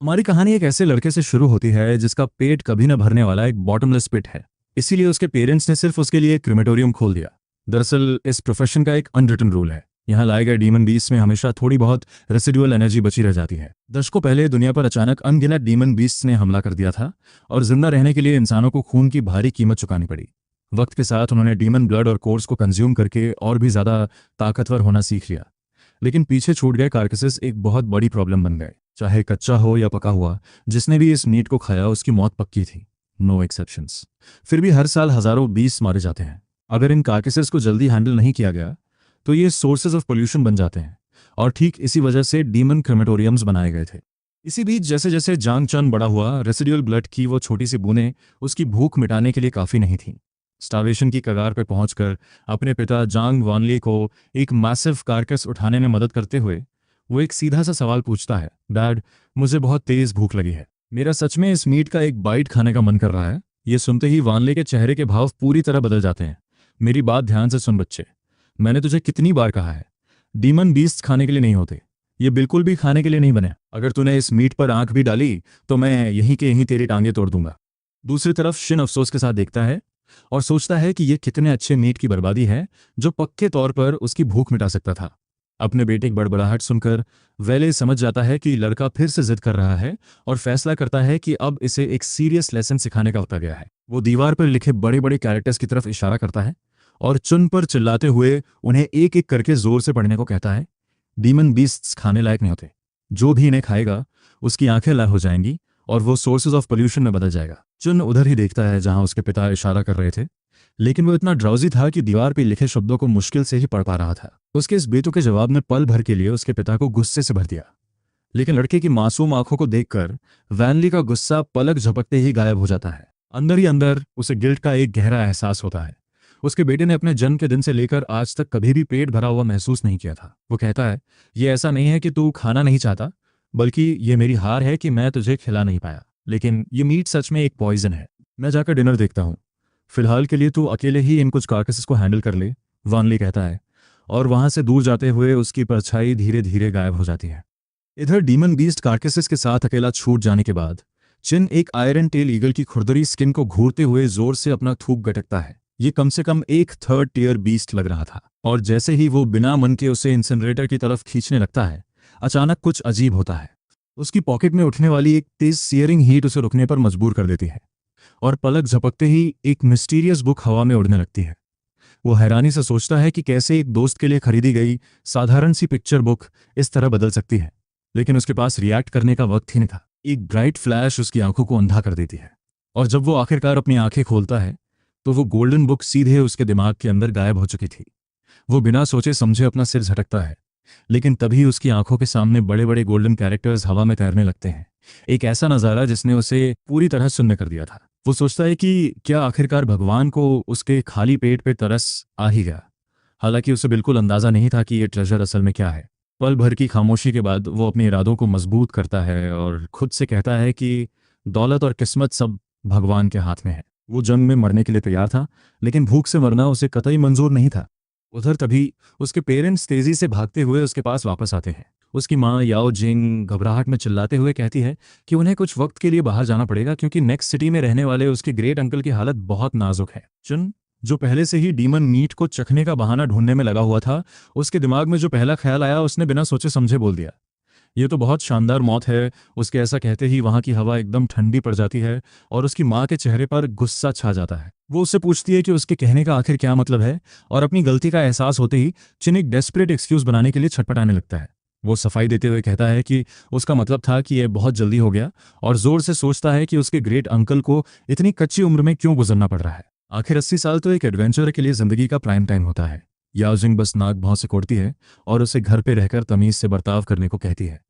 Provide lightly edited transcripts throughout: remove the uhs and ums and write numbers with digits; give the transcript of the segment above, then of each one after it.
हमारी कहानी एक ऐसे लड़के से शुरू होती है जिसका पेट कभी न भरने वाला एक बॉटमलेस पिट है। इसीलिए उसके पेरेंट्स ने सिर्फ उसके लिए एक क्रिमेटोरियम खोल दिया। दरअसल इस प्रोफेशन का एक अनरिटन रूल है। यहाँ लाए गए डीमन बीस्ट में हमेशा थोड़ी बहुत रेसिडुअल एनर्जी बची रह जाती है। दशकों पहले दुनिया पर अचानक अनगिनत डीमन बीस्ट ने हमला कर दिया था और जिंदा रहने के लिए इंसानों को खून की भारी कीमत चुकानी पड़ी। वक्त के साथ उन्होंने डीमन ब्लड और कोर्स को कंज्यूम करके और भी ज्यादा ताकतवर होना सीख लिया। लेकिन पीछे छूट गए कार्कसेस एक बहुत बड़ी प्रॉब्लम बन गए। चाहे कच्चा हो या पका हुआ, जिसने भी इस मीट को खाया उसकी मौत पक्की थी। No exceptions. फिर भी हर साल हजारों बीस्ट मारे जाते हैं। अगर इन कार्कसेस को जल्दी हैंडल नहीं किया गया तो ये सोर्सेज ऑफ पोल्यूशन बन जाते हैं। और ठीक इसी वजह से डीमन क्रेमेटोरियम्स बनाए गए थे। इसी बीच जैसे जैसे जांग चन बड़ा हुआ, रेसिडुअल ब्लड की वो छोटी सी बूंदें उसकी भूख मिटाने के लिए काफ़ी नहीं थी। स्टार्वेशन की कगार पर पहुंचकर अपने पिता जांग वानली को एक मैसिव कार्कस उठाने में मदद करते हुए वो एक सीधा सा सवाल पूछता है, डैड, मुझे बहुत तेज भूख लगी है। मेरा सच में इस मीट का एक बाइट खाने का मन कर रहा है। ये सुनते ही वानले के चेहरे के भाव पूरी तरह बदल जाते हैं। मेरी बात ध्यान से सुन बच्चे, मैंने तुझे कितनी बार कहा है, डीमन बीस्ट खाने के लिए नहीं होते। ये बिल्कुल भी खाने के लिए नहीं बने। अगर तूने इस मीट पर आंख भी डाली तो मैं यहीं के यहीं तेरी टांगे तोड़ दूंगा। दूसरी तरफ शिन अफसोस के साथ देखता है और सोचता है कि ये कितने अच्छे मीट की बर्बादी है जो पक्के तौर पर उसकी भूख मिटा सकता था। अपने बेटे की बड़बड़ाहट सुनकर वेले समझ जाता है कि लड़का फिर से जिद कर रहा है और फैसला करता है कि अब इसे एक सीरियस लेसन सिखाने का वक्त आ गया है। वो दीवार पर लिखे बड़े बड़े कैरेक्टर्स की तरफ इशारा करता है और चुन पर चिल्लाते हुए उन्हें एक एक करके जोर से पढ़ने को कहता है। डीमन बीस्ट्स खाने लायक नहीं होते। जो भी इन्हें खाएगा उसकी आंखें लाल हो जाएंगी और वो सोर्सेज ऑफ पोल्यूशन में बदल जाएगा। चुन उधर ही देखता है जहां उसके पिता इशारा कर रहे थे, लेकिन वो इतना ड्राउजी था कि दीवार पर लिखे शब्दों को मुश्किल से ही पढ़ पा रहा था। उसके इस बेतुके जवाब ने पल भर के लिए उसके पिता को गुस्से से भर दिया, लेकिन लड़के की मासूम आंखों को देखकर वैनली का गुस्सा पलक झपकते ही गायब हो जाता है। अंदर ही अंदर उसे गिल्ट का एक गहरा एहसास होता है। उसके बेटे ने अपने जन्म के दिन से लेकर आज तक कभी भी पेट भरा हुआ महसूस नहीं किया था। वो कहता है, ये ऐसा नहीं है कि तू खाना नहीं चाहता, बल्कि ये मेरी हार है कि मैं तुझे खिला नहीं पाया। लेकिन ये मीट सच में एक पॉइजन है। मैं जाकर डिनर देखता हूँ। फिलहाल के लिए तू अकेले ही इन कुछ कार्कसेस को हैंडल कर ले, वानली कहता है, और वहां से दूर जाते हुए उसकी परछाई धीरे धीरे गायब हो जाती है। इधर डीमन बीस्ट कार्कसेस के साथ अकेला छूट जाने के बाद चिन एक आयरन टेल ईगल की खुरदरी स्किन को घूरते हुए जोर से अपना थूक गटकता है। ये कम से कम एक थर्ड टियर बीस्ट लग रहा था। और जैसे ही वो बिना मन के उसे इंसिनरेटर की तरफ खींचने लगता है, अचानक कुछ अजीब होता है। उसकी पॉकेट में उठने वाली एक तेज सीयरिंग हीट उसे रुकने पर मजबूर कर देती है और पलक झपकते ही एक मिस्टीरियस बुक हवा में उड़ने लगती है। वो हैरानी से सोचता है कि कैसे एक दोस्त के लिए खरीदी गई साधारण सी पिक्चर बुक इस तरह बदल सकती है, लेकिन उसके पास रिएक्ट करने का वक्त ही नहीं था। एक ब्राइट फ्लैश उसकी आंखों को अंधा कर देती है और जब वो आखिरकार अपनी आंखें खोलता है तो वो गोल्डन बुक सीधे उसके दिमाग के अंदर गायब हो चुकी थी। वो बिना सोचे समझे अपना सिर झटकता है, लेकिन तभी उसकी आंखों के सामने बड़े बड़े गोल्डन कैरेक्टर्स हवा में तैरने लगते हैं। एक ऐसा नज़ारा जिसने उसे पूरी तरह सुन्न कर दिया था। वो सोचता है कि क्या आखिरकार भगवान को उसके खाली पेट पे तरस आ ही गया। हालांकि उसे बिल्कुल अंदाजा नहीं था कि ये ट्रेजर असल में क्या है। पल भर की खामोशी के बाद वो अपने इरादों को मजबूत करता है और खुद से कहता है कि दौलत और किस्मत सब भगवान के हाथ में है। वो जंग में मरने के लिए तैयार था, लेकिन भूख से मरना उसे कतई मंजूर नहीं था। उधर तभी उसके पेरेंट्स तेजी से भागते हुए उसके पास वापस आते हैं। उसकी माँ याओ जिंग घबराहट में चिल्लाते हुए कहती है कि उन्हें कुछ वक्त के लिए बाहर जाना पड़ेगा क्योंकि नेक्स्ट सिटी में रहने वाले उसके ग्रेट अंकल की हालत बहुत नाजुक है। चुन, जो पहले से ही डीमन मीट को चखने का बहाना ढूंढने में लगा हुआ था, उसके दिमाग में जो पहला ख्याल आया उसने बिना सोचे समझे बोल दिया, ये तो बहुत शानदार मौत है। उसके ऐसा कहते ही वहां की हवा एकदम ठंडी पड़ जाती है और उसकी माँ के चेहरे पर गुस्सा छा जाता है। वो उससे पूछती है कि उसके कहने का आखिर क्या मतलब है, और अपनी गलती का एहसास होते ही चिन एक डेस्परेट एक्सक्यूज बनाने के लिए छटपटाने लगता है। वो सफाई देते हुए कहता है कि उसका मतलब था कि यह बहुत जल्दी हो गया, और जोर से सोचता है कि उसके ग्रेट अंकल को इतनी कच्ची उम्र में क्यों गुजरना पड़ रहा है। आखिर 80 साल तो एक एडवेंचर के लिए जिंदगी का प्राइम टाइम होता है। याओ जिंग बस नाक भौं से कोड़ती है और उसे घर पे रहकर तमीज से बर्ताव करने को कहती है।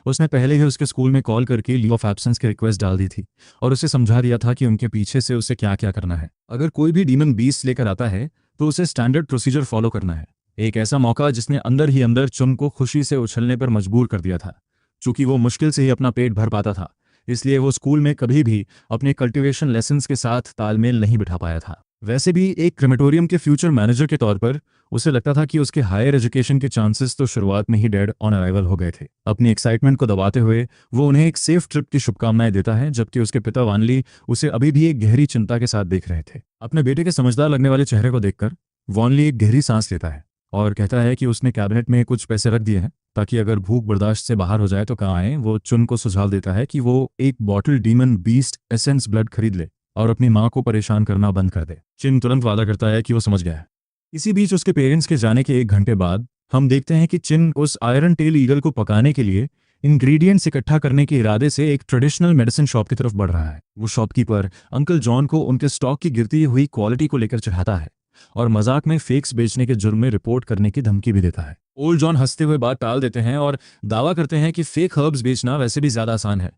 उसने पहले ही उसके स्कूल में कॉल करके लीव ऑफ एब्सेंस की रिक्वेस्ट डाल दी थी और उसे समझा दिया था कि उनके पीछे से उसे क्या क्या करना है। अगर कोई भी डीमन बीस्ट लेकर आता है तो उसे स्टैंडर्ड प्रोसीजर फॉलो करना है। एक ऐसा मौका जिसने अंदर ही अंदर चुन को खुशी से उछलने पर मजबूर कर दिया था। चूंकि वो मुश्किल से ही अपना पेट भर पाता था, इसलिए वो स्कूल में कभी भी अपने कल्टीवेशन लेसन्स के साथ तालमेल नहीं बिठा पाया था। वैसे भी एक क्रेमेटोरियम के फ्यूचर मैनेजर के तौर पर उसे लगता था कि उसके हायर एजुकेशन के चांसेस तो शुरुआत में ही डेड ऑन अराइवल हो गए थे। अपनी एक्साइटमेंट को दबाते हुए वो उन्हें एक सेफ ट्रिप की शुभकामनाएं देता है, जबकि उसके पिता वानली उसे अभी भी एक गहरी चिंता के साथ देख रहे थे। अपने बेटे के समझदार लगने वाले चेहरे को देखकर वॉनली एक गहरी सांस लेता है और कहता है कि उसने कैबिनेट में कुछ पैसे रख दिए हैं ताकि अगर भूख बर्दाश्त से बाहर हो जाए तो कहाँ आए। वो चुन को सुझाव देता है कि वो एक bottle demon beast essence blood खरीद ले और अपनी माँ को परेशान करना बंद कर दे। चिन तुरंत वादा करता है कि वो समझ गया है। इसी बीच उसके पेरेंट्स के जाने के 1 घंटे बाद हम देखते हैं कि चिन उस आयरन टेल ईगल को पकाने के लिए इंग्रेडिएंट्स इकट्ठा करने के इरादे से एक ट्रेडिशनल मेडिसिन शॉप की तरफ बढ़ रहा है। वो शॉपकीपर अंकल जॉन को उनके स्टॉक की गिरती हुई क्वालिटी को लेकर चढ़ाता है और मजाक में फेक्स बेचने के जुर्म में रिपोर्ट करने की धमकी भी देता है। ओल्ड जॉन हंसते हुए बात टाल देते हैं और दावा करते हैं कि फेक हर्ब्स बेचना वैसे भी ज्यादा आसान है,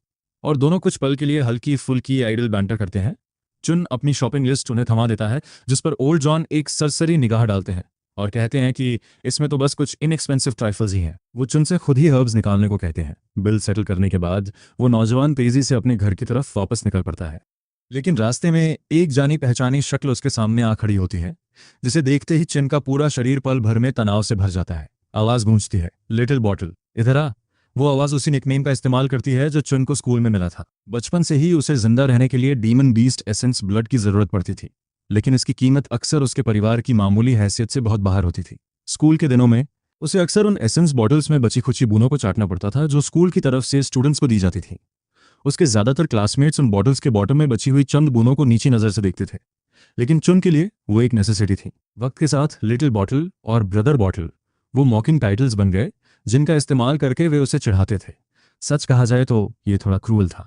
और दोनों कुछ पल के लिए हल्की फुल्की आइडल बैंटर करते हैं। चुन अपनी शॉपिंग लिस्ट उन्हें थमा देता है, जिस पर ओल्ड जॉन एक सरसरी निगाह डालते हैं और कहते हैं कि इसमें तो बस कुछ इनएक्सपेंसिव ट्राइफल्स ही हैं। वो चुन से खुद ही हर्ब्स निकालने को कहते हैं। बिल सेटल करने के बाद वो नौजवान तेजी से अपने घर की तरफ वापस निकल पड़ता है, लेकिन रास्ते में एक जानी पहचानी शक्ल उसके सामने आ खड़ी होती है, जिसे देखते ही चिन का पूरा शरीर पल भर में तनाव से भर जाता है। आवाज गूंजती है, लिटिल बॉटल इधर आ। वो आवाज उसी निकनेम का इस्तेमाल करती है जो चुन को स्कूल में मिला था। बचपन से ही उसे जिंदा रहने के लिए डीमन बीस्ट एसेंस ब्लड की जरूरत पड़ती थी, लेकिन इसकी कीमत अक्सर उसके परिवार की मामूली हैसियत से बहुत बाहर होती थी। स्कूल के दिनों में उसे अक्सर उन एसेंस बॉटल्स में बची खुची बूंदों को चाटना पड़ता था जो स्कूल की तरफ से स्टूडेंट्स को दी जाती थी। उसके ज्यादातर क्लासमेट्स उन बॉटल्स के बॉटम में बची हुई चंद बूंदों को नीची नजर से देखते थे, लेकिन चुन के लिए वो एक नेसेसिटी थी। वक्त के साथ लिटिल बॉटल और ब्रदर बॉटल वो मॉकिंग टाइटल्स बन गए, जिनका इस्तेमाल करके वे उसे चिढ़ाते थे। सच कहा जाए तो ये थोड़ा क्रूअल था।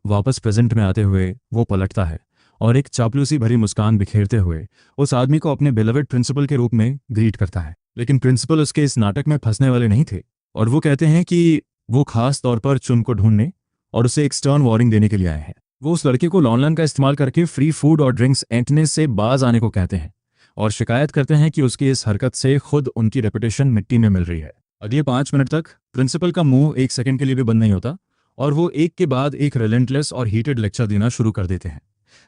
वापस प्रेजेंट में आते हुए वो पलटता है और एक चापलूसी भरी मुस्कान बिखेरते हुए उस आदमी को अपने बिलवेड प्रिंसिपल के रूप में ग्रीट करता है। लेकिन प्रिंसिपल उसके इस नाटक में फंसने वाले नहीं थे, और वो कहते हैं कि वो खास तौर पर चुन को ढूंढने और उसे एक स्टर्न वार्निंग देने के लिए आए हैं। वो उस लड़के को लॉनलन का इस्तेमाल करके फ्री फूड और ड्रिंक्स एंटने से बाज आने को कहते हैं और शिकायत करते हैं कि उसकी इस हरकत से खुद उनकी रेपुटेशन मिट्टी में मिल रही है। अगले 5 मिनट तक प्रिंसिपल का मुंह 1 सेकंड के लिए भी बंद नहीं होता और वो एक के बाद एक रिलेंटलेस और हीटेड लेक्चर देना शुरू कर देते हैं।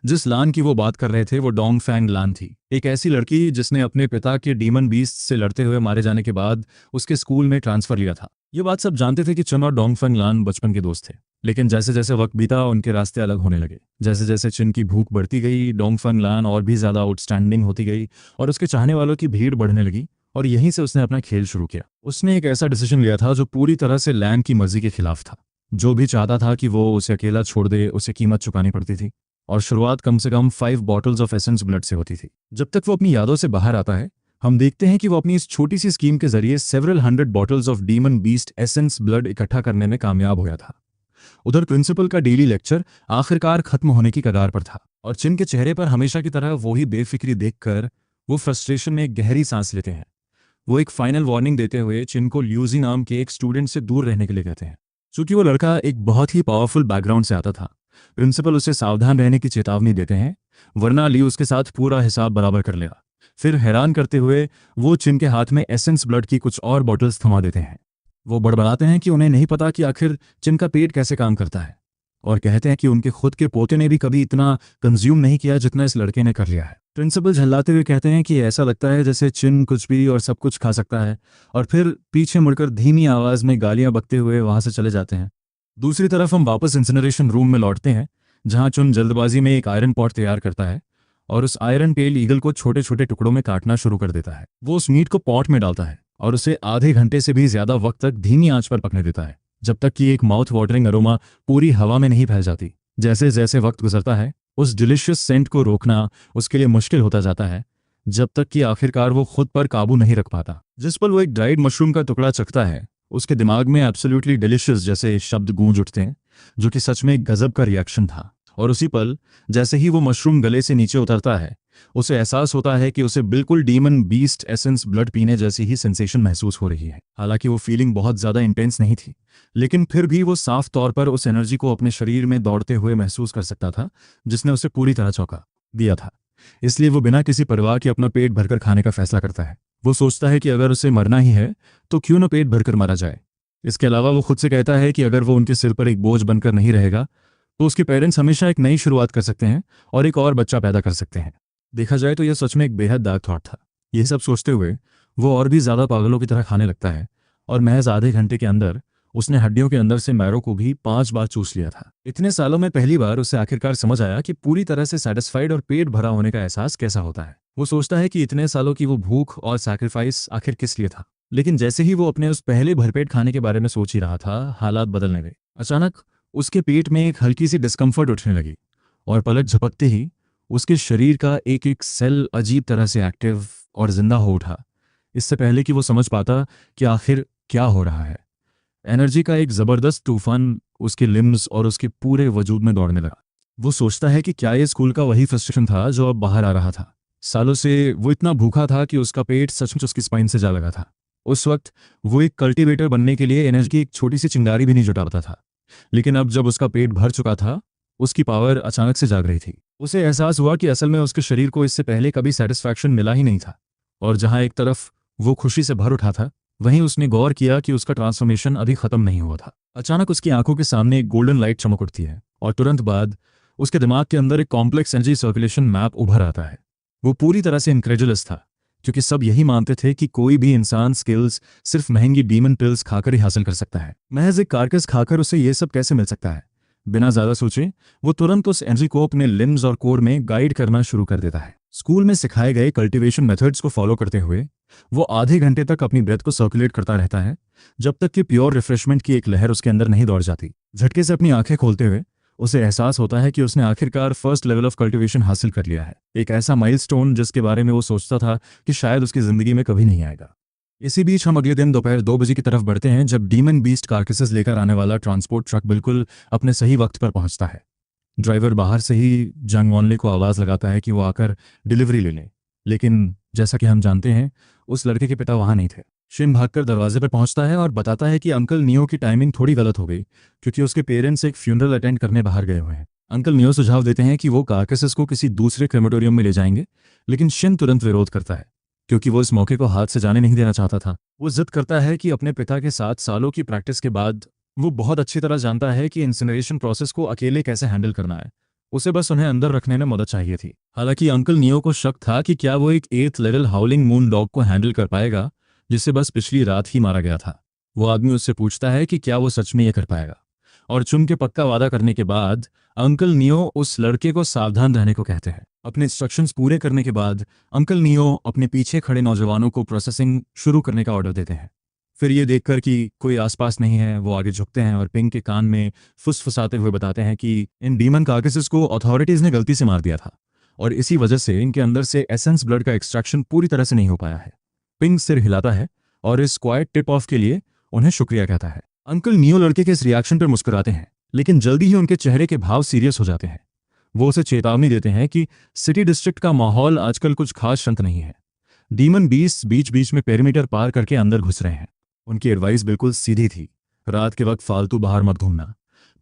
जिस लान की वो बात कर रहे थे वो डोंग फैंग लान थी, एक ऐसी लड़की जिसने अपने पिता के डीमन बीस्ट से लड़ते हुए मारे जाने के बाद उसके स्कूल में ट्रांसफर लिया था। ये बात सब जानते थे कि चुन और डोंग फैंग लान बचपन के दोस्त थे, लेकिन जैसे जैसे वक्त बीता उनके रास्ते अलग होने लगे। जैसे जैसे चिन की भूख बढ़ती गई, डोंग फैंग लान और भी ज्यादा आउटस्टैंडिंग होती गई और उसके चाहने वालों की भीड़ बढ़ने लगी, और यहीं से उसने अपना खेल शुरू किया। उसने एक ऐसा डिसीजन लिया था जो पूरी तरह से लैन की मर्जी के खिलाफ था। जो भी चाहता था कि वो उसे अकेला छोड़ दे, उसे कीमत चुकानी पड़ती थी, और शुरुआत कम से कम 5 बॉटल्स ऑफ एसेंस ब्लड से होती थी। जब तक वो अपनी यादों से बाहर आता है, हम देखते हैं कि वो अपनी इस छोटी सी स्कीम के जरिए several 100 bottles of demon beast essence blood इकट्ठा करने में कामयाब होया था। उधर प्रिंसिपल का डेली लेक्चर आखिरकार खत्म होने की कगार पर था, और चिन के चेहरे पर हमेशा की तरह वही बेफिक्री देखकर वो फ्रस्ट्रेशन में एक गहरी सांस लेते हैं। वो एक फाइनल वार्निंग देते हुए चिन को ल्यूजी नाम के एक स्टूडेंट से दूर रहने के लिए कहते हैं। चूंकि वो लड़का एक बहुत ही पावरफुल बैकग्राउंड से आता था, प्रिंसिपल उसे सावधान रहने की चेतावनी देते हैं, वरना ली उसके साथ पूरा हिसाब बराबर कर लेगा। फिर हैरान करते हुए वो चिन के हाथ में एसेंस ब्लड की कुछ और बॉटल्स थमा देते हैं। वो बड़बड़ाते हैं कि उन्हें नहीं पता कि आखिर चिन का पेट कैसे काम करता है, और कहते हैं कि उनके खुद के पोते ने भी कभी इतना कंज्यूम नहीं किया जितना इस लड़के ने कर लिया है। प्रिंसिपल झल्लाते हुए कहते हैं कि ऐसा लगता है जैसे चिन कुछ भी और सब कुछ खा सकता है, और फिर पीछे मुड़कर धीमी आवाज में गालियां बकते हुए वहां से चले जाते हैं। दूसरी तरफ हम वापस इंसिनरेशन रूम में लौटते हैं, जहां चुन जल्दबाजी में एक आयरन पॉट तैयार करता है और उस आयरन टेल ईगल को छोटे छोटे टुकड़ों में काटना शुरू कर देता है। वो उस मीट को पॉट में डालता है और उसे आधे घंटे से भी ज्यादा वक्त तक धीमी आंच पर पकने देता है, जब तक कि एक माउथ वाटरिंग अरोमा पूरी हवा में नहीं फैल जाती। जैसे जैसे वक्त गुजरता है, उस डिलिशियस सेंट को रोकना उसके लिए मुश्किल होता जाता है, जब तक कि आखिरकार वो खुद पर काबू नहीं रख पाता। जिस पल वो एक ड्राइड मशरूम का टुकड़ा चखता है, उसके दिमाग में एब्सोल्युटली डिलिशियस जैसे शब्द गूंज उठते हैं, जो कि सच में एक गजब का रिएक्शन था। और उसी पल जैसे ही वो मशरूम गले से नीचे उतरता है, उसे एहसास होता है कि उसे बिल्कुल डीमन बीस्ट एसेंस ब्लड पीने जैसी ही सेंसेशन महसूस हो रही है। हालांकि वो फीलिंग बहुत ज्यादा इंटेंस नहीं थी, लेकिन फिर भी वो साफ तौर पर उस एनर्जी को अपने शरीर में दौड़ते हुए महसूस कर सकता था, जिसने उसे पूरी तरह चौंका दिया था। इसलिए वो बिना किसी परवाह के अपना पेट भरकर खाने का फैसला करता है। वो सोचता है कि अगर उसे मरना ही है तो क्यों न पेट भरकर मारा जाए। इसके अलावा वो खुद से कहता है कि अगर वो उनके सिर पर एक बोझ बनकर नहीं रहेगा, तो उसके पेरेंट्स हमेशा एक नई शुरुआत कर सकते हैं और एक और बच्चा पैदा कर सकते हैं। देखा जाए तो यह सच में एक बेहद डार्क थॉट था। यह सब सोचते हुए वो और भी ज़्यादा पागलों की तरह खाने लगता है और महज आधे घंटे के अंदर उसने हड्डियों के अंदर से मैरो को भी 5 बार चूस लिया था। इतने सालों में पहली बार उसे आखिरकार समझ आया कि पूरी तरह से सेटिस्फाइड और पेट भरा होने का एहसास कैसा होता है। वो सोचता है कि इतने सालों की वो भूख और सैक्रिफाइस आखिर किस लिए था। लेकिन जैसे ही वो अपने उस पहले भरपेट खाने के बारे में सोच ही रहा था, हालात बदलने लगे। अचानक उसके पेट में एक हल्की सी डिस्कम्फर्ट उठने लगी और पलक झपकते ही उसके शरीर का एक एक सेल अजीब तरह से एक्टिव और जिंदा हो उठा, इससे पहले कि वो समझ पाता कि आखिर क्या हो रहा है। एनर्जी का एक जबरदस्त तूफान उसके लिम्स और उसके पूरे वजूद में दौड़ने लगा। वो सोचता है कि क्या ये स्कूल का वही फ्रस्ट्रेशन था जो अब बाहर आ रहा था। सालों से वो इतना भूखा था कि उसका पेट सचमुच उसकी स्पाइन से जा लगा था। उस वक्त वो एक कल्टीवेटर बनने के लिए एनर्जी की एक छोटी सी चिंगारी भी नहीं जुटा पाता था, लेकिन अब जब उसका पेट भर चुका था, उसकी पावर अचानक से जाग रही थी। उसे एहसास हुआ कि असल में उसके शरीर को इससे पहले कभी सेटिस्फैक्शन मिला ही नहीं था, और जहां एक तरफ वो खुशी से भर उठा था, वहीं उसने गौर किया कि उसका ट्रांसफॉर्मेशन अभी खत्म नहीं हुआ था। अचानक उसकी आंखों के सामने एक गोल्डन लाइट चमक उठती है और तुरंत बाद उसके दिमाग के अंदर एक कॉम्प्लेक्स एनर्जी सर्कुलेशन मैप उभर आता है। वो पूरी तरह से इनक्रेडुलस था, क्योंकि सब यही मानते थे कि कोई भी इंसान स्किल्स सिर्फ महंगी डीमन पिल्स खाकर ही हासिल कर सकता है। महज एक कारकस खाकर उसे ये सब कैसे मिल सकता है? बिना ज्यादा सोचे वो तुरंत उस एनर्जी को अपने लिम्स और कोर में गाइड करना शुरू कर देता है। स्कूल में सिखाए गए कल्टीवेशन मेथड्स को फॉलो करते हुए वो आधे घंटे तक अपनी ब्रेथ को सर्कुलेट करता रहता है, जब तक कि प्योर रिफ्रेशमेंट की एक लहर उसके अंदर नहीं दौड़ जाती। झटके से अपनी आंखें खोलते हुए उसे एहसास होता है कि उसने आखिरकार फर्स्ट लेवल ऑफ कल्टीवेशन हासिल कर लिया है, एक ऐसा माइलस्टोन जिसके बारे में वो सोचता था कि शायद उसकी जिंदगी में कभी नहीं आएगा। इसी बीच हम अगले दिन दोपहर 2 बजे की तरफ बढ़ते हैं, जब डीमन बीस्ट कार्कसेस लेकर आने वाला ट्रांसपोर्ट ट्रक बिल्कुल अपने सही वक्त पर पहुंचता है। ड्राइवर बाहर से ही जंग वॉनले को आवाज़ लगाता है कि वो आकर डिलीवरी ले लें, लेकिन जैसा कि हम जानते हैं, उस लड़के के पिता वहाँ नहीं थे। शिन भागकर दरवाजे पर पहुंचता है और बताता है कि अंकल नियो की टाइमिंग थोड़ी गलत हो गई, क्योंकि उसके पेरेंट्स एक फ्यूनरल अटेंड करने बाहर गए हुए हैं। अंकल नियो सुझाव देते हैं कि वो कार्कसेस को किसी दूसरे क्रेमेटोरियम में ले जाएंगे, लेकिन शिन तुरंत विरोध करता है, क्योंकि वो इस मौके को हाथ से जाने नहीं देना चाहता था। वो जिद करता है कि अपने पिता के 7 सालों की प्रैक्टिस के बाद वो बहुत अच्छी तरह जानता है कि इंसिनरेशन प्रोसेस को अकेले कैसे हैंडल करना है। उसे बस उन्हें अंदर रखने में मदद चाहिए थी। हालांकि अंकल नियो को शक था कि क्या वो एक 8th लेवल हाउलिंग मून डॉग को हैंडल कर पाएगा, जिसे बस पिछली रात ही मारा गया था। वो आदमी उससे पूछता है कि क्या वो सच में ये कर पाएगा, और चुन के पक्का वादा करने के बाद अंकल नियो उस लड़के को सावधान रहने को कहते हैं। अपने इंस्ट्रक्शंस पूरे करने के बाद अंकल नियो अपने पीछे खड़े नौजवानों को प्रोसेसिंग शुरू करने का ऑर्डर देते हैं। फिर ये देखकर कि कोई आसपास नहीं है, वो आगे झुकते हैं और पिंग के कान में फुसफुसाते हुए बताते हैं कि इन डीमन कार्कसेस को अथॉरिटीज ने गलती से मार दिया था, और इसी वजह से इनके अंदर से एसेंस ब्लड का एक्सट्रैक्शन पूरी तरह से नहीं हो पाया है। पिंग सिर हिलाता है और इस क्वाइट टिप ऑफ के लिए उन्हें शुक्रिया कहता है। अंकल नियो लड़के के इस रिएक्शन पर मुस्कुराते हैं, लेकिन जल्दी ही उनके चेहरे के भाव सीरियस हो जाते हैं। वो उसे चेतावनी देते हैं कि सिटी डिस्ट्रिक्ट का माहौल आजकल कुछ खास शांत नहीं है। डीमन बीस्ट बीच बीच में पेरीमीटर पार करके अंदर घुस रहे हैं। उनकी एडवाइस बिल्कुल सीधी थी, रात के वक्त फालतू बाहर मत घूमना।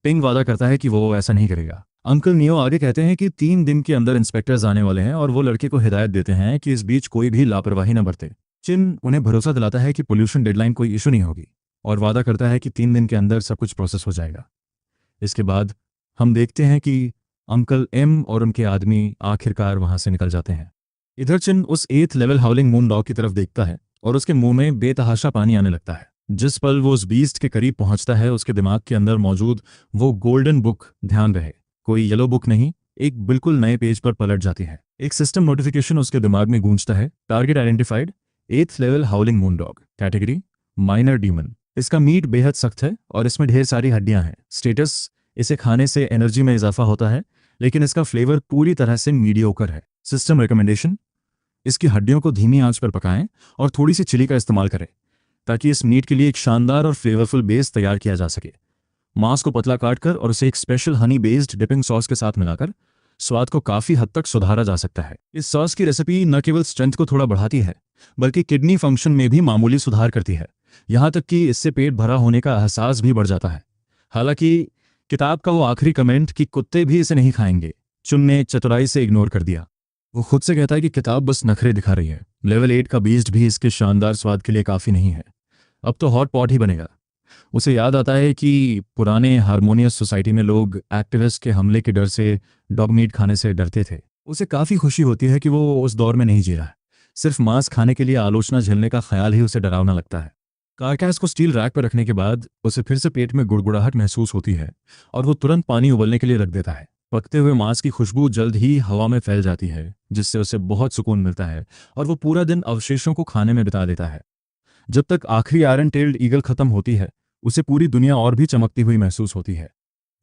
पिंग वादा करता है कि वो ऐसा नहीं करेगा। अंकल नियो आगे कहते हैं कि 3 दिन के अंदर इंस्पेक्टर्स आने वाले हैं, और वो लड़के को हिदायत देते हैं कि इस बीच कोई भी लापरवाही न बरते। चिन उन्हें भरोसा दिलाता है कि पोल्यूशन डेडलाइन कोई इशू नहीं होगी, और वादा करता है कि 3 दिन के अंदर सब कुछ प्रोसेस हो जाएगा। इसके बाद हम देखते हैं कि अंकल एम और उनके आदमी आखिरकार वहां से निकल जाते हैं। इधर चिन उस 8th लेवल हाउलिंग मून डॉग की तरफ देखता है और उसके मुंह में बेतहाशा पानी आने लगता है। जिस पल वो उस बीस्ट के करीब पहुंचता है, उसके दिमाग के अंदर मौजूद वो गोल्डन बुक, ध्यान रहे कोई येलो बुक नहीं, एक बिल्कुल नए पेज पर पलट जाती है। एक सिस्टम नोटिफिकेशन उसके दिमाग में गूंजता है, target identified, 8th level हाउलिंग moon dog, category minor demon. इसका मीट बेहद सख्त है और इसमें ढेर सारी हड्डियां हैं। स्टेटस, इसे खाने से एनर्जी में इजाफा होता है, लेकिन इसका फ्लेवर पूरी तरह से मीडियोकर है। सिस्टम रिकमेंडेशन, इसकी हड्डियों को धीमी आंच पर पकाएं और थोड़ी सी चिली का इस्तेमाल करें, ताकि इस मीट के लिए एक शानदार और फ्लेवरफुल बेस तैयार किया जा सके। मांस को पतला काटकर और उसे एक special Honey based dipping sauce के साथ मिलाकर स्वाद को काफी हद तक सुधारा जा सकता है। इस सॉस की रेसिपी न केवल स्ट्रेंथ को थोड़ा बढ़ाती है, बल्कि किडनी फंक्शन में भी मामूली सुधार करती है, यहाँ तक कि इससे पेट भरा होने का एहसास भी बढ़ जाता है। हालांकि किताब का वो आखिरी कमेंट कि कुत्ते भी इसे नहीं खाएंगे, चुन ने चतुराई से इग्नोर कर दिया। वो खुद से कहता है कि किताब बस नखरे दिखा रही है, लेवल 8 का बीस्ट भी इसके शानदार स्वाद के लिए काफ़ी नहीं है, अब तो हॉट पॉट ही बनेगा। उसे याद आता है कि पुराने हारमोनियस सोसाइटी में लोग एक्टिविस्ट के हमले के डर से डॉग मीट खाने से डरते थे। उसे काफ़ी खुशी होती है कि वो उस दौर में नहीं जी रहा है, सिर्फ मांस खाने के लिए आलोचना झेलने का ख्याल ही उसे डरावना लगता है। कारकैस को स्टील रैक पर रखने के बाद उसे फिर से पेट में गुड़गुड़ाहट महसूस होती है और वो तुरंत पानी उबलने के लिए रख देता है। पकते हुए मांस की खुशबू जल्द ही हवा में फैल जाती है, जिससे उसे बहुत सुकून मिलता है और वो पूरा दिन अवशेषों को खाने में बिता देता है। जब तक आखिरी आयरन टेल्ड ईगल खत्म होती है, उसे पूरी दुनिया और भी चमकती हुई महसूस होती है।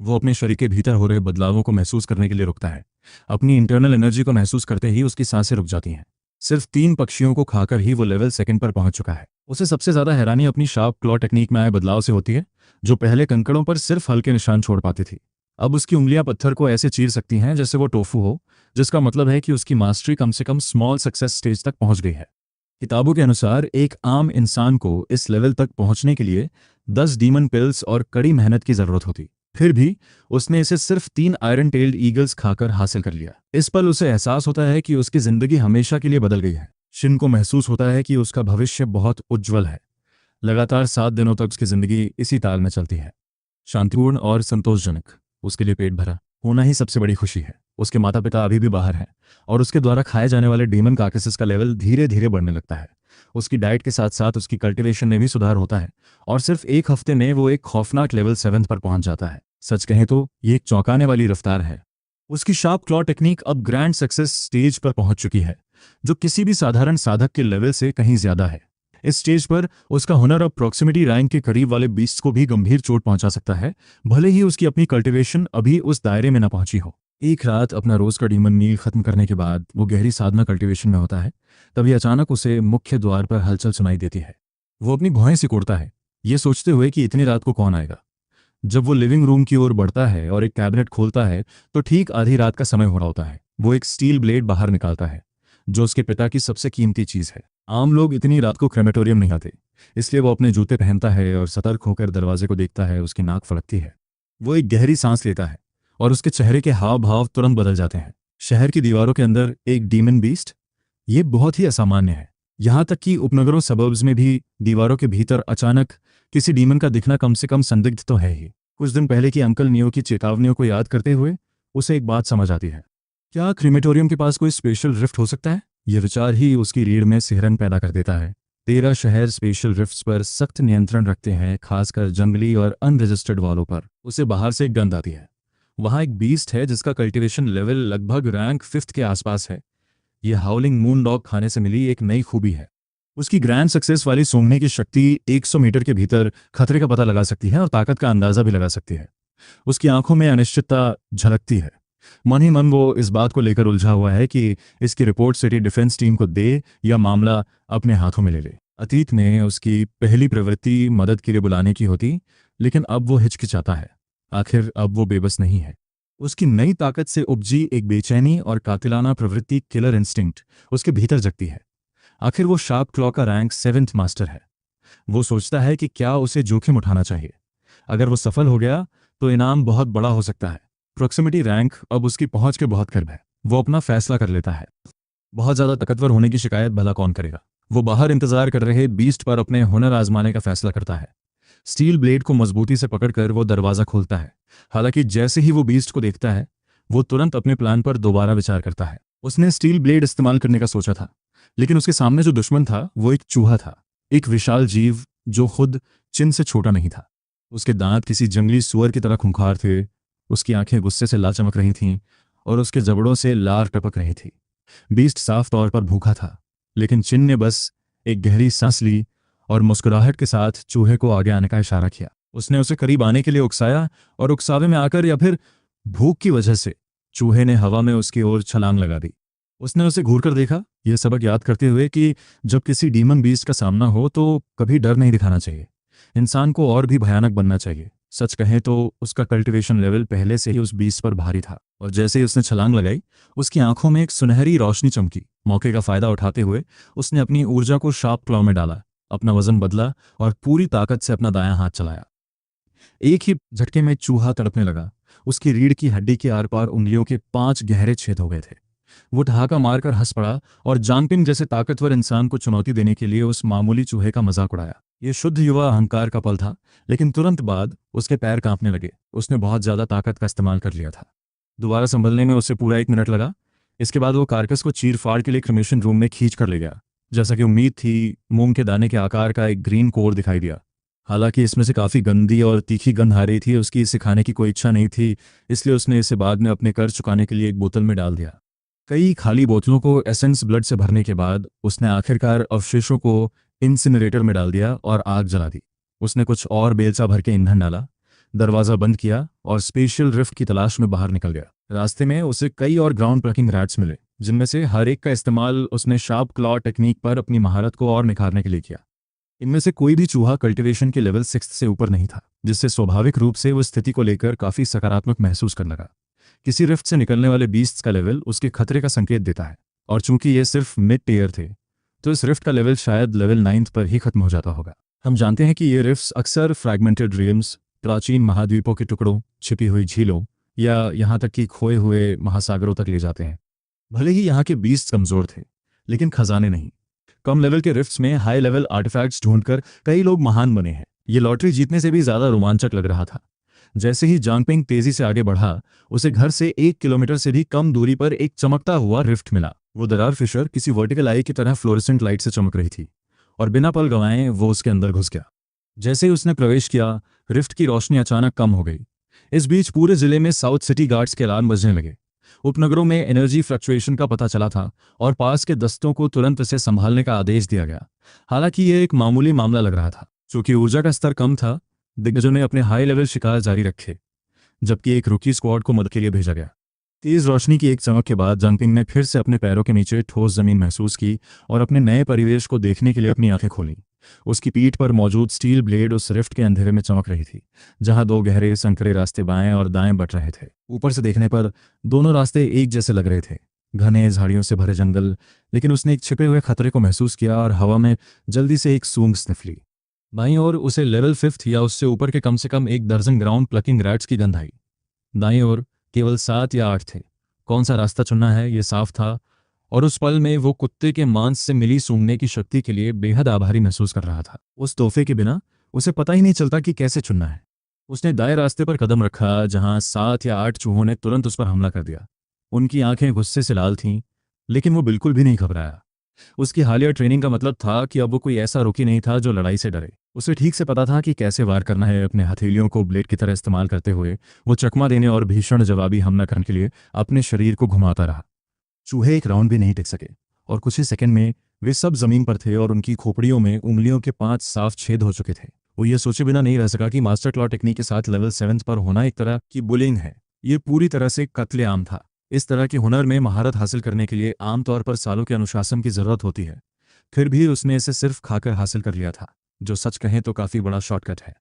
वो अपने शरीर के भीतर हो रहे बदलावों को महसूस करने के लिए रुकता है। अपनी इंटरनल एनर्जी को महसूस करते ही उसकी सांसें रुक जाती हैं। सिर्फ 3 पक्षियों को खाकर ही वो लेवल 2 पर पहुंच चुका है। उसे सबसे ज्यादा हैरानी अपनी शार्प क्लॉ टेक्निक में आए बदलाव से होती है, जो पहले कंकड़ों पर सिर्फ हल्के निशान छोड़ पाती थी। अब उसकी उंगलियां पत्थर को ऐसे चीर सकती हैं जैसे वो टोफू हो, जिसका मतलब है कि उसकी मास्टरी कम से कम स्मॉल सक्सेस स्टेज तक पहुंच गई है। किताबों के अनुसार एक आम इंसान को इस लेवल तक पहुंचने के लिए 10 डीमन पिल्स और कड़ी मेहनत की जरूरत होती। फिर भी उसने इसे सिर्फ 3 आयरन टेल्ड ईगल्स खाकर हासिल कर लिया। इस पल उसे एहसास होता है कि उसकी जिंदगी हमेशा के लिए बदल गई है। शिन को महसूस होता है कि उसका भविष्य बहुत उज्जवल है। लगातार 7 दिनों तक उसकी जिंदगी इसी ताल में चलती है, शांतिपूर्ण और संतोषजनक। उसके लिए पेट भरा होना ही सबसे बड़ी खुशी है। उसके माता पिता अभी भी बाहर हैं और उसके द्वारा खाए जाने वाले डीमन कार्कसेस का लेवल धीरे धीरे बढ़ने लगता है। उसकी डाइट के साथ साथ उसकी कल्टीवेशन में भी सुधार होता है और सिर्फ 1 हफ्ते में वो एक खौफनाक लेवल 7 पर पहुंच जाता है। सच कहें तो ये एक चौंकाने वाली रफ्तार है। उसकी शार्प क्लॉ टेक्निक अब ग्रैंड सक्सेस स्टेज पर पहुंच चुकी है, जो किसी भी साधारण साधक के लेवल से कहीं ज्यादा है। इस स्टेज पर उसका हुनर अब प्रॉक्सिमिटी रैंक के करीब वाले बीस्ट को भी गंभीर चोट पहुंचा सकता है, भले ही उसकी अपनी कल्टीवेशन अभी उस दायरे में न पहुंची हो। एक रात अपना रोज का डीमन मील खत्म करने के बाद वो गहरी साधना कल्टीवेशन में होता है। तभी अचानक उसे मुख्य द्वार पर हलचल सुनाई देती है। वो अपनी भौहें सिकोड़ता है, ये सोचते हुए कि इतनी रात को कौन आएगा। जब वो लिविंग रूम की ओर बढ़ता है और एक कैबिनेट खोलता है तो ठीक आधी रात का समय हो रहा होता है। वो एक स्टील ब्लेड बाहर निकालता है, जो उसके पिता की सबसे कीमती चीज है। आम लोग इतनी रात को क्रेमेटोरियम नहीं आते, इसलिए वो अपने जूते पहनता है और सतर्क होकर दरवाजे को देखता है। उसकी नाक फड़कती है। वो एक गहरी सांस लेता है और उसके चेहरे के हाव भाव तुरंत बदल जाते हैं। शहर की दीवारों के अंदर एक डीमन बीस्ट, ये बहुत ही असामान्य है। यहाँ तक कि उपनगरों सबर्ब्स में भी दीवारों के भीतर अचानक किसी डीमन का दिखना कम से कम संदिग्ध तो है ही। कुछ दिन पहले की अंकल नियो की चेतावनियों को याद करते हुए उसे एक बात समझ आती है। क्या क्रीमेटोरियम के पास कोई स्पेशल रिफ्ट हो सकता है? यह विचार ही उसकी रीढ़ में सिहरन पैदा कर देता है। 13 शहर स्पेशल रिफ्ट्स पर सख्त नियंत्रण रखते हैं, खासकर जंगली और अनरजिस्टर्ड वालों पर। उसे बाहर से एक गंध आती है। वहाँ एक बीस्ट है जिसका कल्टीवेशन लेवल लगभग रैंक 5 के आसपास है। यह हाउलिंग मून डॉग खाने से मिली एक नई खूबी है। उसकी ग्रैंड सक्सेस वाली सूंघने की शक्ति 100 मीटर के भीतर खतरे का पता लगा सकती है और ताकत का अंदाजा भी लगा सकती है। उसकी आंखों में अनिश्चितता झलकती है। मन ही मन वो इस बात को लेकर उलझा हुआ है कि इसकी रिपोर्ट सिटी डिफेंस टीम को दे या मामला अपने हाथों में ले ले। अतीत में उसकी पहली प्रवृत्ति मदद के लिए बुलाने की होती, लेकिन अब वो हिचकिचाता है। आखिर अब वो बेबस नहीं है। उसकी नई ताकत से उपजी एक बेचैनी और कातिलाना प्रवृत्ति, किलर इंस्टिंक्ट, उसके भीतर जगती है। आखिर वो शार्प क्लॉ का रैंक 7th मास्टर है। वो सोचता है कि क्या उसे जोखिम उठाना चाहिए। अगर वो सफल हो गया तो इनाम बहुत बड़ा हो सकता है। प्रॉक्सिमिटी रैंक अब उसकी पहुंच के बहुत करीब है। वो अपना फैसला कर लेता है। बहुत ज्यादा ताकतवर होने की शिकायत भला कौन करेगा। वो बाहर इंतजार कर रहे बीस्ट पर अपने हुनर आजमाने का फैसला करता है। स्टील ब्लेड को मजबूती से पकड़कर वो दरवाजा खोलता है। हालांकि जैसे ही वो बीस्ट को देखता है, वो तुरंत अपने प्लान पर दोबारा विचार करता है। उसने स्टील ब्लेड इस्तेमाल करने का सोचा था, लेकिन उसके सामने जो दुश्मन था वो एक चूहा था, एक विशाल जीव जो खुद चिन से छोटा नहीं था। उसके दांत किसी जंगली सुअर की तरह खूंखार थे। उसकी आंखें गुस्से से लाल चमक रही थीं और उसके जबड़ों से लार टपक रही थी। बीस्ट साफ तौर पर भूखा था, लेकिन चिन ने बस एक गहरी सांस ली और मुस्कुराहट के साथ चूहे को आगे आने का इशारा किया। उसने उसे करीब आने के लिए उकसाया और उकसावे में आकर या फिर भूख की वजह से चूहे ने हवा में उसकी ओर छलांग लगा दी। उसने उसे घूरकर देखा, यह सबक याद करते हुए कि जब किसी डीमन बीस्ट का सामना हो तो कभी डर नहीं दिखाना चाहिए। इंसान को और भी भयानक बनना चाहिए। सच कहें तो उसका कल्टीवेशन लेवल पहले से ही उस बीस्ट पर भारी था और जैसे ही उसने छलांग लगाई, उसकी आंखों में एक सुनहरी रोशनी चमकी। मौके का फायदा उठाते हुए उसने अपनी ऊर्जा को शार्प क्लॉ में डाला, अपना वजन बदला और पूरी ताकत से अपना दायां हाथ चलाया। एक ही झटके में चूहा तड़पने लगा। उसकी रीढ़ की हड्डी के आर पार उंगलियों के 5 गहरे छेद हो गए थे। वो ठहाका मारकर हंस पड़ा और जानपिन जैसे ताकतवर इंसान को चुनौती देने के लिए उस मामूली चूहे का मजाक उड़ाया। ये शुद्ध युवा अहंकार का पल था, लेकिन तुरंत बाद उसके पैर कांपने लगे। उसने बहुत ज्यादा ताकत का इस्तेमाल कर लिया था। दोबारा संभलने में उसे पूरा 1 मिनट लगा। इसके बाद वो कारकस को चीर फाड़ के लिए क्रिमेशन रूम में खींच कर ले गया। जैसा कि उम्मीद थी, मूंग के दाने के आकार का एक ग्रीन कोर दिखाई दिया। हालांकि इसमें से काफ़ी गंदी और तीखी गंध आ रही थी। उसकी इसे खाने की कोई इच्छा नहीं थी, इसलिए उसने इसे बाद में अपने कर्ज चुकाने के लिए एक बोतल में डाल दिया। कई खाली बोतलों को एसेंस ब्लड से भरने के बाद उसने आखिरकार अवशेषों को इंसिनरेटर में डाल दिया और आग जला दी। उसने कुछ और बेलचा भर के ईंधन डाला, दरवाज़ा बंद किया और स्पेशल रिफ्ट की तलाश में बाहर निकल गया। रास्ते में उसे कई और ग्राउंड प्लकिंग रैट्स मिले, जिनमें से हर एक का इस्तेमाल उसने शार्प क्लॉ टेक्निक पर अपनी महारत को और निखारने के लिए किया। इनमें से कोई भी चूहा कल्टीवेशन के लेवल 6 से ऊपर नहीं था, जिससे स्वाभाविक रूप से वो स्थिति को लेकर काफ़ी सकारात्मक महसूस करने लगा। किसी रिफ्ट से निकलने वाले बीस्ट्स का लेवल उसके खतरे का संकेत देता है, और चूंकि ये सिर्फ मिड टेयर थे, तो इस रिफ्ट का लेवल शायद लेवल 9 पर ही खत्म हो जाता होगा। हम जानते हैं कि ये रिफ्ट्स अक्सर फ्रैगमेंटेड रिम्स, प्राचीन महाद्वीपों के टुकड़ों, छिपी हुई झीलों या यहाँ तक कि खोए हुए महासागरों तक ले जाते हैं। भले ही यहाँ के बीस्ट कमज़ोर थे, लेकिन खजाने नहीं। कम लेवल के रिफ्ट्स में हाई लेवल आर्टिफैक्ट्स ढूंढकर कई लोग महान बने हैं। ये लॉटरी जीतने से भी ज़्यादा रोमांचक लग रहा था। जैसे ही जांगपिंग तेजी से आगे बढ़ा, उसे घर से 1 किलोमीटर से भी कम दूरी पर एक चमकता हुआ रिफ्ट मिला। वो दरार फिशर किसी वर्टिकल आई की तरह फ्लोरेसेंट लाइट से चमक रही थी, और बिना पल गंवाए वो उसके अंदर घुस गया। जैसे ही उसने प्रवेश किया, रिफ्ट की रोशनी अचानक कम हो गई। इस बीच पूरे जिले में साउथ सिटी गार्ड्स के अलार्म बजने लगे। उपनगरों में एनर्जी फ्लक्चुएशन का पता चला था और पास के दस्तों को तुरंत इसे संभालने का आदेश दिया गया। हालांकि यह एक मामूली मामला लग रहा था। चूंकि ऊर्जा का स्तर कम था, दिग्गजों ने अपने हाई लेवल शिकार जारी रखे, जबकि एक रुकी स्क्वाड को मदद के लिए भेजा गया। तेज रोशनी की एक चमक के बाद जांगपिंग ने फिर से अपने पैरों के नीचे ठोस जमीन महसूस की और अपने नए परिवेश को देखने के लिए अपनी आंखें खोलीं। उसकी पीठ पर मौजूद स्टील ब्लेड उस रिफ्ट के अंधेरे में चमक रही थी, जहां 2 गहरे संकरे रास्ते बाएं और दाएं बट रहे थे। ऊपर से देखने पर दोनों रास्ते एक जैसे लग रहे थे, घने झाड़ियों से भरे जंगल। लेकिन उसने एक छिपे हुए खतरे को महसूस किया और हवा में जल्दी से एक सूंघ स्निफ ली। बाईं ओर उसे लेवल 5 या उससे ऊपर के कम से कम 1 दर्जन ग्राउंड प्लकिंग रैट्स की गंध आई। दाईं ओर केवल 7 या 8 थे। कौन सा रास्ता चुनना है, ये साफ था, और उस पल में वो कुत्ते के मांस से मिली सूंघने की शक्ति के लिए बेहद आभारी महसूस कर रहा था। उस तोहफे के बिना उसे पता ही नहीं चलता कि कैसे चुनना है। उसने दाएं रास्ते पर कदम रखा, जहां 7 या 8 चूहों ने तुरंत उस पर हमला कर दिया। उनकी आंखें गुस्से से लाल थीं, लेकिन वो बिल्कुल भी नहीं घबराया। उसकी हालिया ट्रेनिंग का मतलब था कि अब वो कोई ऐसा रुकी नहीं था जो लड़ाई से डरे। उसे ठीक से पता था कि कैसे वार करना है। अपने हथेलियों को ब्लेड की तरह इस्तेमाल करते हुए वो चकमा देने और भीषण जवाबी हमला करने के लिए अपने शरीर को घुमाता रहा। चूहे एक राउंड भी नहीं टिक सके, और कुछ ही सेकंड में वे सब जमीन पर थे और उनकी खोपड़ियों में उंगलियों के 5 साफ छेद हो चुके थे। वो ये सोचे बिना नहीं रह सका कि मास्टर क्लॉ टेक्निक के साथ लेवल 7 पर होना एक तरह की बुलिंग है। ये पूरी तरह से कत्लेआम था। इस तरह के हुनर में महारत हासिल करने के लिए आमतौर पर सालों के अनुशासन की जरूरत होती है। फिर भी उसने इसे सिर्फ खाकर हासिल कर लिया था, जो सच कहें तो काफ़ी बड़ा शॉर्टकट है।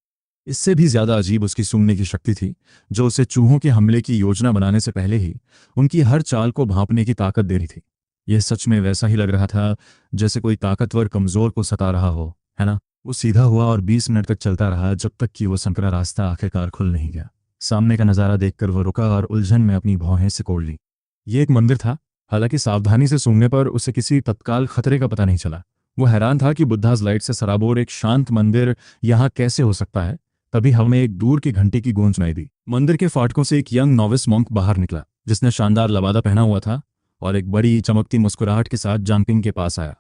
इससे भी ज़्यादा अजीब उसकी सूंघने की शक्ति थी, जो उसे चूहों के हमले की योजना बनाने से पहले ही उनकी हर चाल को भांपने की ताकत दे रही थी। यह सच में वैसा ही लग रहा था जैसे कोई ताकतवर कमज़ोर को सता रहा हो, है ना? वो सीधा हुआ और 20 मिनट तक चलता रहा, जब तक कि वो संकरा रास्ता आखिरकार खुल नहीं गया। सामने का नज़ारा देखकर वो रुका और उलझन में अपनी भौहें सिकोड़ ली। ये एक मंदिर था। हालांकि सावधानी से सूंघने पर उसे किसी तत्काल खतरे का पता नहीं चला। वो हैरान था कि बुद्धास लाइट से सराबोर एक शांत मंदिर यहाँ कैसे हो सकता है। तभी हमें एक दूर की घंटी की गूंज सुनाई दी। मंदिर के फाटकों से एक यंग नॉविस मॉन्क बाहर निकला, जिसने शानदार लबादा पहना हुआ था और एक बड़ी चमकती मुस्कुराहट के साथ जांगपिंग के पास आया।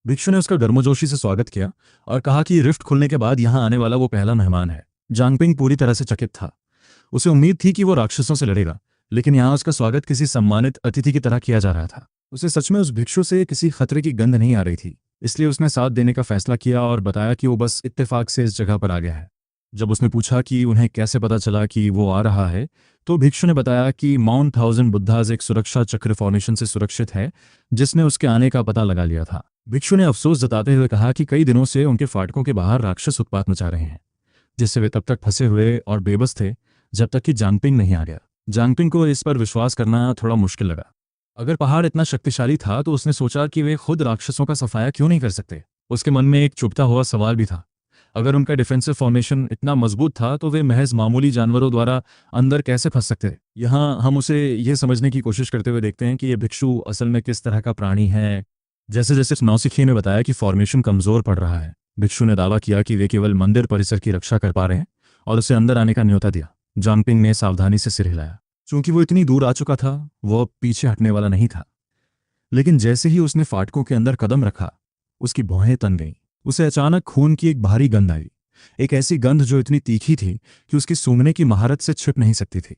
भिक्षु ने उसका गर्मजोशी से स्वागत किया और कहा कि रिफ्ट खुलने के बाद यहाँ आने वाला वो पहला मेहमान है। जांगपिंग पूरी तरह से चकित था। उसे उम्मीद थी कि वो राक्षसों से लड़ेगा, लेकिन यहाँ उसका स्वागत किसी सम्मानित अतिथि की तरह किया जा रहा था। उसे सच में उस भिक्षु से किसी खतरे की गंध नहीं आ रही थी, इसलिए उसने साथ देने का फैसला किया और बताया कि वो बस इत्तेफाक से इस जगह पर आ गया है। जब उसने पूछा कि उन्हें कैसे पता चला कि वो आ रहा है, तो भिक्षु ने बताया कि माउंट 1000 बुद्धास एक सुरक्षा चक्र फॉर्मेशन से सुरक्षित है, जिसने उसके आने का पता लगा लिया था। भिक्षु ने अफसोस जताते हुए कहा कि कई दिनों से उनके फाटकों के बाहर राक्षस उत्पात मचा रहे हैं, जिससे वे तब तक फंसे हुए और बेबस थे जब तक कि जांगपिंग नहीं आ गया। जांगपिंग को इस पर विश्वास करना थोड़ा मुश्किल लगा। अगर पहाड़ इतना शक्तिशाली था तो उसने सोचा कि वे खुद राक्षसों का सफाया क्यों नहीं कर सकते। उसके मन में एक चुभता हुआ सवाल भी था। अगर उनका डिफेंसिव फॉर्मेशन इतना मजबूत था तो वे महज मामूली जानवरों द्वारा अंदर कैसे फंस सकते। यहाँ हम उसे यह समझने की कोशिश करते हुए देखते हैं कि यह भिक्षु असल में किस तरह का प्राणी है। जैसे जैसे नौसिखिए ने बताया कि फॉर्मेशन कमजोर पड़ रहा है, भिक्षु ने दावा किया कि वे केवल मंदिर परिसर की रक्षा कर पा रहे हैं और उसे अंदर आने का न्योता दिया। जांगपिंग ने सावधानी से सिर हिलाया। चूंकि वो इतनी दूर आ चुका था, वो अब पीछे हटने वाला नहीं था। लेकिन जैसे ही उसने फाटकों के अंदर कदम रखा, उसकी भौहें तन गईं। उसे अचानक खून की एक भारी गंध आई, एक ऐसी गंध जो इतनी तीखी थी कि उसकी सूंघने की महारत से छिप नहीं सकती थी।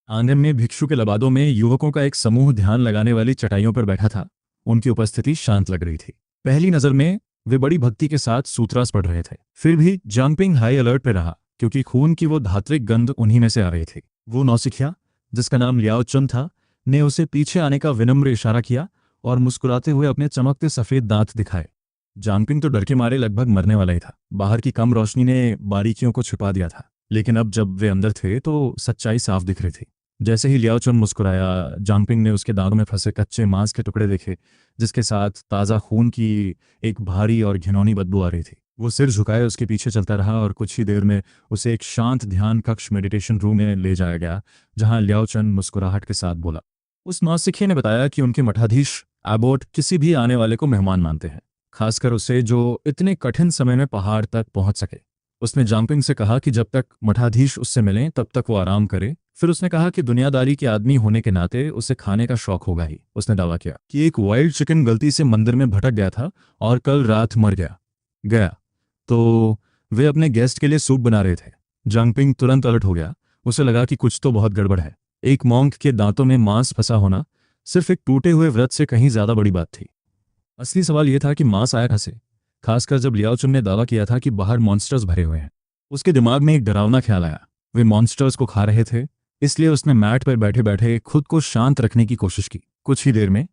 आंगन में भिक्षु के लबादों में युवकों का एक समूह ध्यान लगाने वाली चटाइयों पर बैठा था। उनकी उपस्थिति शांत लग रही थी। पहली नजर में वे बड़ी भक्ति के साथ सूत्रास पढ़ रहे थे। फिर भी जांगपिंग हाई अलर्ट पर रहा, क्योंकि खून की वो धात्विक गंध उन्हीं में से आ रही थी। वो नौसिखिया, जिसका नाम लियाओ चुन था, ने उसे पीछे आने का विनम्र इशारा किया और मुस्कुराते हुए अपने चमकते सफेद दांत दिखाए। जांगपिंग तो डर के मारे लगभग मरने वाला ही था। बाहर की कम रोशनी ने बारीकियों को छुपा दिया था, लेकिन अब जब वे अंदर थे तो सच्चाई साफ दिख रही थी। जैसे ही लियाओ चुन मुस्कुराया, जांगपिंग ने उसके दांतों में फंसे कच्चे मांस के टुकड़े देखे, जिसके साथ ताज़ा खून की एक भारी और घिनौनी बदबू आ रही थी। वो सिर झुकाए उसके पीछे चलता रहा और कुछ ही देर में उसे एक शांत ध्यान कक्ष मेडिटेशन रूम में ले जाया गया, जहां लियाओ चुन मुस्कुराहट के साथ बोला। उस नौसिखिए ने बताया कि उनके मठाधीश एबोट किसी भी आने वाले को मेहमान मानते हैं, खासकर उसे जो इतने कठिन समय में पहाड़ तक पहुंच सके। उसने जांगपिंग से कहा कि जब तक मठाधीश उससे मिलें तब तक वो आराम करे। फिर उसने कहा कि दुनियादारी के आदमी होने के नाते उसे खाने का शौक होगा ही। उसने दावा किया कि एक वाइल्ड चिकन गलती से मंदिर में भटक गया था और कल रात मर गया तो वे अपने गेस्ट के लिए सूप बना रहे थे। जांगपिंग तुरंत अलर्ट हो गया। उसे लगा कि कुछ तो बहुत गड़बड़ है। एक मॉन्क के दांतों में मांस फंसा होना सिर्फ एक टूटे हुए व्रत से कहीं ज्यादा बड़ी बात थी। असली सवाल यह था कि मांस आया कहां से, खासकर जब लियाओ चुन ने दावा किया था कि बाहर मॉन्स्टर्स भरे हुए हैं। उसके दिमाग में एक डरावना ख्याल आया, वे मॉन्स्टर्स को खा रहे थे। इसलिए उसने मैट पर बैठे बैठे खुद को शांत रखने की कोशिश की। कुछ ही देर में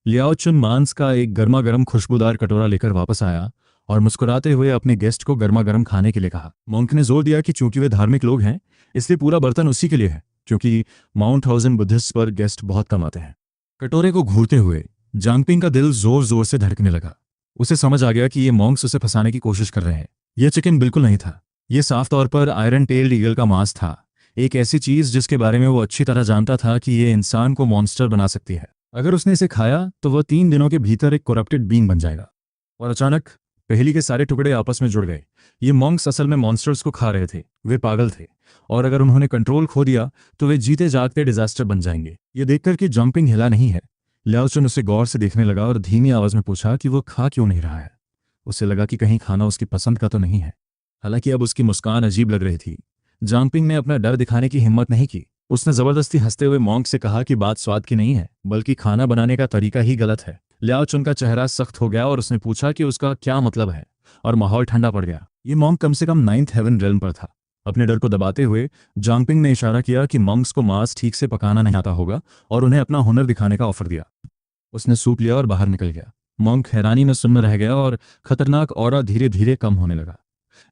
लियाओ चुन मांस का एक गर्मा गर्म खुशबूदार कटोरा लेकर वापस आया और मुस्कुराते हुए अपने गेस्ट को गर्मा गर्म खाने के लिए कहा। मॉन्क ने जोर दिया कि चूंकि वे धार्मिक लोग हैं, इसलिए पूरा बर्तन उसी के लिए है, क्योंकि माउंट थाउजेंड बुद्धिस्ट पर गेस्ट बहुत कम आते हैं। कटोरे को घूरते हुए जांगपिंग का दिल जोर जोर से धड़कने लगा। उसे समझ आ गया कि ये मॉन्क्स उसे फंसाने की कोशिश कर रहे हैं। यह चिकन बिल्कुल नहीं था। यह साफ तौर पर आयरन टेल्ड ईगल का मांस था, एक ऐसी चीज जिसके बारे में वो अच्छी तरह जानता था कि ये इंसान को मॉन्स्टर बना सकती है। अगर उसने इसे खाया तो वह 3 दिनों के भीतर एक करप्टेड बीइंग बन जाएगा। और अचानक पहेली के सारे टुकड़े आपस में जुड़ गए। ये मॉन्क्स असल में मॉन्स्टर्स को खा रहे थे। वे पागल थे, और अगर उन्होंने कंट्रोल खो दिया तो वे जीते जागते डिजास्टर बन जाएंगे। ये देखकर कि जांगपिंग हिला नहीं है, लियाओ चुन उसे गौर से देखने लगा और धीमी आवाज में पूछा कि वो खा क्यों नहीं रहा है। उसे लगा कि कहीं खाना उसकी पसंद का तो नहीं है। हालांकि अब उसकी मुस्कान अजीब लग रही थी। जांगपिंग ने अपना डर दिखाने की हिम्मत नहीं की। उसने जबरदस्ती हंसते हुए मॉन्क से कहा कि बात स्वाद की नहीं है, बल्कि खाना बनाने का तरीका ही गलत है। लियाओ चुन का चेहरा सख्त हो गया और उसने पूछा कि उसका क्या मतलब है, और माहौल ठंडा पड़ गया। ये मॉन्क कम से कम 9th हेवन रेल्म पर था। अपने डर को दबाते हुए जांगपिंग ने इशारा किया कि मॉन्क्स को मांस ठीक से पकाना नहीं आता होगा और उन्हें अपना हुनर दिखाने का ऑफर दिया। उसने सूप लिया और बाहर निकल गया। मॉन्क हैरानी में सुन्न रह गया और खतरनाक ऑरा धीरे धीरे कम होने लगा।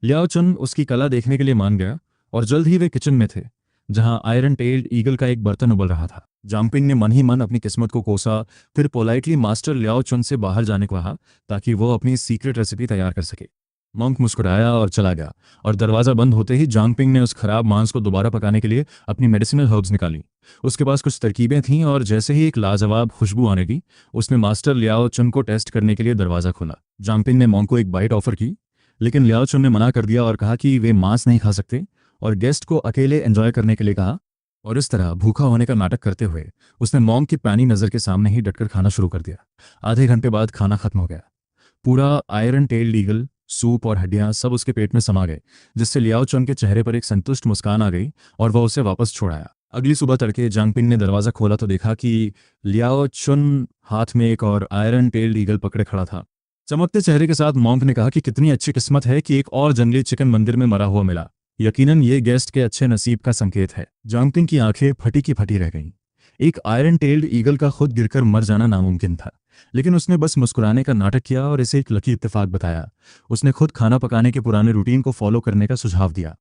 लियाओ चुन उसकी कला देखने के लिए मान गया और जल्द ही वे किचन में थे, जहां आयरन टेल्ड ईगल का एक बर्तन उबल रहा था। जांगपिंग ने मन ही मन अपनी किस्मत को कोसा, फिर पोलाइटली मास्टर लियाओ चुन से बाहर जाने को कहा ताकि वो अपनी सीक्रेट रेसिपी तैयार कर सके। मॉन्क मुस्कुराया और चला गया, और दरवाजा बंद होते ही जांगपिंग ने उस खराब मांस को दोबारा पकाने के लिए अपनी मेडिसिनल हर्ब्स निकाली। उसके पास कुछ तरकीबें थीं, और जैसे ही एक लाजवाब खुशबू आने की, उसने मास्टर लियाओ चुन को टेस्ट करने के लिए दरवाजा खोला। जांगपिंग ने मॉन्क को एक बाइट ऑफर की, लेकिन लियाओ चुन ने मना कर दिया और कहा कि वे मांस नहीं खा सकते, और गेस्ट को अकेले एंजॉय करने के लिए कहा। और इस तरह भूखा होने का नाटक करते हुए उसने मॉन्क की पैनी नज़र के सामने ही डटकर खाना शुरू कर दिया। आधे घंटे बाद खाना खत्म हो गया। पूरा आयरन टेल्ड ईगल, सूप और हड्डियां सब उसके पेट में समा गए, जिससे लियाओ चुन के चेहरे पर एक संतुष्ट मुस्कान आ गई और वह उसे वापस छोड़ आया। अगली सुबह तड़के जांगपिंग ने दरवाजा खोला तो देखा कि लियाओ चुन हाथ में एक और आयरन टेल्ड ईगल पकड़े खड़ा था। चमकते चेहरे के साथ मॉन्क ने कहा कि कितनी अच्छी किस्मत है कि एक और जंगली चिकन मंदिर में मरा हुआ मिला। यकीनन ये गेस्ट के अच्छे नसीब का संकेत है। जांगपिंग की आंखें फटी की फटी रह गईं। एक आयरन टेल्ड ईगल का खुद गिरकर मर जाना नामुमकिन था, लेकिन उसने बस मुस्कुराने का नाटक किया और इसे एक लकी इत्तेफाक बताया। उसने खुद खाना पकाने के पुराने रूटीन को फॉलो करने का सुझाव दिया।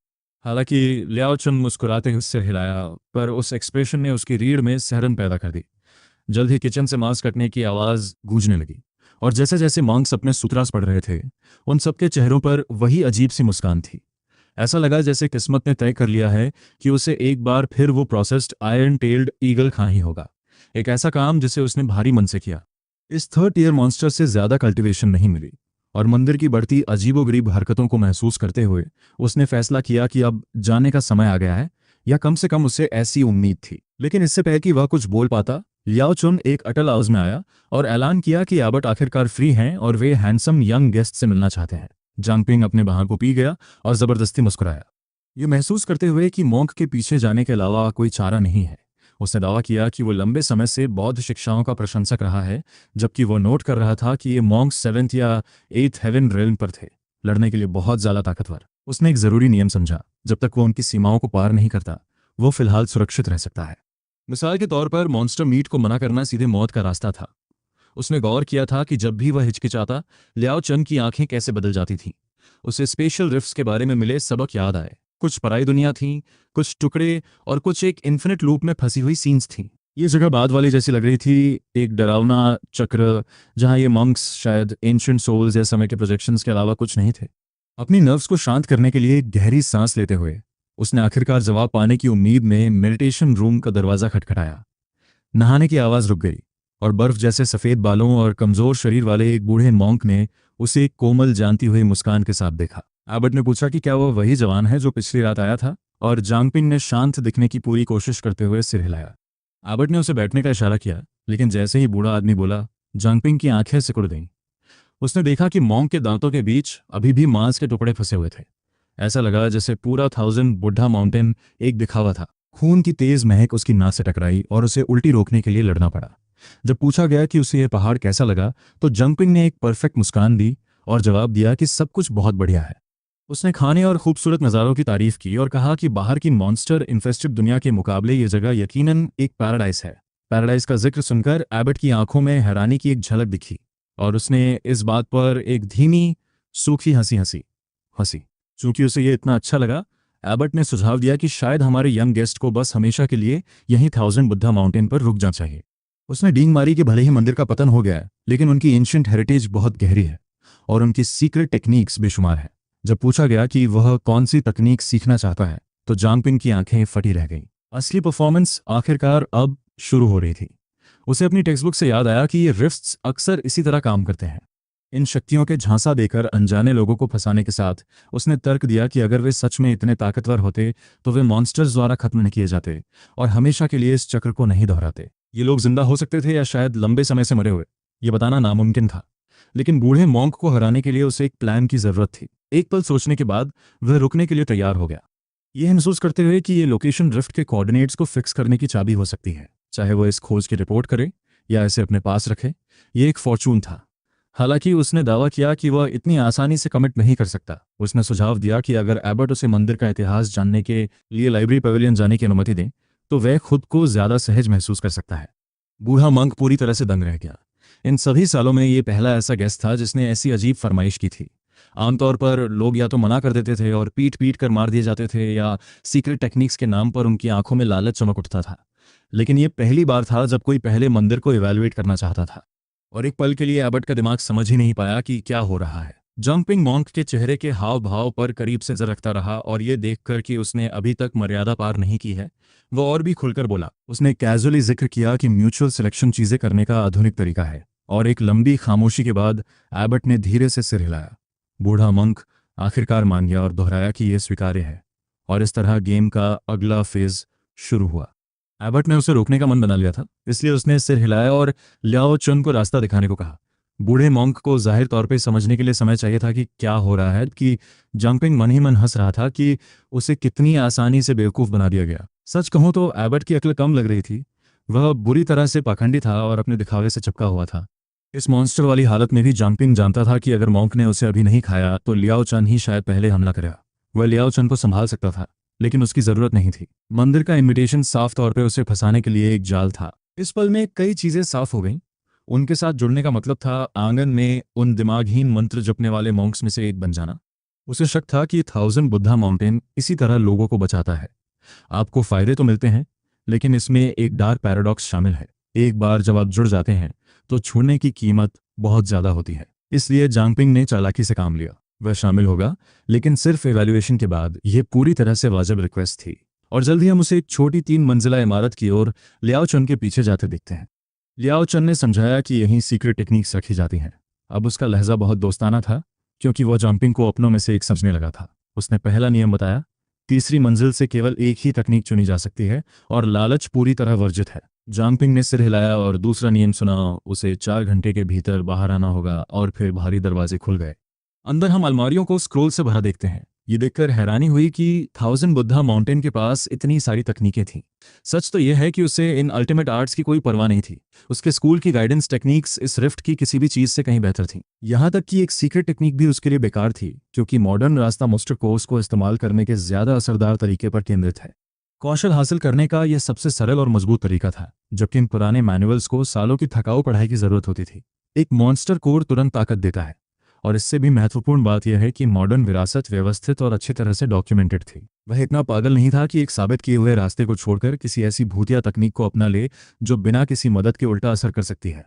हालांकि लियाओ चुन मुस्कुराते हुए सिर हिलाया, पर उस एक्सप्रेशन ने उसकी रीढ़ में सहरन पैदा कर दी। जल्द ही किचन से मांस कटने की आवाज़ गूंजने लगी, और जैसे जैसे मॉन्क्स अपने सूत्रास पढ़ रहे थे, उन सबके चेहरों पर वही अजीब सी मुस्कान थी। ऐसा लगा जैसे किस्मत ने तय कर लिया है कि उसे एक बार फिर वो प्रोसेस्ड आयरन टेल्ड ईगल खा ही होगा। एक ऐसा काम जिसे उसने भारी मन से किया। इस 3rd ईयर मॉन्स्टर से ज्यादा कल्टीवेशन नहीं मिली, और मंदिर की बढ़ती अजीबोगरीब हरकतों को महसूस करते हुए उसने फैसला किया कि अब जाने का समय आ गया है, या कम से कम उसे ऐसी उम्मीद थी। लेकिन इससे पहले कि वह कुछ बोल पाता, लियाओ चुन एक अटल आवाज में आया और ऐलान किया कि एबट आखिरकार फ्री हैं और वे हैंडसम यंग गेस्ट से मिलना चाहते हैं। जांगपिंग अपने बाहर को पी गया और जबरदस्ती मुस्कुराया, ये महसूस करते हुए कि मॉन्क के पीछे जाने के अलावा कोई चारा नहीं है। उसने दावा किया कि वो लंबे समय से बौद्ध शिक्षाओं का प्रशंसक रहा है, जबकि वो नोट कर रहा था कि ये मॉन्क 7th या 8th हेवन रेल्म पर थे, लड़ने के लिए बहुत ज़्यादा ताकतवर। उसने एक ज़रूरी नियम समझा, जब तक वो उनकी सीमाओं को पार नहीं करता वो फिलहाल सुरक्षित रह सकता है। मिसाल के तौर पर मॉन्स्टर मीट को मना करना सीधे मौत का रास्ता था। उसने गौर किया था कि जब भी वह हिचकिचाता, लियाओ चन की आंखें कैसे बदल जाती थीं। उसे स्पेशल रिफ्ट्स के बारे में मिले सबक याद आए। कुछ पराई दुनिया थी, कुछ टुकड़े और कुछ एक इन्फिनिट लूप में फंसी हुई सीन्स थीं। ये जगह बाद वाली जैसी लग रही थी, एक डरावना चक्र जहां ये मंक्स शायद एंशिएंट सोल्स या समय के प्रोजेक्शंस के अलावा कुछ नहीं थे। अपनी नर्व्स को शांत करने के लिए गहरी सांस लेते हुए उसने आखिरकार जवाब पाने की उम्मीद में मेडिटेशन रूम का दरवाज़ा खटखटाया। नहाने की आवाज़ रुक गई और बर्फ जैसे सफ़ेद बालों और कमज़ोर शरीर वाले एक बूढ़े मॉन्क ने उसे एक कोमल जानती हुई मुस्कान के साथ देखा। एबट ने पूछा कि क्या वह वही जवान है जो पिछली रात आया था, और जांगपिंग ने शांत दिखने की पूरी कोशिश करते हुए सिर हिलाया। एबट ने उसे बैठने का इशारा किया, लेकिन जैसे ही बूढ़ा आदमी बोला, जांगपिंग की आंखें सिकुड़ गईं। उसने देखा कि मॉन्क के दांतों के बीच अभी भी मांस के टुकड़े फंसे हुए थे। ऐसा लगा जैसे पूरा 1000 बुढ़ा माउंटेन एक दिखावा था। खून की तेज महक उसकी नाक से टकराई और उसे उल्टी रोकने के लिए लड़ना पड़ा। जब पूछा गया कि उसे यह पहाड़ कैसा लगा, तो जंपिंग ने एक परफेक्ट मुस्कान दी और जवाब दिया कि सब कुछ बहुत बढ़िया है। उसने खाने और खूबसूरत नज़ारों की तारीफ की और कहा कि बाहर की मॉन्स्टर इन्फेस्टेड दुनिया के मुकाबले ये जगह यकीनन एक पैराडाइज है। पैराडाइज का जिक्र सुनकर एबट की आंखों में हैरानी की एक झलक दिखी और उसने इस बात पर एक धीमी सूखी हंसी हंसी। चूंकि उसे ये इतना अच्छा लगा, एबट ने सुझाव दिया कि शायद हमारे यंग गेस्ट को बस हमेशा के लिए यहीं 1000 बुद्धा माउंटेन पर रुक जाना चाहिए। उसने डींग मारी कि भले ही मंदिर का पतन हो गया है, लेकिन उनकी एंशिएंट हेरिटेज बहुत गहरी है और उनकी सीक्रेट टेक्निक्स बेशुमार है। जब पूछा गया कि वह कौन सी तकनीक सीखना चाहता है, तो जांगपिंग की आंखें फटी रह गईं। असली परफॉर्मेंस आखिरकार अब शुरू हो रही थी। उसे अपनी टेक्स्टबुक से याद आया कि ये रिफ्ट्स अक्सर इसी तरह काम करते हैं। इन शक्तियों के झांसा देकर अनजाने लोगों को फंसाने के साथ उसने तर्क दिया कि अगर वे सच में इतने ताकतवर होते तो वे मॉन्स्टर्स द्वारा खत्म नहीं किए जाते और हमेशा के लिए इस चक्र को नहीं दोहराते। ये लोग जिंदा हो सकते थे या शायद लंबे समय से मरे हुए, ये बताना नामुमकिन था। लेकिन बूढ़े मॉन्क को हराने के लिए उसे एक प्लान की जरूरत थी। एक पल सोचने के बाद वह रुकने के लिए तैयार हो गया, यह महसूस करते हुए कि ये लोकेशन रिफ्ट के कोऑर्डिनेट्स को फिक्स करने की चाबी हो सकती है। चाहे वह इस खोज की रिपोर्ट करे या इसे अपने पास रखे, ये एक फॉर्चून था। हालांकि उसने दावा किया कि वह इतनी आसानी से कमिट नहीं कर सकता। उसने सुझाव दिया कि अगर एबट उसे मंदिर का इतिहास जानने के लिए लाइब्रेरी पवेलियन जाने की अनुमति दें, तो वह खुद को ज्यादा सहज महसूस कर सकता है। बूढ़ा मंक पूरी तरह से दंग रह गया। इन सभी सालों में ये पहला ऐसा गेस्ट था जिसने ऐसी अजीब फरमाइश की थी। आमतौर पर लोग या तो मना कर देते थे और पीट पीट कर मार दिए जाते थे, या सीक्रेट टेक्निक्स के नाम पर उनकी आंखों में लालच चमक उठता था। लेकिन ये पहली बार था जब कोई पहले मंदिर को इवैल्यूएट करना चाहता था। और एक पल के लिए एबट का दिमाग समझ ही नहीं पाया कि क्या हो रहा है। जंपिंग मॉन्क के चेहरे के हाव भाव पर करीब से नजर रखता रहा और ये देखकर कि उसने अभी तक मर्यादा पार नहीं की है, वो और भी खुलकर बोला। उसने कैजुअली जिक्र किया कि म्यूचुअल सिलेक्शन चीजें करने का आधुनिक तरीका है, और एक लंबी खामोशी के बाद एबट ने धीरे से सिर हिलाया। बूढ़ा मंक आखिरकार मान गया और दोहराया कि यह स्वीकार्य है, और इस तरह गेम का अगला फेज शुरू हुआ। एबट ने उसे रोकने का मन बना लिया था, इसलिए उसने सिर हिलाया और लियाओ चुन को रास्ता दिखाने को कहा। बूढ़े मॉन्क को जाहिर तौर पे समझने के लिए समय चाहिए था कि क्या हो रहा है, कि जंपिंग मन ही मन हंस रहा था कि उसे कितनी आसानी से बेवकूफ़ बना दिया गया। सच कहूं तो एबट की अक्ल कम लग रही थी। वह बुरी तरह से पाखंडी था और अपने दिखावे से चिपका हुआ था। इस मॉन्स्टर वाली हालत में भी जंपिंग जानता था कि अगर मॉन्क ने उसे अभी नहीं खाया तो लियाओ चन ही शायद पहले हमला करेगा। वह लियाओ चन को संभाल सकता था, लेकिन उसकी जरूरत नहीं थी। मंदिर का इनविटेशन साफ तौर पे उसे फंसाने के लिए एक जाल था। इस पल में कई चीजें साफ हो गईं। उनके साथ जुड़ने का मतलब था आंगन में उन दिमागहीन मंत्र जपने वाले मॉन्क्स में से एक बन जाना। उसे शक था कि 1000 बुद्धा माउंटेन इसी तरह लोगों को बचाता है। आपको फायदे तो मिलते हैं, लेकिन इसमें एक डार्क पैराडॉक्स शामिल है। एक बार जब आप जुड़ जाते हैं तो छोड़ने की कीमत बहुत ज्यादा होती है। इसलिए जंपिंग ने चालाकी से काम लिया। वह शामिल होगा, लेकिन सिर्फ इवैल्यूएशन के बाद। यह पूरी तरह से वाजिब रिक्वेस्ट थी। और जल्द ही हम उसे एक छोटी 3 मंजिला इमारत की ओर लियाओ चन के पीछे जाते देखते हैं। लियाओ चन ने समझाया कि यहीं सीक्रेट टेक्निक्स रखी जाती हैं। अब उसका लहजा बहुत दोस्ताना था, क्योंकि वह जंपिंग को अपनों में से एक समझने लगा था। उसने पहला नियम बताया, तीसरी मंजिल से केवल एक ही तकनीक चुनी जा सकती है और लालच पूरी तरह वर्जित है। जांगपिंग ने सिर हिलाया और दूसरा नियम सुना। उसे 4 घंटे के भीतर बाहर आना होगा। और फिर भारी दरवाजे खुल गए। अंदर हम अलमारियों को स्क्रोल से भरा देखते हैं। ये देखकर हैरानी हुई कि थाउजेंड बुद्धा माउंटेन के पास इतनी सारी तकनीकें थीं। सच तो यह है कि उसे इन अल्टीमेट आर्ट्स की कोई परवाह नहीं थी। उसके स्कूल की गाइडेंस टेक्निक्स इस रिफ्ट की किसी भी चीज़ से कहीं बेहतर थीं। यहाँ तक कि एक सीक्रेट टेक्निक भी उसके लिए बेकार थी, क्योंकि मॉडर्न रास्ता मास्टर कोर्स को इस्तेमाल करने के ज़्यादा असरदार तरीके पर केंद्रित है। कौशल हासिल करने का यह सबसे सरल और मजबूत तरीका था, जबकि इन पुराने मैनुअल्स को सालों की थकाऊ पढ़ाई की ज़रूरत होती थी। एक मॉन्स्टर कोर तुरंत ताकत देता है, और इससे भी महत्वपूर्ण बात यह है कि मॉडर्न विरासत व्यवस्थित और अच्छी तरह से डॉक्यूमेंटेड थी। वह इतना पागल नहीं था कि एक साबित किए हुए रास्ते को छोड़कर किसी ऐसी भूतिया तकनीक को अपना ले जो बिना किसी मदद के उल्टा असर कर सकती है।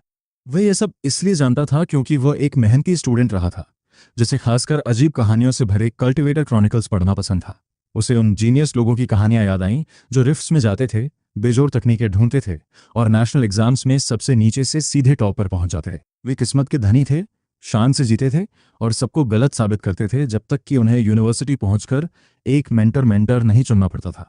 वह यह सब इसलिए जानता था क्योंकि वह एक मेहनती स्टूडेंट रहा था, जिसे खासकर अजीब कहानियों से भरे कल्टिवेटर क्रॉनिकल्स पढ़ना पसंद था। उसे उन जीनियस लोगों की कहानियां याद आईं जो रिफ्ट्स में जाते थे, बेजोड़ तकनीकें ढूंढते थे और नेशनल एग्जाम्स में सबसे नीचे से सीधे टॉप पर पहुंच जाते थे। वे किस्मत के धनी थे, शान से जीते थे और सबको गलत साबित करते थे, जब तक कि उन्हें यूनिवर्सिटी पहुंचकर एक मेंटर नहीं चुनना पड़ता था।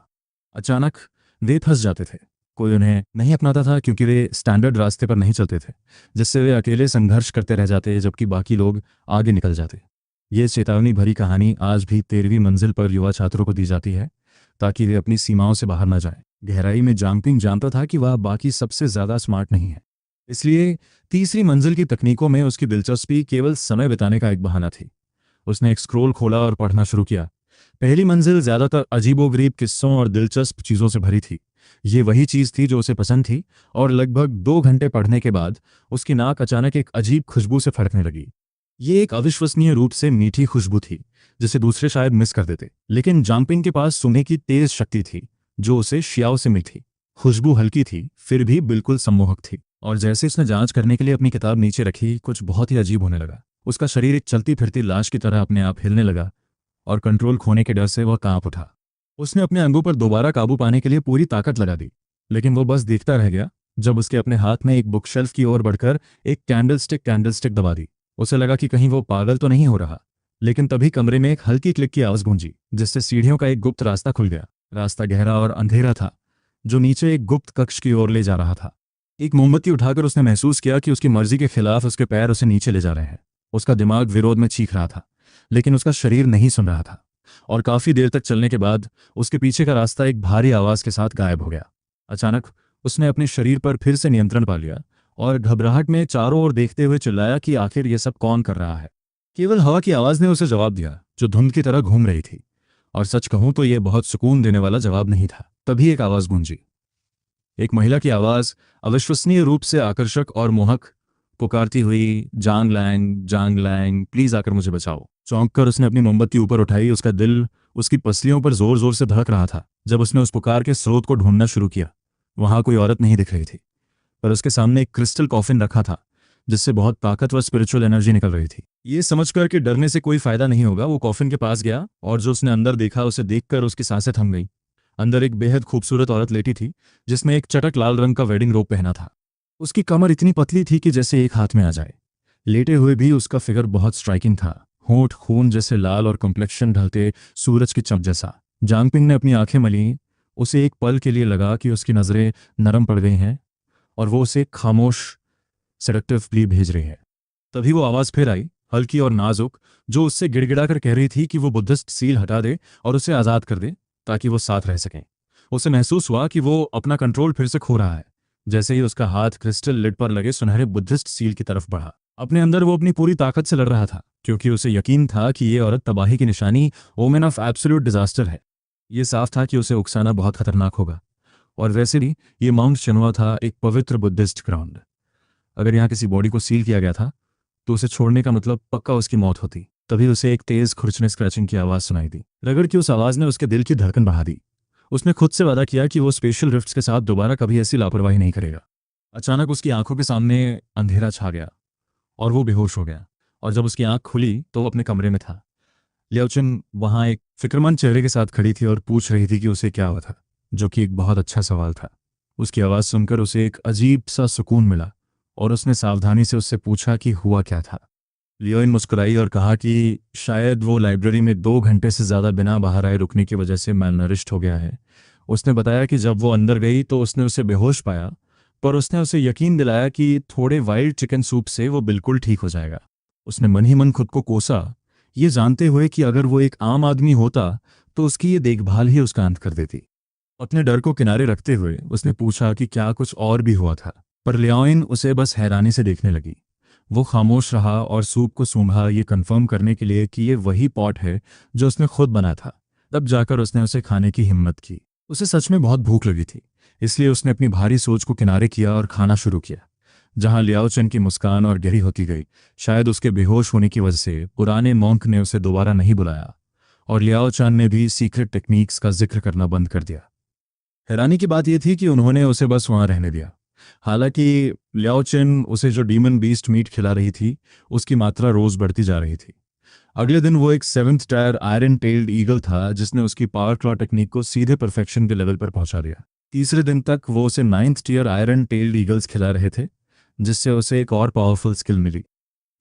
अचानक वे फंस जाते थे। कोई उन्हें नहीं अपनाता था क्योंकि वे स्टैंडर्ड रास्ते पर नहीं चलते थे, जिससे वे अकेले संघर्ष करते रह जाते जबकि बाकी लोग आगे निकल जाते। ये चेतावनी भरी कहानी आज भी 13वीं मंजिल पर युवा छात्रों को दी जाती है, ताकि वे अपनी सीमाओं से बाहर न जाएं। गहराई में जांगपिंग जानता था कि वह बाकी सबसे ज़्यादा स्मार्ट नहीं है, इसलिए तीसरी मंजिल की तकनीकों में उसकी दिलचस्पी केवल समय बिताने का एक बहाना थी। उसने एक स्क्रोल खोला और पढ़ना शुरू किया। पहली मंजिल ज़्यादातर अजीबोगरीब किस्सों और दिलचस्प चीज़ों से भरी थी। ये वही चीज़ थी जो उसे पसंद थी, और लगभग 2 घंटे पढ़ने के बाद उसकी नाक अचानक एक अजीब खुशबू से फड़कने लगी। ये एक अविश्वसनीय रूप से मीठी खुशबू थी, जिसे दूसरे शायद मिस कर देते, लेकिन जांगपिंग के पास सूंघने की तेज शक्ति थी जो उसे शियाओ से मिली थी। खुशबू हल्की थी, फिर भी बिल्कुल सम्मोहक थी, और जैसे उसने जांच करने के लिए अपनी किताब नीचे रखी, कुछ बहुत ही अजीब होने लगा। उसका शरीर एक चलती फिरती लाश की तरह अपने आप हिलने लगा और कंट्रोल खोने के डर से वह कांप उठा। उसने अपने अंगों पर दोबारा काबू पाने के लिए पूरी ताकत लगा दी, लेकिन वो बस देखता रह गया जब उसके अपने हाथ में एक बुक शेल्फ की ओर बढ़कर एक कैंडलस्टिक दबा दी। उसे लगा कि कहीं वो पागल तो नहीं हो रहा, लेकिन तभी कमरे में एक हल्की क्लिक की आवाज़ गूंजी, जिससे सीढ़ियों का एक गुप्त रास्ता खुल गया। रास्ता गहरा और अंधेरा था, जो नीचे एक गुप्त कक्ष की ओर ले जा रहा था। एक मोमबत्ती उठाकर उसने महसूस किया कि उसकी मर्जी के खिलाफ उसके पैर उसे नीचे ले जा रहे हैं। उसका दिमाग विरोध में चीख रहा था, लेकिन उसका शरीर नहीं सुन रहा था, और काफी देर तक चलने के बाद उसके पीछे का रास्ता एक भारी आवाज के साथ गायब हो गया। अचानक उसने अपने शरीर पर फिर से नियंत्रण पा लिया और घबराहट में चारों ओर देखते हुए चिल्लाया कि आखिर ये सब कौन कर रहा है। केवल हवा की आवाज ने उसे जवाब दिया, जो धुंध की तरह घूम रही थी, और सच कहूं तो यह बहुत सुकून देने वाला जवाब नहीं था। तभी एक आवाज गूंजी, एक महिला की आवाज, अविश्वसनीय रूप से आकर्षक और मोहक, पुकारती हुई, जांग लैंग, प्लीज आकर मुझे बचाओ। चौंक कर उसने अपनी मोमबत्ती ऊपर उठाई। उसका दिल उसकी पसलियों पर जोर जोर से धड़क रहा था। जब उसने उस पुकार के स्रोत को ढूंढना शुरू किया, वहां कोई औरत नहीं दिख रही थी, पर उसके सामने एक क्रिस्टल कॉफिन रखा था, जिससे बहुत ताकतवर स्पिरिचुअल एनर्जी निकल रही थी। ये समझकर कि डरने से कोई फायदा नहीं होगा, वो कॉफिन के पास गया, और जो उसने अंदर देखा उसे देखकर उसकी सांसें थम गईं। अंदर एक बेहद खूबसूरत औरत लेटी थी, जिसमें एक चटक लाल रंग का वेडिंग रोब पहना था। उसकी कमर इतनी पतली थी कि जैसे एक हाथ में आ जाए। लेटे हुए भी उसका फिगर बहुत स्ट्राइकिंग था, होंठ खून जैसे लाल और कॉम्प्लेक्शन ढलते सूरज की चमक जैसा। जांगपिंग ने अपनी आंखें मली। उसे एक पल के लिए लगा कि उसकी नज़रें नरम पड़ गई हैं और वो उसे खामोश सेडक्टिव प्ली भेज रही है। तभी वो आवाज़ फिर आई, हल्की और नाजुक, जो उससे गिड़गिड़ा कर कह रही थी कि वो बुद्धिस्ट सील हटा दे और उसे आज़ाद कर दे ताकि वो साथ रह सकें। उसे महसूस हुआ कि वो अपना कंट्रोल फिर से खो रहा है। जैसे ही उसका हाथ क्रिस्टल लिड पर लगे सुनहरे बुद्धिस्ट सील की तरफ बढ़ा, अपने अंदर वो अपनी पूरी ताकत से लड़ रहा था, क्योंकि उसे यकीन था कि ये औरत तबाही की निशानी, ओमेन ऑफ एब्सोल्यूट डिजास्टर है। ये साफ था कि उसे उकसाना बहुत खतरनाक होगा, और वैसे भी ये माउंट शनुआ था, एक पवित्र बुद्धिस्ट ग्राउंड। अगर यहाँ किसी बॉडी को सील किया गया था तो उसे छोड़ने का मतलब पक्का उसकी मौत होती। तभी उसे एक तेज खुरचने स्क्रैचिंग की आवाज़ सुनाई दी। रगड़ की उस आवाज़ ने उसके दिल की धड़कन बढ़ा दी। उसने खुद से वादा किया कि वो स्पेशल रिफ्ट्स के साथ दोबारा कभी ऐसी लापरवाही नहीं करेगा। अचानक उसकी आंखों के सामने अंधेरा छा गया और वो बेहोश हो गया, और जब उसकी आंख खुली तो वो अपने कमरे में था। लियाओचन वहाँ एक फिक्रमंद चेहरे के साथ खड़ी थी और पूछ रही थी कि उसे क्या हुआ था, जो कि एक बहुत अच्छा सवाल था। उसकी आवाज़ सुनकर उसे एक अजीब सा सुकून मिला और उसने सावधानी से उससे पूछा कि हुआ क्या था। लियोइन मुस्कुराई और कहा कि शायद वो लाइब्रेरी में 2 घंटे से ज़्यादा बिना बाहर आए रुकने की वजह से मैलनरिश्ड हो गया है। उसने बताया कि जब वो अंदर गई तो उसने उसे बेहोश पाया, पर उसने उसे यकीन दिलाया कि थोड़े वाइल्ड चिकन सूप से वो बिल्कुल ठीक हो जाएगा। उसने मन ही मन खुद को कोसा, ये जानते हुए कि अगर वो एक आम आदमी होता तो उसकी ये देखभाल ही उसका अंत कर देती। अपने डर को किनारे रखते हुए उसने पूछा कि क्या कुछ और भी हुआ था, पर लियोइन उसे बस हैरानी से देखने लगी। वो खामोश रहा और सूप को सूंघा, ये कंफर्म करने के लिए कि ये वही पॉट है जो उसने खुद बना था। तब जाकर उसने उसे खाने की हिम्मत की। उसे सच में बहुत भूख लगी थी, इसलिए उसने अपनी भारी सोच को किनारे किया और खाना शुरू किया। जहां लियाओ चेन की मुस्कान और गहरी होती गई, शायद उसके बेहोश होने की वजह से पुराने मॉन्क ने उसे दोबारा नहीं बुलाया और लियाओ चान ने भी सीक्रेट टेक्निक्स का जिक्र करना बंद कर दिया। हैरानी की बात यह थी कि उन्होंने उसे बस वहां रहने दिया। हालांकि लियाओ चेन उसे जो डीमन बीस्ट मीट खिला रही थी, उसकी मात्रा रोज बढ़ती जा रही थी। अगले दिन वो एक 7th tyre iron tailed eagle था जिसने उसकी पावर क्लॉ टेक्निक को सीधे परफेक्शन के लेवल पर पहुंचा दिया। तीसरे दिन तक वो उसे 9th tier iron tailed eagles खिला रहे थे, जिससे उसे एक और पावरफुल स्किल मिली।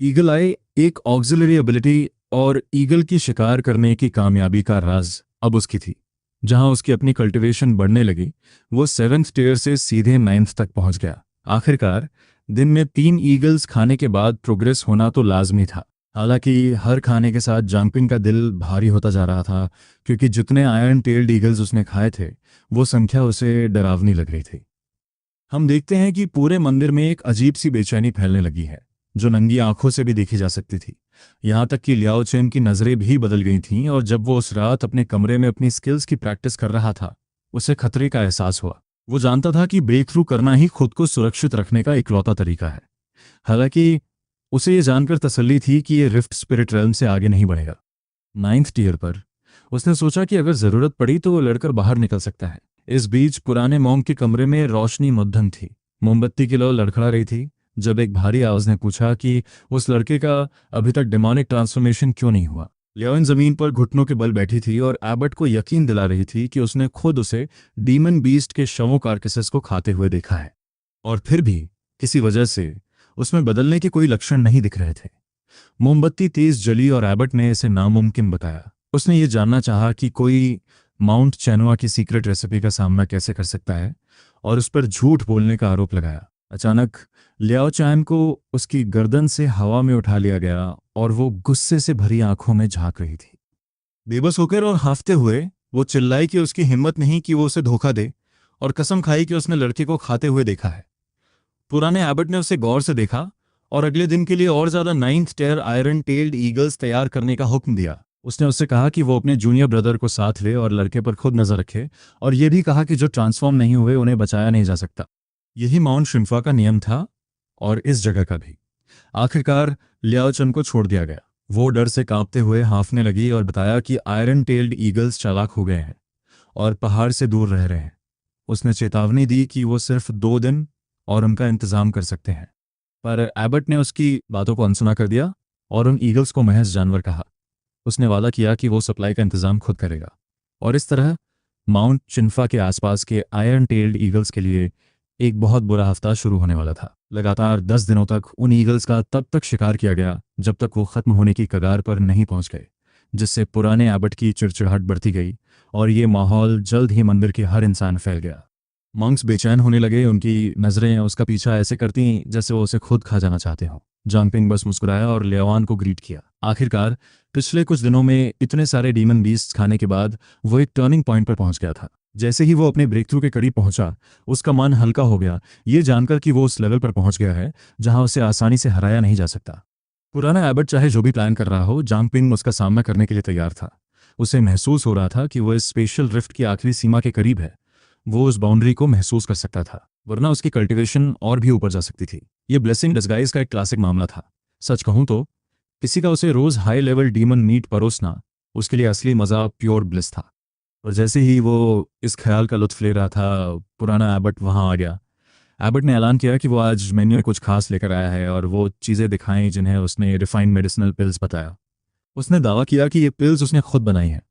ईगल आई एक ऑक्सिलरी एबिलिटी, और ईगल की शिकार करने की कामयाबी का राज अब उसकी थी। जहां उसकी अपनी कल्टीवेशन बढ़ने लगी, वो 7th टीयर से सीधे 9th तक पहुंच गया। आखिरकार दिन में 3 ईगल्स खाने के बाद प्रोग्रेस होना तो लाजमी था। हालांकि हर खाने के साथ जंपिंग का दिल भारी होता जा रहा था, क्योंकि जितने आयरन टेल्ड ईगल्स उसने खाए थे वो संख्या उसे डरावनी लग रही थी। हम देखते हैं कि पूरे मंदिर में एक अजीब सी बेचैनी फैलने लगी है, जो नंगी आंखों से भी देखी जा सकती थी। यहाँ तक कि लियाओ चेन की नज़रें भी बदल गई थीं, और जब वो उस रात अपने कमरे में अपनी स्किल्स की प्रैक्टिस कर रहा था, उसे खतरे का एहसास हुआ। वो जानता था कि ब्रेक थ्रू करना ही खुद को सुरक्षित रखने का इकलौता तरीका है। हालांकि उसे ये जानकर तसल्ली थी कि ये रिफ्ट स्पिरिट रेल्म से आगे नहीं बढ़ेगा। 9th टीयर पर उसने सोचा कि अगर ज़रूरत पड़ी तो वो लड़कर बाहर निकल सकता है। इस बीच पुराने मॉन्क के कमरे में रोशनी मध्यम थी। मोमबत्ती की लौ लड़खड़ा रही थी जब एक भारी आवाज ने पूछा कि उस लड़के का अभी तक डिमोनिक ट्रांसफॉर्मेशन क्यों नहीं हुआ। लियोइन जमीन पर घुटनों के बल बैठी थी और एबर्ट को यकीन दिला रही थी कि उसने खुद उसे डीमन बीस्ट के शवों कार्केसेस को खाते हुए देखा है, और फिर भी किसी वजह से उसमें बदलने के कोई लक्षण नहीं दिख रहे थे। मोमबत्ती तेज जली और एबर्ट ने इसे नामुमकिन बताया। उसने ये जानना चाहा कि कोई माउंट चैनुआ की सीक्रेट रेसिपी का सामना कैसे कर सकता है, और उस पर झूठ बोलने का आरोप लगाया। अचानक लियाओ चैन को उसकी गर्दन से हवा में उठा लिया गया और वो गुस्से से भरी आंखों में झांक रही थी। बेबस होकर और हाफते हुए वो चिल्लाई कि उसकी हिम्मत नहीं कि वो उसे धोखा दे, और कसम खाई कि उसने लड़के को खाते हुए देखा है। पुराने एबर्ट ने उसे गौर से देखा और अगले दिन के लिए और ज्यादा 9th tier iron tailed eagles तैयार करने का हुक्म दिया। उसने उससे कहा कि वो अपने जूनियर ब्रदर को साथ ले और लड़के पर खुद नजर रखे, और यह भी कहा कि जो ट्रांसफॉर्म नहीं हुए उन्हें बचाया नहीं जा सकता। यही माउंट शिन्फा का नियम था, और इस जगह का भी। आखिरकार लियाओ चन को छोड़ दिया गया। वो डर से कांपते हुए हांफने लगी और बताया कि आयरन टेल्ड ईगल्स चालाक हो गए हैं और पहाड़ से दूर रह रहे हैं। उसने चेतावनी दी कि वो सिर्फ 2 दिन और उनका इंतजाम कर सकते हैं, पर एबर्ट ने उसकी बातों को अनसुना कर दिया और उन ईगल्स को महज जानवर कहा। उसने वादा किया कि वो सप्लाई का इंतजाम खुद करेगा, और इस तरह माउंट चिन्फा के आसपास के आयरन टेल्ड ईगल्स के लिए एक बहुत बुरा हफ्ता शुरू होने वाला था। लगातार 10 दिनों तक उन ईगल्स का तब तक शिकार किया गया जब तक वो खत्म होने की कगार पर नहीं पहुंच गए, जिससे पुराने एबर्ट की चिड़चिड़ाहट बढ़ती गई और ये माहौल जल्द ही मंदिर के हर इंसान फैल गया। मॉन्क्स बेचैन होने लगे, उनकी नजरें उसका पीछा ऐसे करती जैसे वो उसे खुद खा जाना चाहते हों। जंपिंग बस मुस्कुराया और लियाओन को ग्रीट किया। आखिरकार पिछले कुछ दिनों में इतने सारे डीमन बीस्ट्स खाने के बाद वो एक टर्निंग पॉइंट पर पहुंच गया था। जैसे ही वो अपने ब्रेक थ्रू के करीब पहुंचा, उसका मन हल्का हो गया, ये जानकर कि वो उस लेवल पर पहुंच गया है जहां उसे आसानी से हराया नहीं जा सकता। पुराना एबर्ट चाहे जो भी प्लान कर रहा हो, जंपिंग उसका सामना करने के लिए तैयार था। उसे महसूस हो रहा था कि वो इस स्पेशल रिफ्ट की आखिरी सीमा के करीब है। वो उस बाउंड्री को महसूस कर सकता था, वरना उसकी कल्टीवेशन और भी ऊपर जा सकती थी। ये ब्लेसिंग डिस्गाइज का एक क्लासिक मामला था। सच कहूं तो किसी का उसे रोज हाई लेवल डीमन मीट परोसना उसके लिए असली मजा प्योर ब्लिस था। और जैसे ही वो इस ख्याल का लुत्फ ले रहा था, पुराना एबर्ट वहां आ गया। एबर्ट ने ऐलान किया कि वो आज मेन्यू में कुछ खास लेकर आया है, और वो चीज़ें दिखाई जिन्हें उसने रिफाइंड मेडिसिनल पिल्स बताया। उसने दावा किया कि ये पिल्स उसने खुद बनाई हैं,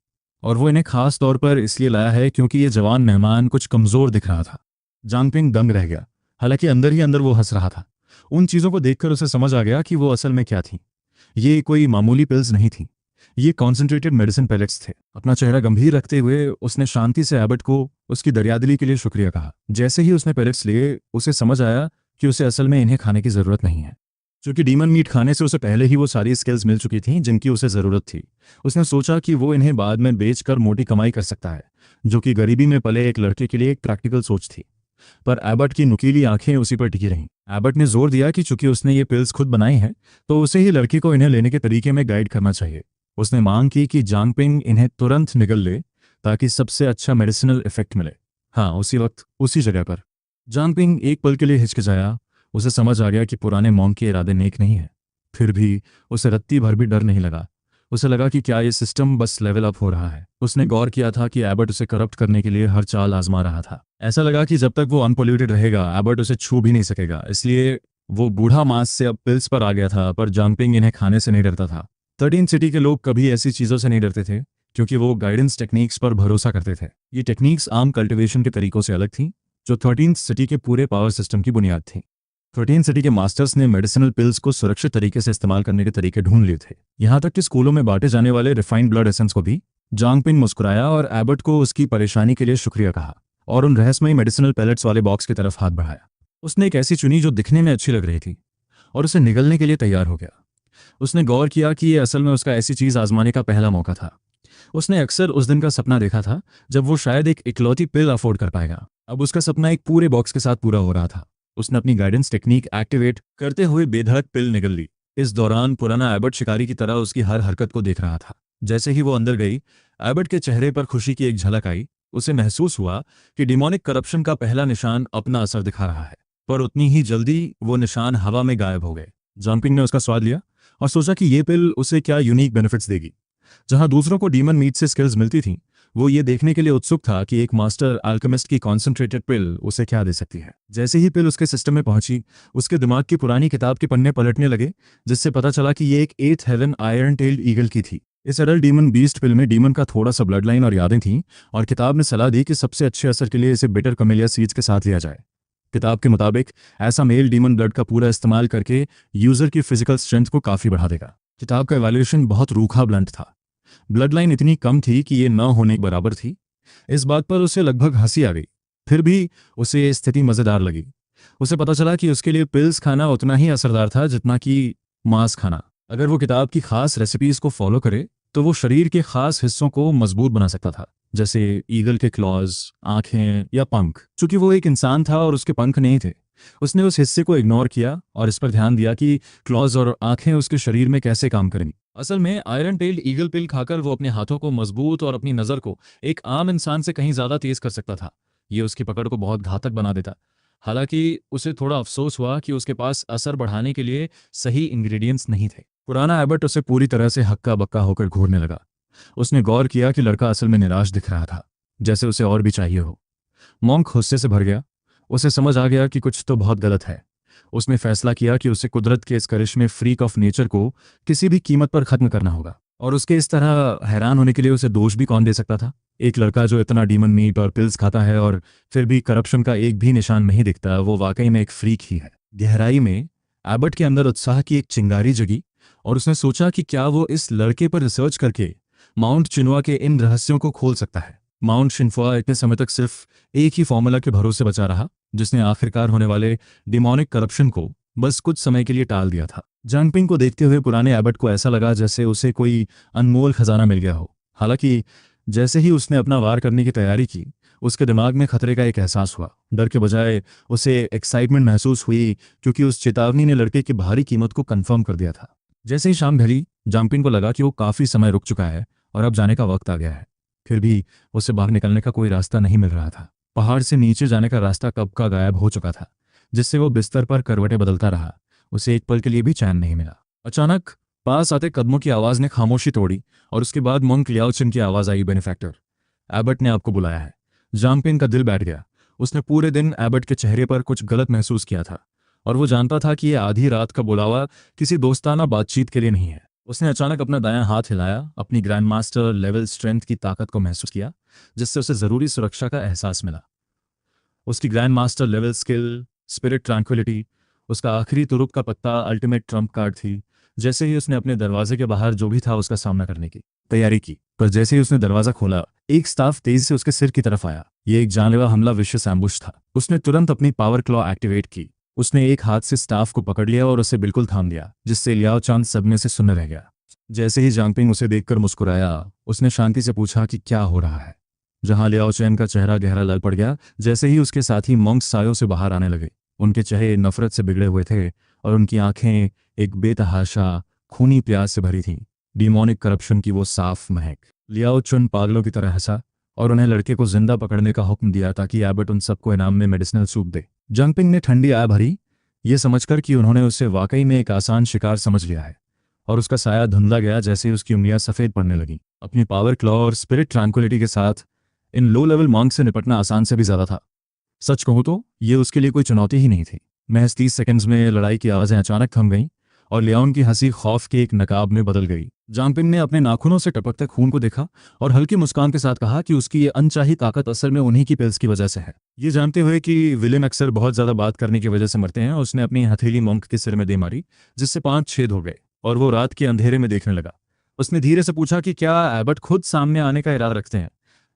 और वो इन्हें खास तौर पर इसलिए लाया है क्योंकि ये जवान मेहमान कुछ कमज़ोर दिख रहा था। जंपिंग दंग रह गया, हालांकि अंदर ही अंदर वो हंस रहा था। उन चीज़ों को देखकर उसे समझ आ गया कि वो असल में क्या थी। ये कोई मामूली पिल्स नहीं थी, ये कॉन्सेंट्रेटेड मेडिसिन पैलेट्स थे। अपना चेहरा गंभीर रखते हुए उसने शांति से एबट को उसकी दरियादिली के लिए शुक्रिया कहा। जैसे ही उसने पैलेट्स लिए, उसे समझ आया कि उसे असल में इन्हें खाने की ज़रूरत नहीं है, क्योंकि डीमन मीट खाने से उसे पहले ही वो सारी स्किल्स मिल चुकी थीं जिनकी उसे ज़रूरत थी। उसने सोचा कि वो इन्हें बाद में बेचकर मोटी कमाई कर सकता है, जो कि गरीबी में पले एक लड़के के लिए एक प्रैक्टिकल सोच थी। पर एबट की नुकीली आंखें उसी पर टिकी रहीं। एबट ने जोर दिया कि चूंकि उसने ये पिल्स खुद बनाई हैं, तो उसे ही लड़की को इन्हें लेने के तरीके में गाइड करना चाहिए। उसने मांग की कि जांगपिंग इन्हें तुरंत निगल ले, ताकि सबसे अच्छा मेडिसिनल इफेक्ट मिले। हाँ, उसी वक्त उसी जगह पर। जांगपिंग एक पल के लिए हिचकिचाया। उसे समझ आ गया कि पुराने मॉन्क के इरादे नेक नहीं है। फिर भी उसे रत्ती भर भी डर नहीं लगा। उसे लगा कि क्या ये सिस्टम बस लेवल अप हो रहा है। उसने गौर किया था कि एबट उसे करप्ट करने के लिए हर चाल आजमा रहा था। ऐसा लगा कि जब तक वो अनपोल्यूटेड रहेगा, एबट उसे छू भी नहीं सकेगा। इसलिए वो बूढ़ा मांस से अब पिल्स पर आ गया था, पर जांगपिंग इन्हें खाने से नहीं डरता था। 13 सिटी के लोग कभी ऐसी चीज़ों से नहीं डरते थे, क्योंकि वो गाइडेंस टेक्निक्स पर भरोसा करते थे। ये टेक्निक्स आम कल्टिवेशन के तरीकों से अलग थीं, जो 13th सिटी के पूरे पावर सिस्टम की बुनियाद थी। 13 सिटी के मास्टर्स ने मेडिसिनल पिल्स को सुरक्षित तरीके से इस्तेमाल करने के तरीके ढूंढ लिए थे, यहाँ तक कि स्कूलों में बांटे जाने वाले रिफाइंड ब्लड एसेंस को भी। जांगपिंग मुस्कुराया और एबट को उसकी परेशानी के लिए शुक्रिया कहा, और उन रहस्यमयी मेडिसिनल पैलेट्स वाले बॉक्स की तरफ हाथ बढ़ाया। उसने एक ऐसी चुनी जो दिखने में अच्छी लग रही थी, और उसे निगलने के लिए तैयार हो गया। उसने गौर किया कि ये असल में उसका ऐसी चीज़ आजमाने का पहला मौका था। उसने अक्सर उस दिन का सपना देखा था जब वो शायद एक इकलौती पिल अफोर्ड कर पाएगा। अब उसका सपना एक पूरे बॉक्स के साथ पूरा हो रहा था। उसने अपनी गाइडेंस टेक्निक एक्टिवेट करते हुए बेधड़क पिल निगल ली। इस दौरान पुराना एबट शिकारी की तरह उसकी हर हरकत को देख रहा था। जैसे ही वो अंदर गई, एबट के चेहरे पर खुशी की एक झलक आई। उसे महसूस हुआ कि डिमोनिक करप्शन का पहला निशान अपना असर दिखा रहा है। पर उतनी ही जल्दी वो निशान हवा में गायब हो गए। जंपिंग ने उसका स्वाद लिया और सोचा कि ये पिल उसे क्या यूनिक बेनिफिट्स देगी। जहां दूसरों को डीमन मीट से स्किल्स मिलती थीं, वो ये देखने के लिए उत्सुक था कि एक मास्टर अल्केमिस्ट की कॉन्सेंट्रेटेड पिल उसे क्या दे सकती है। जैसे ही पिल उसके सिस्टम में पहुंची, उसके दिमाग की पुरानी किताब के पन्ने पलटने लगे, जिससे पता चला कि ये एक 8th haven iron tailed eagle की थी। इस एडल्ट डीमन बीस्ट पिल में डीमन का थोड़ा सा ब्लड लाइन और यादें थीं, और किताब ने सलाह दी कि सबसे अच्छे असर के लिए इसे बिटर कमेलिया सीड्स के साथ लिया जाए। किताब के मुताबिक ऐसा मेल डीमन ब्लड का पूरा इस्तेमाल करके यूजर की फिजिकल स्ट्रेंथ को काफ़ी बढ़ा देगा। किताब का इवैल्यूएशन बहुत रूखा ब्लंट था। ब्लड लाइन इतनी कम थी कि ये न होने के बराबर थी। इस बात पर उसे लगभग हंसी आ गई। फिर भी उसे ये स्थिति मज़ेदार लगी। उसे पता चला कि उसके लिए पिल्स खाना उतना ही असरदार था जितना कि मांस खाना। अगर वो किताब की खास रेसिपीज को फॉलो करे, तो वो शरीर के खास हिस्सों को मजबूत बना सकता था, जैसे ईगल के क्लॉज, आंखें या पंख। चूंकि वो एक इंसान था और उसके पंख नहीं थे, उसने उस हिस्से को इग्नोर किया और इस पर ध्यान दिया कि क्लॉज और आंखें उसके शरीर में कैसे काम करेंगी। असल में आयरन टेल्ड ईगल पिल खाकर वो अपने हाथों को मजबूत और अपनी नज़र को एक आम इंसान से कहीं ज़्यादा तेज कर सकता था। ये उसकी पकड़ को बहुत घातक बना देता। हालांकि उसे थोड़ा अफसोस हुआ कि उसके पास असर बढ़ाने के लिए सही इंग्रेडिएंट्स नहीं थे। पुराना एबट उसे पूरी तरह से हक्का बक्का होकर घूरने लगा। उसने गौर किया कि लड़का असल में निराश दिख रहा था, जैसे उसे और भी चाहिए हो। मॉन्क गुस्से से भर गया। उसे समझ आ गया कि कुछ तो बहुत गलत है। उसने फैसला किया कि उसे कुदरत के इस करिश्मे फ्रीक ऑफ नेचर को किसी भी कीमत पर खत्म करना होगा। और उसके इस तरह हैरान होने के लिए उसे दोष भी कौन दे सकता था? एक लड़का जो इतना डीमन मीट और पिल्स खाता है और फिर भी करप्शन का एक भी निशान नहीं दिखता, वो वाकई में एक फ्रीक ही है। गहराई में एबट के अंदर उत्साह की एक चिंगारी जगी, और उसने सोचा कि क्या वो इस लड़के पर रिसर्च करके माउंट चिनुआ के इन रहस्यों को खोल सकता है। माउंट शिन्फुआ इतने समय तक सिर्फ एक ही फॉर्मूला के भरोसे बचा रहा, जिसने आखिरकार होने वाले डिमोनिक करप्शन को बस कुछ समय के लिए टाल दिया था। जानपिंग को देखते हुए पुराने एबट को ऐसा लगा जैसे उसे कोई अनमोल खजाना मिल गया हो। हालांकि जैसे ही उसने अपना वार करने की तैयारी की, उसके दिमाग में खतरे का एक एहसास हुआ। डर के बजाय उसे एक्साइटमेंट महसूस हुई, क्योंकि उस चेतावनी ने लड़के की भारी कीमत को कंफर्म कर दिया था। जैसे ही शाम ढली, जाम्पिंग को लगा कि वो काफ़ी समय रुक चुका है और अब जाने का वक्त आ गया है। फिर भी उसे बाहर निकलने का कोई रास्ता नहीं मिल रहा था। पहाड़ से नीचे जाने का रास्ता कब का गायब हो चुका था, जिससे वो बिस्तर पर करवटें बदलता रहा। उसे एक पल के लिए भी चैन नहीं मिला। अचानक पास आते कदमों की आवाज़ ने खामोशी तोड़ी, और उसके बाद मोंक लियाओचिन की आवाज़ आई, बेनिफैक्टर, एबट ने आपको बुलाया है। जाम्पिंग का दिल बैठ गया। उसने पूरे दिन एबट के चेहरे पर कुछ गलत महसूस किया था, और वो जानता था कि यह आधी रात का बुलावा किसी दोस्ताना बातचीत के लिए नहीं है। उसने अचानक अपना दायां हाथ हिलाया, अपनी ग्रैंड मास्टर लेवल स्ट्रेंथ की ताकत को महसूस किया, जिससे उसे ज़रूरी सुरक्षा का एहसास मिला। उसकी grand master level skill, spirit tranquillity, उसका आखिरी तुरुप का पत्ता अल्टीमेट ट्रम्प कार्ड थी, जैसे ही उसने अपने दरवाजे के बाहर जो भी था उसका सामना करने की तैयारी की, पर जैसे ही उसने दरवाजा खोला, एक स्टाफ तेजी से उसके सिर की तरफ आया। ये एक जानलेवा हमला, विशेष एम्बुश था। उसने तुरंत अपनी पावर क्लॉ एक्टिवेट की। उसने एक हाथ से स्टाफ को पकड़ लिया और उसे बिल्कुल थाम दिया, जिससे लियाओ चांद सदमे से सुन्न रह गया। जैसे ही जांगपिंग उसे देखकर मुस्कुराया, उसने शांति से पूछा कि क्या हो रहा है। जहां लियाओ चैन का चेहरा गहरा लाल पड़ गया, जैसे ही उसके साथी मॉन्क्स सायों से बाहर आने लगे। उनके चेहरे नफरत से बिगड़े हुए थे और उनकी आंखें एक बेतहाशा खूनी प्यास से भरी थीं, डिमोनिक करप्शन की वो साफ महक। लियाओ चुन पागलों की तरह हंसा और उन्हें लड़के को जिंदा पकड़ने का हुक्म दिया ताकि एबट उन सबको इनाम में मेडिसिनल सूप दे। जांगपिंग ने ठंडी आह भरी, ये समझकर कि उन्होंने उसे वाकई में एक आसान शिकार समझ लिया है, और उसका साया धुंधला गया जैसे ही उसकी उंगलियां सफ़ेद पड़ने लगीं। अपनी पावर क्लॉ और स्पिरिट ट्रैंक्विलिटी के साथ इन लो लेवल मॉन्क से निपटना आसान से भी ज़्यादा था। सच कहूँ तो ये उसके लिए कोई चुनौती ही नहीं थी। महज 30 सेकंड्स में लड़ाई की आवाज़ें अचानक थम गईं और लियाओन की हंसी खौफ के एक नकाब में बदल गई। जांगपिंग ने अपने नाखूनों से टपकते खून को देखा और हल्की मुस्कान के साथ कहा कि उसकी ये अनचाही ताकत असल में उन्हीं की पिल्स की वजह से है। ये जानते हुए कि विलेन अक्सर बहुत ज़्यादा बात करने की वजह से मरते हैं, उसने अपनी हथेली मॉन्क के सिर में दे मारी, जिससे 5 छेद हो गए और वो रात के अंधेरे में देखने लगा। उसने धीरे से पूछा कि क्या एबट खुद सामने आने का इरादा रखते हैं।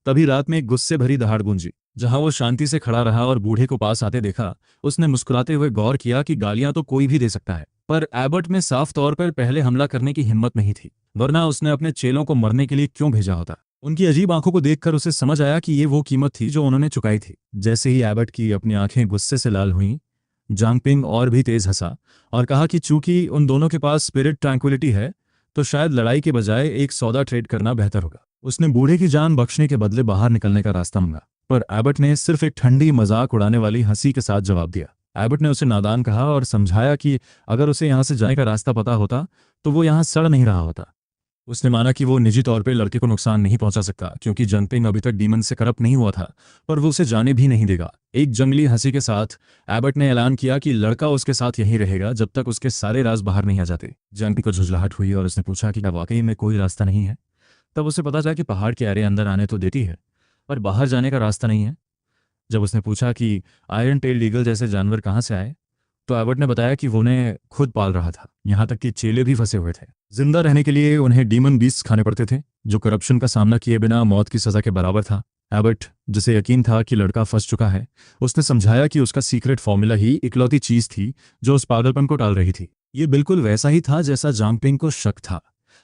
तभी रात में एक गुस्से भरी दहाड़ गूंजी। जहां वो शांति से खड़ा रहा और बूढ़े को पास आते देखा, उसने मुस्कुराते हुए गौर किया कि गालियां तो कोई भी दे सकता है, पर एबट में साफ तौर पर पहले हमला करने की हिम्मत नहीं थी, वरना उसने अपने चेलों को मरने के लिए क्यों भेजा होता। उनकी अजीब आंखों को देखकर उसे समझ आया कि ये वो कीमत थी जो उन्होंने चुकाई थी। जैसे ही एबट की अपनी आंखें गुस्से से लाल हुईं, जांगपिंग और भी तेज हंसा और कहा कि चूंकि उन दोनों के पास स्पिरिट ट्रैंक्विलिटी है, तो शायद लड़ाई के बजाय एक सौदा ट्रेड करना बेहतर होगा। उसने बूढ़े की जान बख्शने के बदले बाहर निकलने का रास्ता मांगा, पर एबट ने सिर्फ एक ठंडी मजाक उड़ाने वाली हंसी के साथ जवाब दिया। एबट ने उसे नादान कहा और समझाया कि अगर उसे यहाँ से जाने का रास्ता पता होता तो वो यहाँ सड़ नहीं रहा होता। उसने माना कि वो निजी तौर पे लड़के को नुकसान नहीं पहुंचा सकता क्योंकि जांगपिंग अभी तक डीमन से करप्ट नहीं हुआ था, पर वो उसे जाने भी नहीं देगा। एक जंगली हंसी के साथ एबट ने ऐलान किया कि लड़का उसके साथ यहीं रहेगा जब तक उसके सारे राज बाहर नहीं आ जाते। जांगपिंग को झुंझलाहट हुई और उसने पूछा कि क्या वाकई में कोई रास्ता नहीं है। तब उसे पता चला कि पहाड़ के आरे अंदर आने तो देती है, पर बाहर जाने का रास्ता नहीं है। जब उसने पूछा कि आयरन टेल ईगल जैसे जानवर कहाँ से आए, तो एबट ने बताया कि वो उन्हें खुद पाल रहा था, यहाँ तक कि चेले भी फंसे हुए थे। जिंदा रहने के लिए उन्हें डीमन बीस्ट खाने पड़ते थे, जो करप्शन का सामना किए बिना मौत की सजा के बराबर था। एबट, जिसे यकीन था कि लड़का फंस चुका है, उसने समझाया कि उसका सीक्रेट फॉर्मूला ही इकलौती चीज थी जो उस पागलपन को टाल रही थी। ये बिल्कुल वैसा ही था जैसा जांगपिंग को शक था,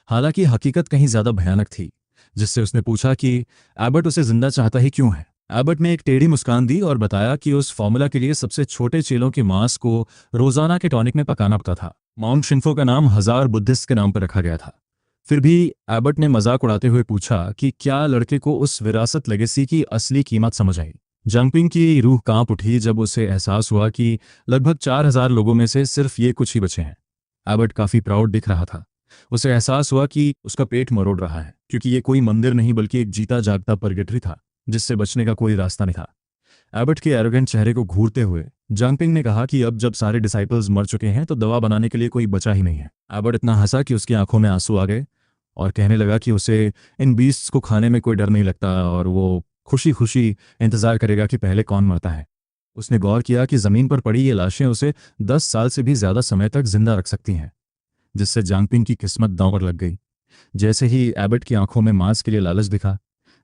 हालांकि हकीकत कहीं ज्यादा भयानक थी। जिससे उसने पूछा कि एबट उसे जिंदा चाहता ही क्यों है। एबट ने एक टेढ़ी मुस्कान दी और बताया कि उस फॉर्मूला के लिए सबसे छोटे चेलों के मांस को रोजाना के टॉनिक में पकाना पड़ता था। माउंट शिन्फो का नाम 1000 बुद्धिस्ट के नाम पर रखा गया था। फिर भी एबट ने मजाक उड़ाते हुए पूछा कि क्या लड़के को उस विरासत लेगेसी की असली कीमत समझ आई। जांगपिंग की रूह कांप उठी जब उसे एहसास हुआ कि लगभग 4000 लोगों में से सिर्फ ये कुछ ही बचे हैं। एबट काफी प्राउड दिख रहा था। उसे एहसास हुआ कि उसका पेट मरोड़ रहा है, क्योंकि ये कोई मंदिर नहीं बल्कि एक जीता जागता परगेटरी था जिससे बचने का कोई रास्ता नहीं था। एबट के एरोगेंट चेहरे को घूरते हुए जांगपिंग ने कहा कि अब जब सारे डिसाइपल्स मर चुके हैं तो दवा बनाने के लिए कोई बचा ही नहीं है। एबट इतना हंसा कि उसकी आंखों में आंसू आ गए और कहने लगा कि उसे इन बीस्ट्स को खाने में कोई डर नहीं लगता और वो खुशी खुशी इंतजार करेगा कि पहले कौन मरता है। उसने गौर किया कि जमीन पर पड़ी ये लाशें उसे 10 साल से भी ज्यादा समय तक जिंदा रख सकती हैं, जिससे जांगपिंग की किस्मत दांव पर लग गई। जैसे ही एबट की आंखों में मांस के लिए लालच दिखा,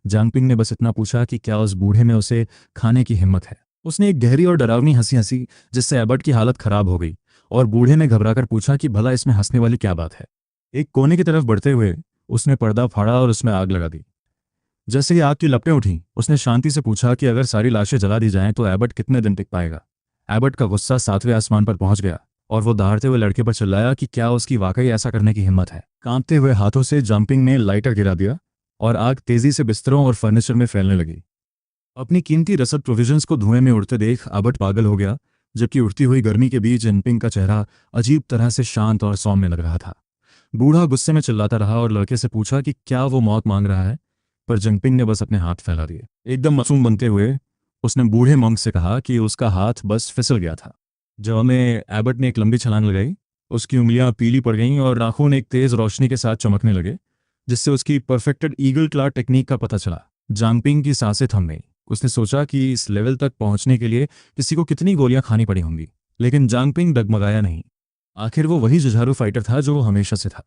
जांगपिंग ने बस इतना पूछा कि क्या उस बूढ़े में उसे खाने की हिम्मत है। उसने एक गहरी और डरावनी हंसी हंसी, जिससे एबट की हालत खराब हो गई और बूढ़े ने घबराकर पूछा कि भला इसमें हंसने वाली क्या बात है। एक कोने की तरफ बढ़ते हुए उसने पर्दा फाड़ा और उसमें आग लगा दी। जैसे ही आग की लपटें उठी, उसने शांति से पूछा कि अगर सारी लाशें जला दी जाएं तो एबट कितने दिन टिक पाएगा। एबट का गुस्सा 7वें आसमान पर पहुंच गया और वो दहाड़ते हुए लड़के पर चिल्लाया कि क्या उसकी वाकई ऐसा करने की हिम्मत है। कांपते हुए हाथों से जांगपिंग ने लाइटर गिरा दिया और आग तेजी से बिस्तरों और फर्नीचर में फैलने लगी। अपनी कीमती रसद प्रोविजंस को धुएं में उड़ते देख एबट पागल हो गया, जबकि उड़ती हुई गर्मी के बीच जिनपिंग का चेहरा अजीब तरह से शांत और सौम्य लग रहा था। बूढ़ा गुस्से में चिल्लाता रहा और लड़के से पूछा कि क्या वो मौत मांग रहा है, पर जिनपिंग ने बस अपने हाथ फैला दिए। एकदम मासूम बनते हुए उसने बूढ़े मंक से कहा कि उसका हाथ बस फिसल गया था। जवाब में एबट ने एक लंबी छलांग लगाई। उसकी उंगलियां पीली पड़ गईं और नाखून एक तेज रोशनी के साथ चमकने लगे, जिससे उसकी परफेक्टेड ईगल क्ला टेक्निक का पता चला। जांगपिंग की सांसें थम गईं। उसने सोचा कि इस लेवल तक पहुंचने के लिए किसी को कितनी गोलियां खानी पड़ी होंगी, लेकिन जांगपिंग डगमगाया नहीं। आखिर वो वही जुझारू फाइटर था जो वो हमेशा से था।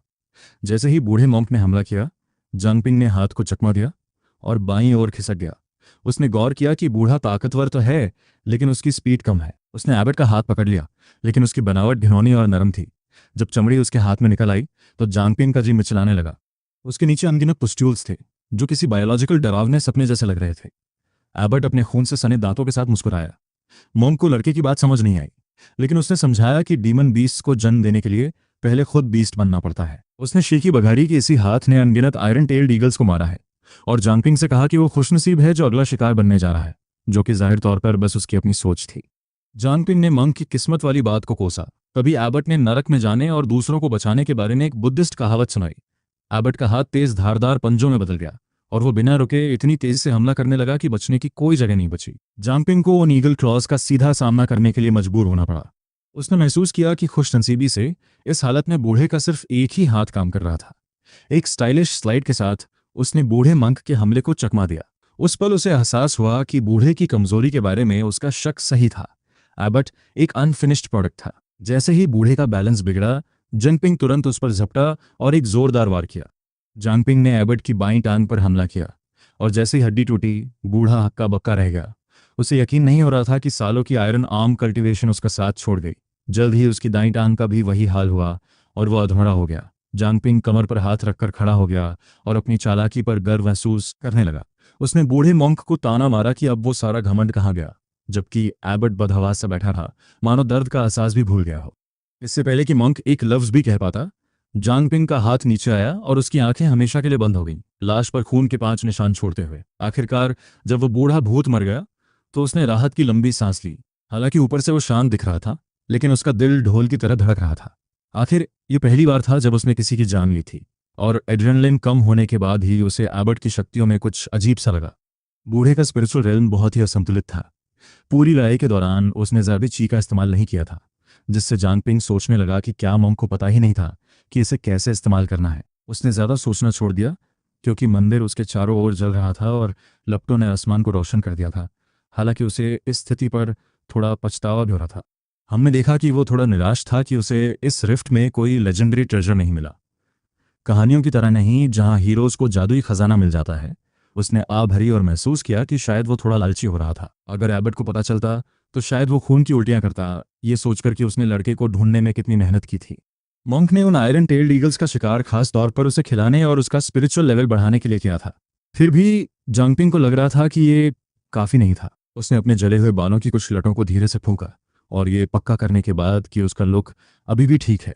जैसे ही बूढ़े मॉन्क ने हमला किया, जांगपिंग ने हाथ को चकमा दिया और बाईं ओर खिसक गया। उसने गौर किया कि बूढ़ा ताकतवर तो है, लेकिन उसकी स्पीड कम है। उसने एबट का हाथ पकड़ लिया, लेकिन उसकी बनावट घिनौनी और नरम थी। जब चमड़ी उसके हाथ में निकल आई तो जांगपिंग का जी मिचलाने लगा। उसके नीचे अनगिनत पुस्ट्यूल्स थे जो किसी बायोलॉजिकल डरावने सपने जैसे लग रहे थे। एबट अपने खून से सने दांतों के साथ मुस्कुराया। मॉन्क को लड़के की बात समझ नहीं आई, लेकिन उसने समझाया कि डीमन बीस्ट को जन्म देने के लिए पहले खुद बीस्ट बनना पड़ता है। उसने शीखी बघारी कि इसी हाथ ने अनगिनत आयरन टेल्ड ईगल्स को मारा है, और जांगपिंग से कहा कि वो खुशनसीब है जो अगला शिकार बनने जा रहा है, जो कि जाहिर तौर पर बस उसकी अपनी सोच थी। जांगपिंग ने मंक की किस्मत वाली बात को कोसा। तभी एबट ने नरक में जाने और दूसरों को बचाने के बारे में एक बुद्धिस्ट कहावत सुनाई। एबट का हाथ तेज धारदार पंजों में बदल गया और वो बिना रुके इतनी तेजी से हमला करने लगा कि बचने की कोई जगह नहीं बची। जांगपिंग को उन ईगल क्लॉज का सीधा सामना करने के लिए मजबूर होना पड़ा। उसने महसूस किया कि खुशनसीबी से इस हालत में बूढ़े का सिर्फ एक ही हाथ काम कर रहा था। एक स्टाइलिश स्लाइड के साथ उसने बूढ़े मंक के हमले को चकमा दिया। उस पल उसे एहसास हुआ कि बूढ़े की कमजोरी के बारे में उसका शक सही था। एबट एक अनफिनिश्ड प्रोडक्ट था। जैसे ही बूढ़े का बैलेंस बिगड़ा, जांगपिंग तुरंत उस पर झपटा और एक जोरदार वार किया। जांगपिंग ने एबट की बाईं टांग पर हमला किया, और जैसे ही हड्डी टूटी, बूढ़ा हक्का बक्का रह गया। उसे यकीन नहीं हो रहा था कि सालों की आयरन आर्म कल्टीवेशन उसका साथ छोड़ गई। जल्द ही उसकी दाईं टांग का भी वही हाल हुआ और वो अधमरा हो गया। जांगपिंग कमर पर हाथ रखकर खड़ा हो गया और अपनी चालाकी पर गर्व महसूस करने लगा। उसने बूढ़े मॉन्क को ताना मारा कि अब वो सारा घमंड कहाँ गया, जबकि एबट बदहवास से बैठा था, मानो दर्द का एहसास भी भूल गया हो। इससे पहले कि मॉन्क एक लफ्ज भी कह पाता, जांगपिंग का हाथ नीचे आया और उसकी आंखें हमेशा के लिए बंद हो गईं, लाश पर खून के 5 निशान छोड़ते हुए। आखिरकार जब वो बूढ़ा भूत मर गया तो उसने राहत की लंबी सांस ली। हालांकि ऊपर से वो शांत दिख रहा था, लेकिन उसका दिल ढोल की तरह धड़क रहा था। आखिर ये पहली बार था जब उसने किसी की जान ली थी, और एड्रेनलिन कम होने के बाद ही उसे एबट की शक्तियों में कुछ अजीब सा लगा। बूढ़े का स्पिरिचुअल रेल्म बहुत ही असंतुलित था। पूरी लड़ाई के दौरान उसने ज़्यादा ची का इस्तेमाल नहीं किया था, जिससे जांगपिंग सोचने लगा कि क्या मॉन्क को पता ही नहीं था कि इसे कैसे इस्तेमाल करना है। उसने ज़्यादा सोचना छोड़ दिया, क्योंकि मंदिर उसके चारों ओर जल रहा था और लपटों ने आसमान को रोशन कर दिया था। हालांकि उसे इस स्थिति पर थोड़ा पछतावा भी हो रहा था। हमने देखा कि वो थोड़ा निराश था कि उसे इस रिफ्ट में कोई लेजेंडरी ट्रेजर नहीं मिला। कहानियों की तरह नहीं, जहां हीरोज को जादुई खजाना मिल जाता है। उसने आ भरी और महसूस किया कि शायद वो थोड़ा लालची हो रहा था। अगर एबट को पता चलता तो शायद वो खून की उल्टियां करता, ये सोचकर कि उसने लड़के को ढूंढने में कितनी मेहनत की थी। मॉन्क ने उन आयरन टेल्ड ईगल्स का शिकार खास तौर पर उसे खिलाने और उसका स्पिरिचुअल लेवल बढ़ाने के लिए किया था। फिर भी जांगपिंग को लग रहा था कि ये काफ़ी नहीं था। उसने अपने जले हुए बालों की कुछ लटों को धीरे से फूंका, और ये पक्का करने के बाद कि उसका लुक अभी भी ठीक है,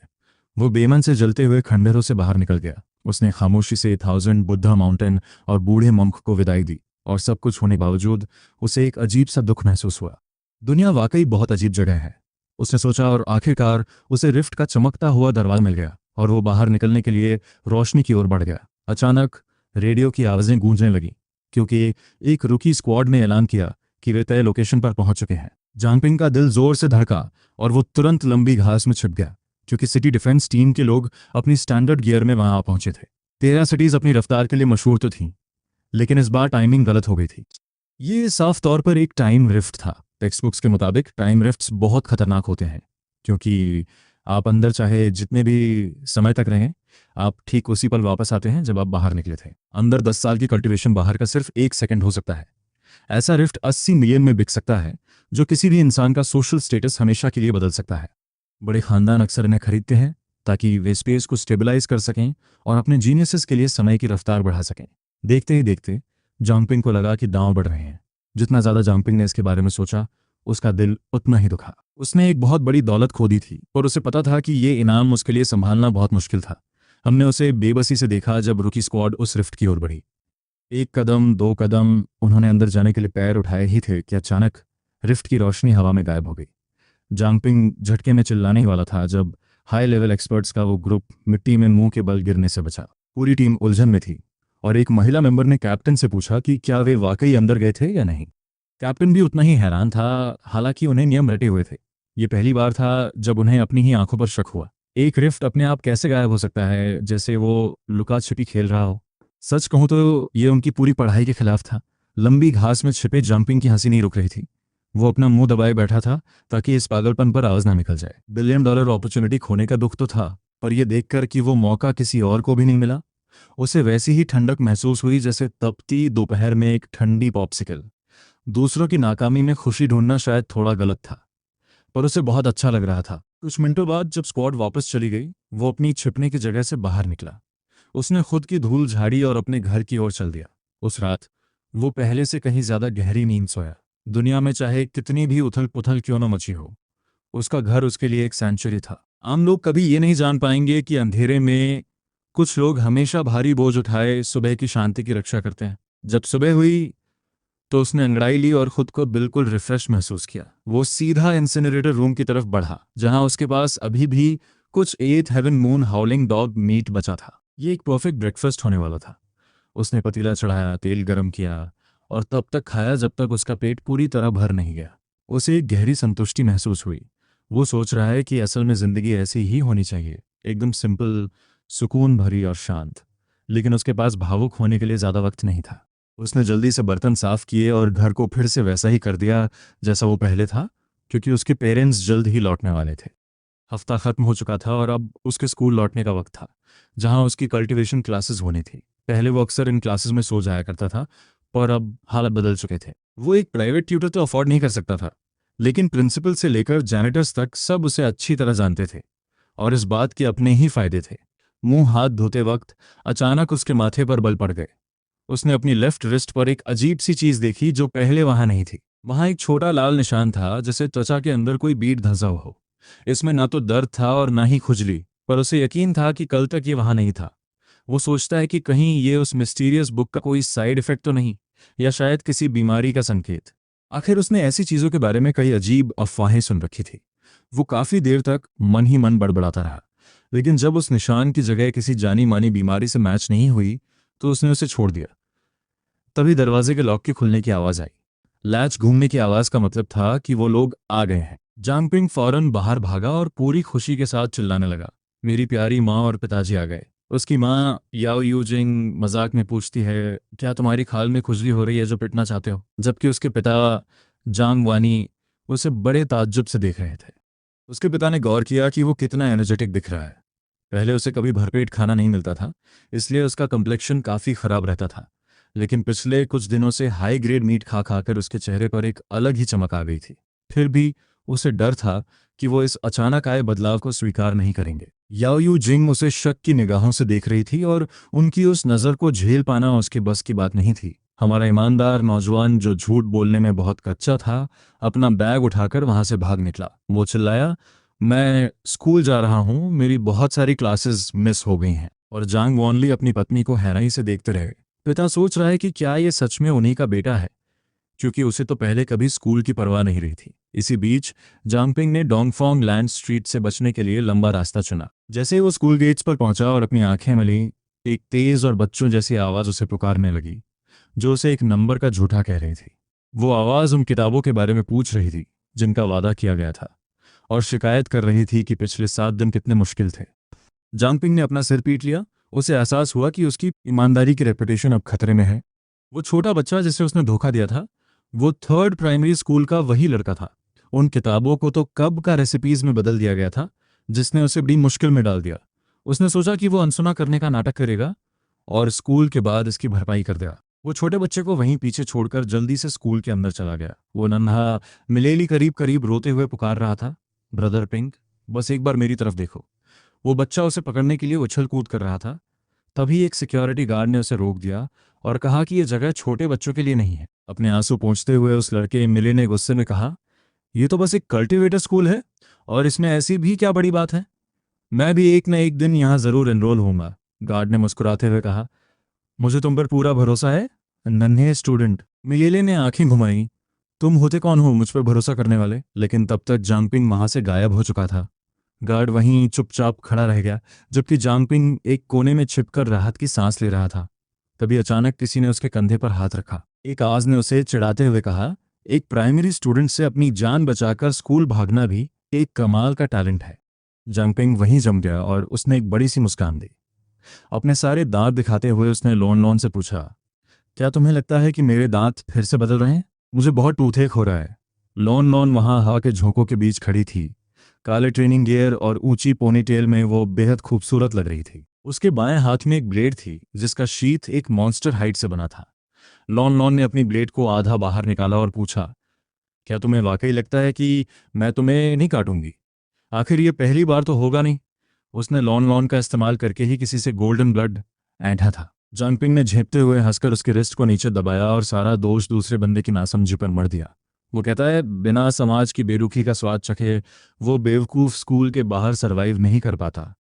वो बेमन से जलते हुए खंडहरों से बाहर निकल गया। उसने खामोशी से 1000 बुद्धा माउंटेन और बूढ़े मॉन्क को विदाई दी, और सब कुछ होने के बावजूद उसे एक अजीब सा दुख महसूस हुआ। दुनिया वाकई बहुत अजीब जगह है, उसने सोचा, और आखिरकार उसे रिफ्ट का चमकता हुआ दरवाजा मिल गया और वो बाहर निकलने के लिए रोशनी की ओर बढ़ गया। अचानक रेडियो की आवाज़ें गूंजने लगीं, क्योंकि एक रुकी स्क्वाड ने ऐलान किया कि वे तय लोकेशन पर पहुंच चुके हैं। जांगपिंग का दिल जोर से धड़का और वो तुरंत लंबी घास में छिप गया, क्योंकि सिटी डिफेंस टीम के लोग अपनी स्टैंडर्ड गियर में वहां आ पहुंचे थे। 13 सिटीज अपनी रफ्तार के लिए मशहूर तो थीं, लेकिन इस बार टाइमिंग गलत हो गई थी। ये साफ तौर पर एक टाइम रिफ्ट था। टेक्स्ट बुक्स के मुताबिक टाइम रिफ्ट्स बहुत खतरनाक होते हैं, क्योंकि आप अंदर चाहे जितने भी समय तक रहें, आप ठीक उसी पल वापस आते हैं जब आप बाहर निकले थे। अंदर 10 साल की कल्टीवेशन, बाहर का सिर्फ 1 सेकंड हो सकता है। ऐसा रिफ्ट 80 मिलियन में बिक सकता है, जो किसी भी इंसान का सोशल स्टेटस हमेशा के लिए बदल सकता है। बड़े खानदान अक्सर इन्हें खरीदते हैं ताकि वे स्पेस को स्टेबलाइज कर सकें और अपने जीनियसेस के लिए समय की रफ्तार बढ़ा सकें। देखते ही देखते जांगपिंग को लगा कि दांव बढ़ रहे हैं। जितना ज़्यादा जांगपिंग ने इसके बारे में सोचा, उसका दिल उतना ही दुखा। उसने एक बहुत बड़ी दौलत खो दी थी, और उसे पता था कि ये इनाम उसके लिए संभालना बहुत मुश्किल था। हमने उसे बेबसी से देखा जब रुकी स्क्वाड उस रिफ्ट की ओर बढ़ी। 1 कदम, 2 कदम उन्होंने अंदर जाने के लिए पैर उठाए ही थे कि अचानक रिफ्ट की रोशनी हवा में गायब हो गई। जांगपिंग झटके में चिल्लाने ही वाला था जब हाई लेवल एक्सपर्ट्स का वो ग्रुप मिट्टी में मुंह के बल गिरने से बचा। पूरी टीम उलझन में थी, और एक महिला मेंबर ने कैप्टन से पूछा कि क्या वे वाकई अंदर गए थे या नहीं। कैप्टन भी उतना ही हैरान था, हालांकि उन्हें नियम रटे हुए थे। ये पहली बार था जब उन्हें अपनी ही आंखों पर शक हुआ। एक रिफ्ट अपने आप कैसे गायब हो सकता है, जैसे वो लुका छिपी खेल रहा हो। सच कहूं तो ये उनकी पूरी पढ़ाई के खिलाफ था। लंबी घास में छिपे जंपिंग की हंसी नहीं रुक रही थी। वो अपना मुंह दबाए बैठा था ताकि इस पागलपन पर आवाज ना निकल जाए। बिलियन डॉलर अपॉर्चुनिटी खोने का दुख तो था, पर यह देखकर कि वो मौका किसी और को भी नहीं मिला, उसे वैसी ही ठंडक महसूस हुई जैसे तपती दोपहर में एक ठंडी पॉप्सिकल। दूसरों की नाकामी में खुशी ढूंढना शायद थोड़ा गलत था, पर उसे बहुत अच्छा लग रहा था। कुछ मिनटों बाद जब स्क्वाड वापस चली गई, वो अपनी छिपने की जगह से बाहर निकला। उसने खुद की धूल झाड़ी और अपने घर की ओर चल दिया। उस रात वो पहले से कहीं ज्यादा गहरी नींद सोया। दुनिया में चाहे कितनी भी उथल पुथल क्यों न मची हो, उसका घर उसके लिए एक सेंचुरी था। आम लोग कभी ये नहीं जान पाएंगे कि अंधेरे में कुछ लोग हमेशा भारी बोझ उठाए सुबह की शांति की रक्षा करते हैं। जब सुबह हुई तो उसने अंगड़ाई ली और खुद को बिल्कुल रिफ्रेश महसूस किया। वो सीधा इंसिनरेटर रूम की तरफ बढ़ा, जहां उसके पास अभी भी कुछ eight heaven moon howling dog meat बचा था। ये एक परफेक्ट ब्रेकफास्ट होने वाला था। उसने पतीला चढ़ाया, तेल गरम किया और तब तक खाया जब तक उसका पेट पूरी तरह भर नहीं गया। उसे एक गहरी संतुष्टि महसूस हुई। वो सोच रहा है कि असल में जिंदगी ऐसी ही होनी चाहिए, एकदम सिंपल, सुकून भरी और शांत। लेकिन उसके पास भावुक होने के लिए ज़्यादा वक्त नहीं था। उसने जल्दी से बर्तन साफ किए और घर को फिर से वैसा ही कर दिया जैसा वो पहले था, क्योंकि उसके पेरेंट्स जल्द ही लौटने वाले थे। हफ्ता खत्म हो चुका था और अब उसके स्कूल लौटने का वक्त था, जहां उसकी कल्टीवेशन क्लासेस होनी थी। पहले वो अक्सर इन क्लासेस में सो जाया करता था, पर अब हालात बदल चुके थे। वो एक प्राइवेट ट्यूटर तो अफोर्ड नहीं कर सकता था, लेकिन प्रिंसिपल से लेकर जैनिटर्स तक सब उसे अच्छी तरह जानते थे और इस बात के अपने ही फायदे थे। मुंह हाथ धोते वक्त अचानक उसके माथे पर बल पड़ गए। उसने अपनी लेफ्ट रिस्ट पर एक अजीब सी चीज देखी जो पहले वहां नहीं थी। वहां एक छोटा लाल निशान था, जैसे त्वचा के अंदर कोई बीड धंसा हुआ हो। इसमें ना तो दर्द था और ना ही खुजली, पर उसे यकीन था कि कल तक ये वहां नहीं था। वो सोचता है कि कहीं ये उस मिस्टीरियस बुक का कोई साइड इफेक्ट तो नहीं, या शायद किसी बीमारी का संकेत। आखिर उसने ऐसी चीजों के बारे में कई अजीब अफवाहें सुन रखी थी। वो काफी देर तक मन ही मन बड़बड़ाता रहा, लेकिन जब उस निशान की जगह किसी जानी मानी बीमारी से मैच नहीं हुई तो उसने उसे छोड़ दिया। तभी दरवाजे के लॉक के खुलने की आवाज आई। लैच घूमने की आवाज का मतलब था कि वो लोग आ गए हैं। जांगपिंग फौरन बाहर भागा और पूरी खुशी के साथ चिल्लाने लगा, मेरी प्यारी माँ और पिताजी आ गए। उसकी माँ याओ यूजिंग मजाक में पूछती है, क्या तुम्हारी खाल में खुजली हो रही है जो पिटना चाहते हो? जबकि उसके पिता जांग वानी उसे बड़े ताज्जुब से देख रहे थे। उसके पिता ने गौर किया कि वो कितना एनर्जेटिक दिख रहा है। पहले उसे कभी भरपेट खाना नहीं मिलता था, इसलिए उसका कम्प्लेक्शन काफ़ी ख़राब रहता था। लेकिन पिछले कुछ दिनों से हाई ग्रेड मीट खा खाकर उसके चेहरे पर एक अलग ही चमक आ गई थी। फिर भी उसे डर था कि वो इस अचानक आए बदलाव को स्वीकार नहीं करेंगे। याओ यू जिंग उसे शक की निगाहों से देख रही थी और उनकी उस नज़र को झेल पाना उसके बस की बात नहीं थी। हमारा ईमानदार नौजवान जो झूठ बोलने में बहुत कच्चा था, अपना बैग उठाकर वहां से भाग निकला। वो चिल्लाया, मैं स्कूल जा रहा हूँ, मेरी बहुत सारी क्लासेस मिस हो गई हैं। और जांग वॉनली अपनी पत्नी को हैरानी से देखते रहे। पिता सोच रहा है कि क्या ये सच में उन्हीं का बेटा है, क्योंकि उसे तो पहले कभी स्कूल की परवाह नहीं रही थी। इसी बीच जांगपिंग ने डोंगफोंग लैंड स्ट्रीट से बचने के लिए लंबा रास्ता चुना। जैसे ही वो स्कूल गेट्स पर पहुंचा और अपनी आंखें मली, एक तेज और बच्चों जैसी आवाज उसे पुकारने लगी, जो उसे एक नंबर का झूठा कह रही थी। वो आवाज उन किताबों के बारे में पूछ रही थी जिनका वादा किया गया था, और शिकायत कर रही थी कि पिछले 7 दिन कितने मुश्किल थे। जांगपिंग ने अपना सिर पीट लिया। उसे एहसास हुआ कि उसकी ईमानदारी की रेपुटेशन अब खतरे में है। वो छोटा बच्चा जिसे उसने धोखा दिया था, वो थर्ड प्राइमरी स्कूल का वही लड़का था। उन किताबों को तो कब का रेसिपीज में बदल दिया गया था, जिसने उसे बड़ी मुश्किल में डाल दिया। उसने सोचा कि वो अनसुना करने का नाटक करेगा और स्कूल के बाद इसकी भरपाई कर देगा। वो छोटे बच्चे को वहीं पीछे छोड़कर जल्दी से स्कूल के अंदर चला गया। वो नन्हा मिलेली करीब करीब रोते हुए पुकार रहा था, ब्रदर पिंक, बस एक बार मेरी तरफ देखो। वो बच्चा उसे पकड़ने के लिए उछल कूद कर रहा था। तभी एक सिक्योरिटी गार्ड ने उसे रोक दिया और कहा कि यह जगह छोटे बच्चों के लिए नहीं है। अपने आंसू पोंछते हुए उस लड़के मिले ने गुस्से में कहा, यह तो बस एक कल्टीवेटर स्कूल है और इसमें ऐसी भी क्या बड़ी बात है? मैं भी एक न एक दिन यहाँ जरूर एनरोल होऊंगा। गार्ड ने मुस्कुराते हुए कहा, मुझे तुम पर पूरा भरोसा है नन्हे स्टूडेंट। मिलेले ने आंखें घुमाई, तुम होते कौन हो मुझ पर भरोसा करने वाले? लेकिन तब तक जांगपिंग वहां से गायब हो चुका था। गार्ड वहीं चुपचाप खड़ा रह गया, जबकि जांगपिंग एक कोने में छिपकर राहत की सांस ले रहा था। तभी अचानक किसी ने उसके कंधे पर हाथ रखा। एक आवाज ने उसे चिढ़ाते हुए कहा, एक प्राइमरी स्टूडेंट से अपनी जान बचाकर स्कूल भागना भी एक कमाल का टैलेंट है। जांगपिंग वहीं जम गया और उसने एक बड़ी सी मुस्कान दी। अपने सारे दांत दिखाते हुए उसने लोन लोन से पूछा, क्या तुम्हें लगता है कि मेरे दांत फिर से बदल रहे हैं? मुझे बहुत टूथेक हो रहा है। लॉन लॉन वहाँ हवा के झोंकों के बीच खड़ी थी। काले ट्रेनिंग गियर और ऊंची पोनीटेल में वो बेहद खूबसूरत लग रही थी। उसके बाएं हाथ में एक ब्लेड थी जिसका शीथ एक मॉन्स्टर हाइट से बना था। लॉन लॉन ने अपनी ब्लेड को आधा बाहर निकाला और पूछा, क्या तुम्हें वाकई लगता है कि मैं तुम्हें नहीं काटूंगी? आखिर ये पहली बार तो होगा नहीं। उसने लॉन लॉन का इस्तेमाल करके ही किसी से गोल्डन ब्लड ऐंठा था। जंगपिंग ने झेपते हुए हंसकर उसके रिस्ट को नीचे दबाया और सारा दोष दूसरे बंदे की नासमझी पर मर दिया। वो कहता है, बिना समाज की बेरुखी का स्वाद चखे वो बेवकूफ स्कूल के बाहर सरवाइव नहीं कर पाता।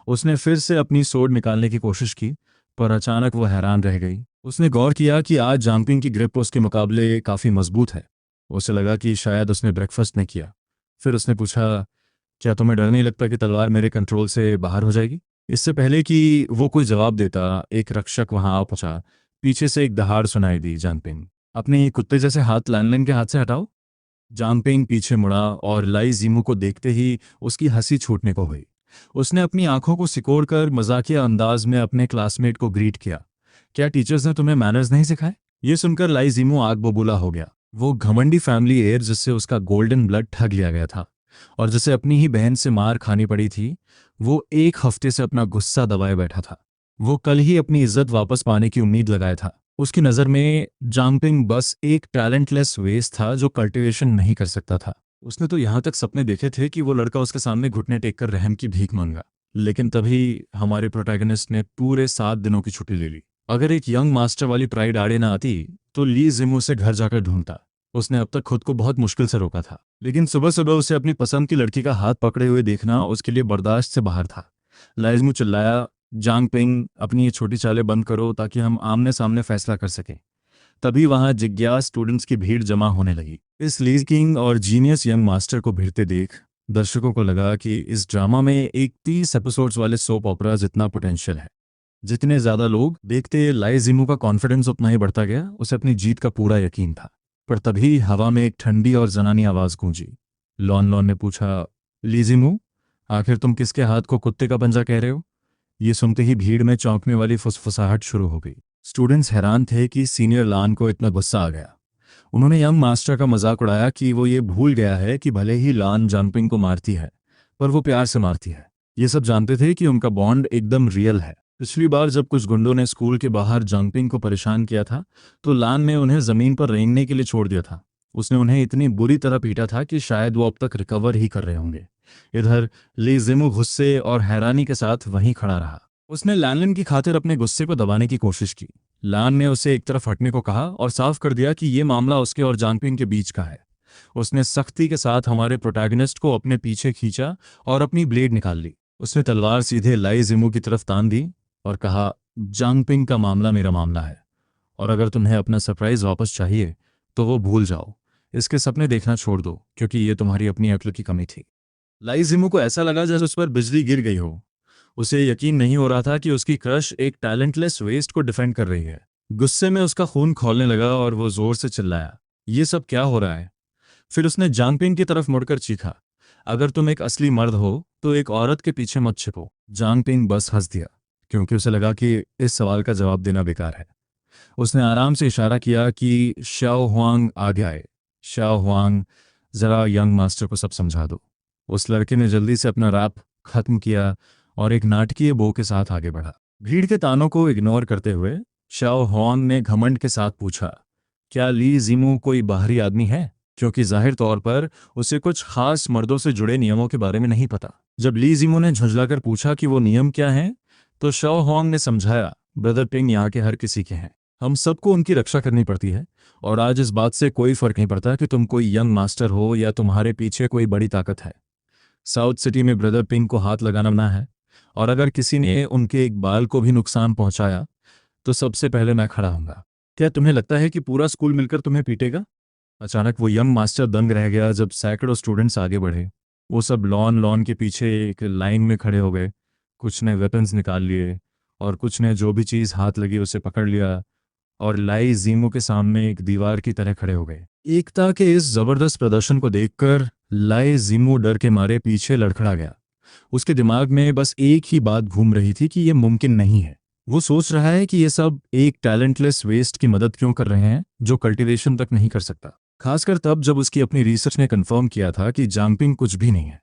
उसने फिर से अपनी सोड निकालने की कोशिश की, पर अचानक वो हैरान रह गई। उसने गौर किया कि आज जंगपिंग की ग्रिप उसके मुकाबले काफ़ी मजबूत है। उसे लगा कि शायद उसने ब्रेकफास्ट नहीं किया। फिर उसने पूछा, क्या तुम्हें डर नहीं लगता कि तलवार मेरे कंट्रोल से बाहर हो जाएगी? इससे पहले कि वो कोई जवाब देता, एक रक्षक वहां आ पहुंचा। पीछे से एक दहाड़ सुनाई दी। जानपिंग, अपने कुत्ते जैसे हाथ लैनलिन के हाथ से हटाओ। जानपिंग पीछे मुड़ा और लाई जीमू को देखते ही उसकी हंसी छूटने को हुई। उसने अपनी आंखों को सिकोड़कर मजाकिया अंदाज में अपने क्लासमेट को ग्रीट किया। क्या टीचर्स ने तुम्हें मैनर्स नहीं सिखाए? ये सुनकर लाई जीमू आग बबूला हो गया। वो घमंडी फैमिली एयर जिससे उसका गोल्डन ब्लड ठग लिया गया था और जिसे अपनी ही बहन से मार खानी पड़ी थी, वो एक हफ्ते से अपना गुस्सा दबाए बैठा था। वो कल ही अपनी इज्जत वापस पाने की उम्मीद लगाया था। उसकी नज़र में जांगपिंग बस एक टैलेंटलेस वेस्ट था जो कल्टीवेशन नहीं कर सकता था। उसने तो यहाँ तक सपने देखे थे कि वो लड़का उसके सामने घुटने टेक कर रहम की भीख मांगा। लेकिन तभी हमारे प्रोटैगनिस्ट ने पूरे 7 दिनों की छुट्टी ले ली। अगर एक यंग मास्टर वाली प्राइड आड़े ना आती तो ली जिमू से घर जाकर ढूंढता। उसने अब तक खुद को बहुत मुश्किल से रोका था, लेकिन सुबह सुबह उसे अपनी पसंद की लड़की का हाथ पकड़े हुए देखना उसके लिए बर्दाश्त से बाहर था। लाइजमू चिल्लाया, जांगपिंग, अपनी ये छोटी चालें बंद करो ताकि हम आमने सामने फैसला कर सकें। तभी वहां जिज्ञास स्टूडेंट्स की भीड़ जमा होने लगी। इस लीकिंग और जीनियस यंग मास्टर को भिड़ते देख दर्शकों को लगा कि इस ड्रामा में एक 30 एपिसोड्स वाले सोप ओपरा जितना पोटेंशियल है। जितने ज्यादा लोग देखते लाइजिमू का कॉन्फिडेंस उतना ही बढ़ता गया। उसे अपनी जीत का पूरा यकीन था। पर तभी हवा में एक ठंडी और जनानी आवाज गूंजी। लॉन लॉन ने पूछा, लीजिमू, आखिर तुम किसके हाथ को कुत्ते का पंजा कह रहे हो? ये सुनते ही भीड़ में चौंकने वाली फुसफुसाहट शुरू हो गई। स्टूडेंट्स हैरान थे कि सीनियर लान को इतना गुस्सा आ गया। उन्होंने यंग मास्टर का मजाक उड़ाया कि वो ये भूल गया है कि भले ही लान जंपिंग को मारती है, पर वो प्यार से मारती है। ये सब जानते थे कि उनका बॉन्ड एकदम रियल है। पिछली बार जब कुछ गुंडों ने स्कूल के बाहर जंपिंग को परेशान किया था तो लान ने उन्हें जमीन पर रेंगने के लिए छोड़ दिया था। उसने उन्हें इतनी बुरी तरह पीटा था कि शायद वो अब तक रिकवर ही कर रहे होंगे। इधर ली जिमू गुस्से और हैरानी के साथ वहीं खड़ा रहा। उसने लैनलिन की खातिर अपने गुस्से को दबाने की कोशिश की। लान ने उसे एक तरफ हटने को कहा और साफ कर दिया कि ये मामला उसके और जंपिंग के बीच का है। उसने सख्ती के साथ हमारे प्रोटैगनिस्ट को अपने पीछे खींचा और अपनी ब्लेड निकाल ली। उसने तलवार सीधे लाई जिमू की तरफ तान दी और कहा, जंगपिंग का मामला मेरा मामला है, और अगर तुम्हें अपना सरप्राइज वापस चाहिए तो वो भूल जाओ। इसके सपने देखना छोड़ दो, क्योंकि ये तुम्हारी अपनी अक्ल की कमी थी। लाई जिमू को ऐसा लगा जैसे उस पर बिजली गिर गई हो। उसे यकीन नहीं हो रहा था कि उसकी क्रश एक टैलेंटलेस वेस्ट को डिफेंड कर रही है। गुस्से में उसका खून खौलने लगा और वो जोर से चिल्लाया, ये सब क्या हो रहा है? फिर उसने जांगपिंग की तरफ मुड़कर चीखा, अगर तुम एक असली मर्द हो तो एक औरत के पीछे मत छिपो। जांगपिंग बस हंस दिया, क्योंकि उसे लगा कि इस सवाल का जवाब देना बेकार है। उसने आराम से इशारा किया कि शाओ हुआंग आगे आए। शाओ हुआंग, जरा यंग मास्टर को सब समझा दो। उस लड़के ने जल्दी से अपना रैप खत्म किया और एक नाटकीय बो के साथ आगे बढ़ा। भीड़ के तानों को इग्नोर करते हुए शाओ हुआंग ने घमंड के साथ पूछा, क्या ली जिमू कोई बाहरी आदमी है? क्योंकि जाहिर तौर पर उसे कुछ खास मर्दों से जुड़े नियमों के बारे में नहीं पता। जब ली जिमू ने झुंझलाकर पूछा कि वो नियम क्या हैं, तो शाओ हुआंग ने समझाया, ब्रदर पिंग यहाँ के हर किसी के हैं। हम सबको उनकी रक्षा करनी पड़ती है, और आज इस बात से कोई फर्क नहीं पड़ता कि तुम कोई यंग मास्टर हो या तुम्हारे पीछे कोई बड़ी ताकत है। साउथ सिटी में ब्रदर पिंग को हाथ लगाना मना है, और अगर किसी ने उनके एक बाल को भी नुकसान पहुंचाया तो सबसे पहले मैं खड़ा होऊंगा। क्या तुम्हें लगता है कि पूरा स्कूल मिलकर तुम्हें पीटेगा? अचानक वो यंग मास्टर दंग रह गया जब सैकड़ों स्टूडेंट्स आगे बढ़े। वो सब लॉन लॉन के पीछे एक लाइन में खड़े हो गए। कुछ ने वेपन्स निकाल लिए और कुछ ने जो भी चीज़ हाथ लगी उसे पकड़ लिया और लाई जीमू के सामने एक दीवार की तरह खड़े हो गए। एकता के इस जबरदस्त प्रदर्शन को देखकर लाई जीमू डर के मारे पीछे लड़खड़ा गया। उसके दिमाग में बस एक ही बात घूम रही थी कि यह मुमकिन नहीं है। वो सोच रहा है कि ये सब एक टैलेंटलेस वेस्ट की मदद क्यों कर रहे हैं जो कल्टीवेशन तक नहीं कर सकता। खासकर तब जब उसकी अपनी रिसर्च ने कंफर्म किया था कि जांगपिंग कुछ भी नहीं है।